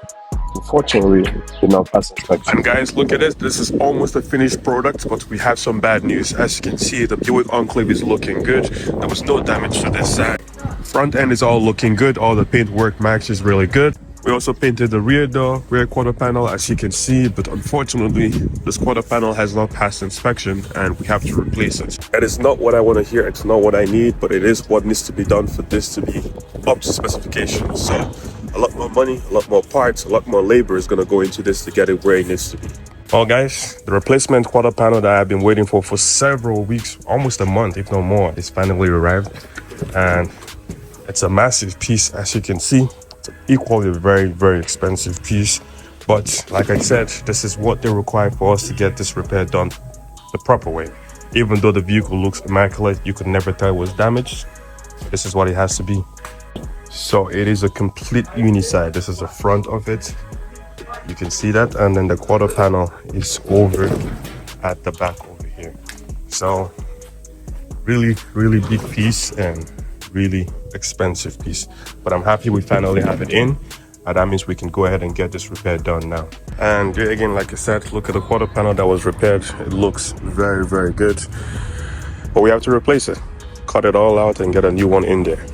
unfortunately, it did not pass inspection. And guys, look at this. This is almost a finished product, but we have some bad news. As you can see, the Buick Enclave is looking good. There was no damage to this side. Front end is all looking good. All the paint work matches really good. We also painted the rear door, rear quarter panel, as you can see, but unfortunately, this quarter panel has not passed inspection and we have to replace it. That is not what I want to hear, it's not what I need, but it is what needs to be done for this to be up to specifications. So a lot more money, a lot more parts, a lot more labor is going to go into this to get it where it needs to be. Well guys, the replacement quarter panel that I've been waiting for several weeks, almost a month, if not more, is finally arrived. And it's a massive piece, as you can see. Equally very expensive piece, but like I said, this is what they require for us to get this repair done the proper way. Even though the vehicle looks immaculate, you could never tell it was damaged. This is what it has to be. So it is a complete uniside. This is the front of it, you can see that, and then the quarter panel is over at the back over here. So really big piece and really expensive piece, but I'm happy we finally have it in, and that means we can go ahead and get this repair done now. And again, like I said, look at the quarter panel that was repaired. It looks very good, but we have to replace it, cut it all out and get a new one in there.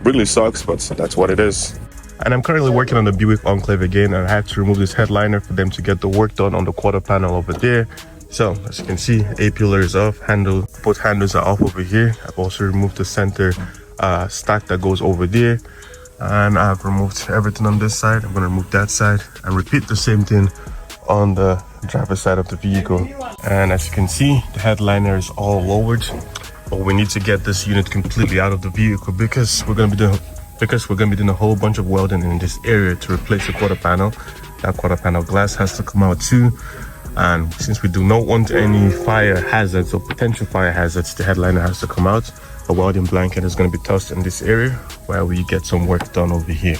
Really sucks, but that's what it is. And I'm currently working on the Buick Enclave again, and I had to remove this headliner for them to get the work done on the quarter panel over there. So as you can see, A-pillar is off, both handles are off over here. I've also removed the center stack that goes over there, and I've removed everything on this side. I'm going to remove that side and repeat the same thing on the driver's side of the vehicle. And as you can see, the headliner is all lowered, but we need to get this unit completely out of the vehicle because we're going to be doing a whole bunch of welding in this area to replace the quarter panel. That quarter panel glass has to come out too, and since we do not want any fire hazards or potential fire hazards, the headliner has to come out. A welding blanket is going to be tossed in this area while we get some work done over here.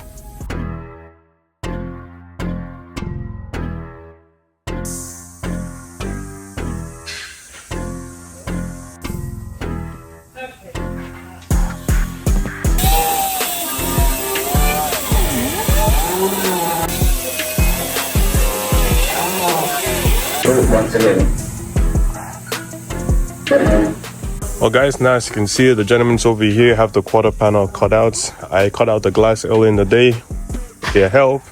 Well guys, now as you can see, the gentlemen's over here have the quarter panel cutouts. I cut out the glass early in the day with their help,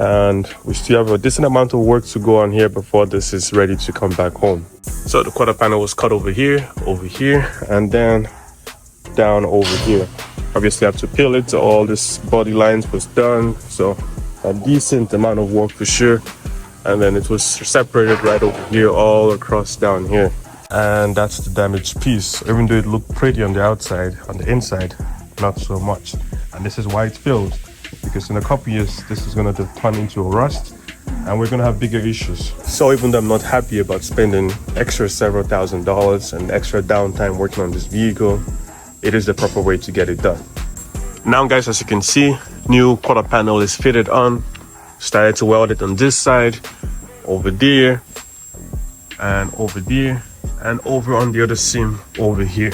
and we still have a decent amount of work to go on here before this is ready to come back home. So the quarter panel was cut over here, and then down over here. Obviously I have to peel it, so all this body lines was done, so a decent amount of work for sure. And then it was separated right over here, all across down here. And that's the damaged piece. Even though it looked pretty on the outside, on the inside, not so much. And this is why it's filled, because in a couple years, this is gonna turn into a rust, and we're gonna have bigger issues. So even though I'm not happy about spending extra several $1,000s and extra downtime working on this vehicle, it is the proper way to get it done. Now guys, as you can see, new quarter panel is fitted on. Started to weld it on this side, over there, and over there, and over on the other seam over here.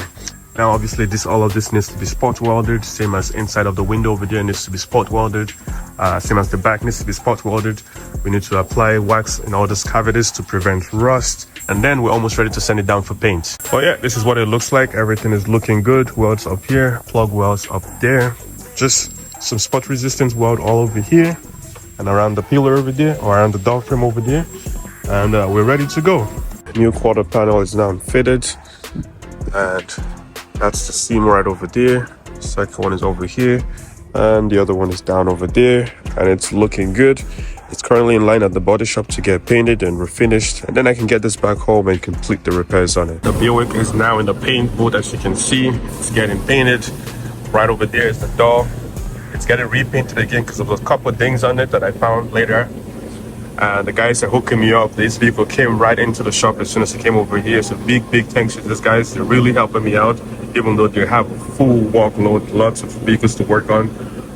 Now obviously all of this needs to be spot welded, same as inside of the window over there needs to be spot welded, same as the back needs to be spot welded. We need to apply wax in all these cavities to prevent rust, and then we're almost ready to send it down for paint. But yeah, this is what it looks like. Everything is looking good. Welds up here, plug welds up there, just some spot resistance weld all over here and around the pillar over there, or around the door frame over there, and we're ready to go. New quarter panel is now fitted, and that's the seam right over there. Second one is over here, and the other one is down over there, and it's looking good. It's currently in line at the body shop to get painted and refinished, and then I can get this back home and complete the repairs on it. The Buick is now in the paint booth, as you can see. It's getting painted. Right over there is the door. It's getting repainted again because of a couple of things on it that I found later. And the guys are hooking me up. This vehicle came right into the shop as soon as it came over here. So big thanks to these guys. They're really helping me out, even though they have a full workload, lots of vehicles to work on.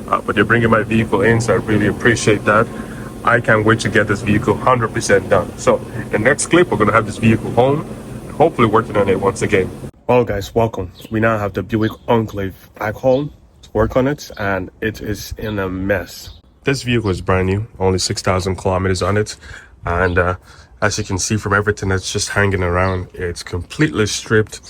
But they're bringing my vehicle in, so I really appreciate that. I can't wait to get this vehicle 100% done. So the next clip, we're gonna have this vehicle home, and hopefully working on it once again. Well guys, welcome. We now have the Buick Enclave back home to work on it, and it is in a mess. This vehicle is brand new, only 6,000 kilometers on it, and as you can see from everything that's just hanging around, it's completely stripped.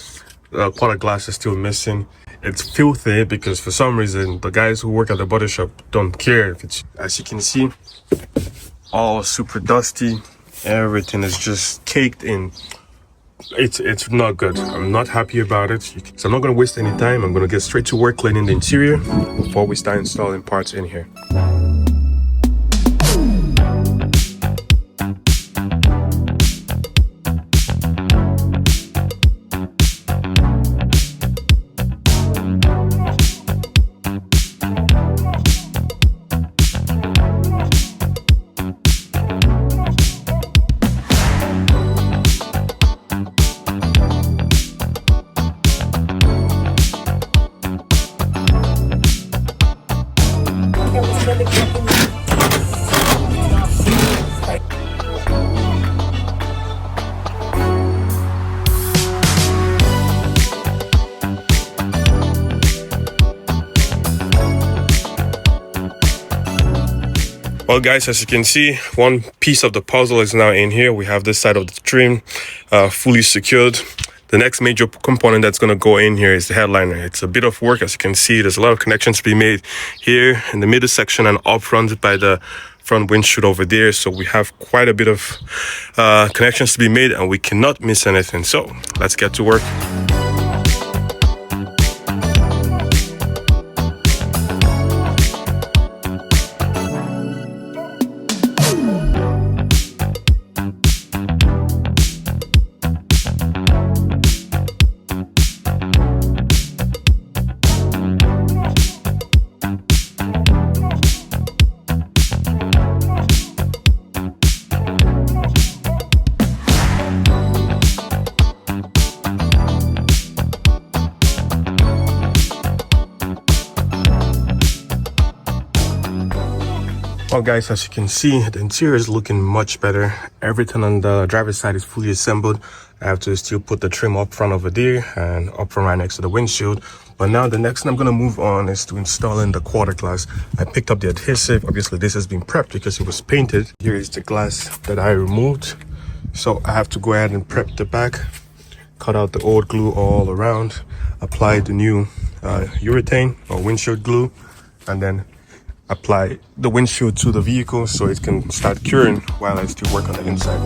Quarter glass is still missing. It's filthy because for some reason the guys who work at the body shop don't care if it's, as you can see, all super dusty. Everything is just caked in. It's not good. I'm not happy about it, so I'm not going to waste any time. I'm going to get straight to work cleaning the interior before we start installing parts in here. Well guys, as you can see, one piece of the puzzle is now in here. We have this side of the trim fully secured. The next major component that's going to go in here is the headliner. It's a bit of work. As you can see, there's a lot of connections to be made here in the middle section and up front by the front windshield over there. So we have quite a bit of connections to be made, and we cannot miss anything. So let's get to work. Well guys, as you can see, the interior is looking much better. Everything on the driver's side is fully assembled. I have to still put the trim up front over there and up front right next to the windshield. But now the next thing I'm going to move on is to installing the quarter glass. I picked up the adhesive. Obviously this has been prepped because it was painted. Here is the glass that I removed. So I have to go ahead and prep the back, cut out the old glue all around, apply the new urethane or windshield glue, and then apply the windshield to the vehicle so it can start curing while I still work on the inside.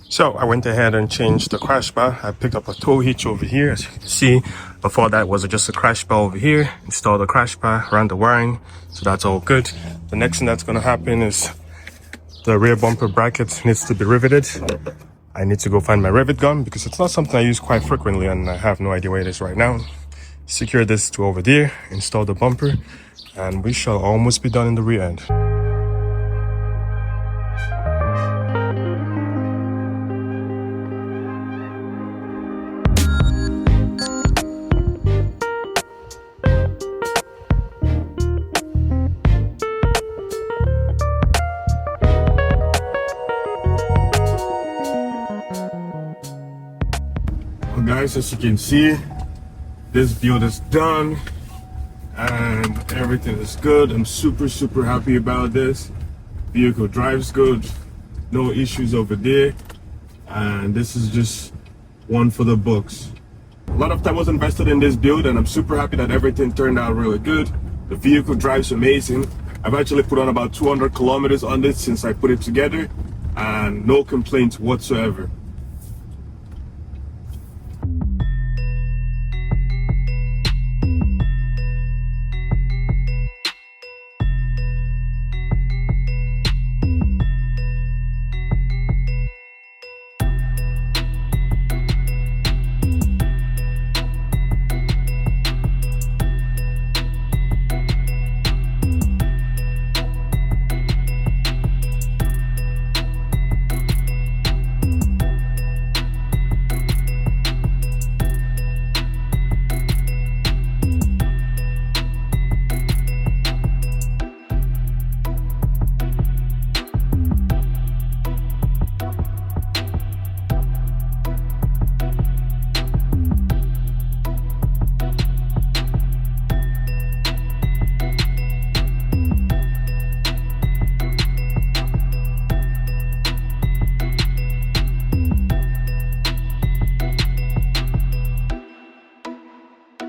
So I went ahead and changed the crash bar. I picked up a tow hitch over here, as you can see. Before that was just a crash bar over here. Installed the crash bar, ran the wiring, so that's all good. The next thing that's going to happen is the rear bumper bracket needs to be riveted. I need to go find my rivet gun because it's not something I use quite frequently and I have no idea where it is right now. Secure this to over there, install the bumper, and we shall almost be done in the rear end. Well guys, as you can see, this build is done and everything is good. I'm super happy about this. Vehicle drives good, no issues over there, and this is just one for the books. A lot of time was invested in this build and I'm super happy that everything turned out really good. The vehicle drives amazing. I've actually put on about 200 kilometers on this since I put it together and no complaints whatsoever.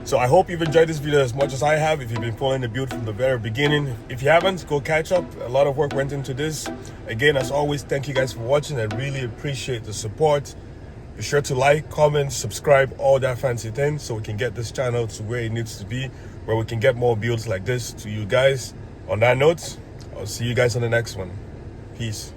So I hope you've enjoyed this video as much as I have, if you've been following the build from the very beginning. If you haven't, go catch up. A lot of work went into this. Again, as always, thank you guys for watching. I really appreciate the support. Be sure to like, comment, subscribe, all that fancy things so we can get this channel to where it needs to be, where we can get more builds like this to you guys. On that note, I'll see you guys on the next one. Peace.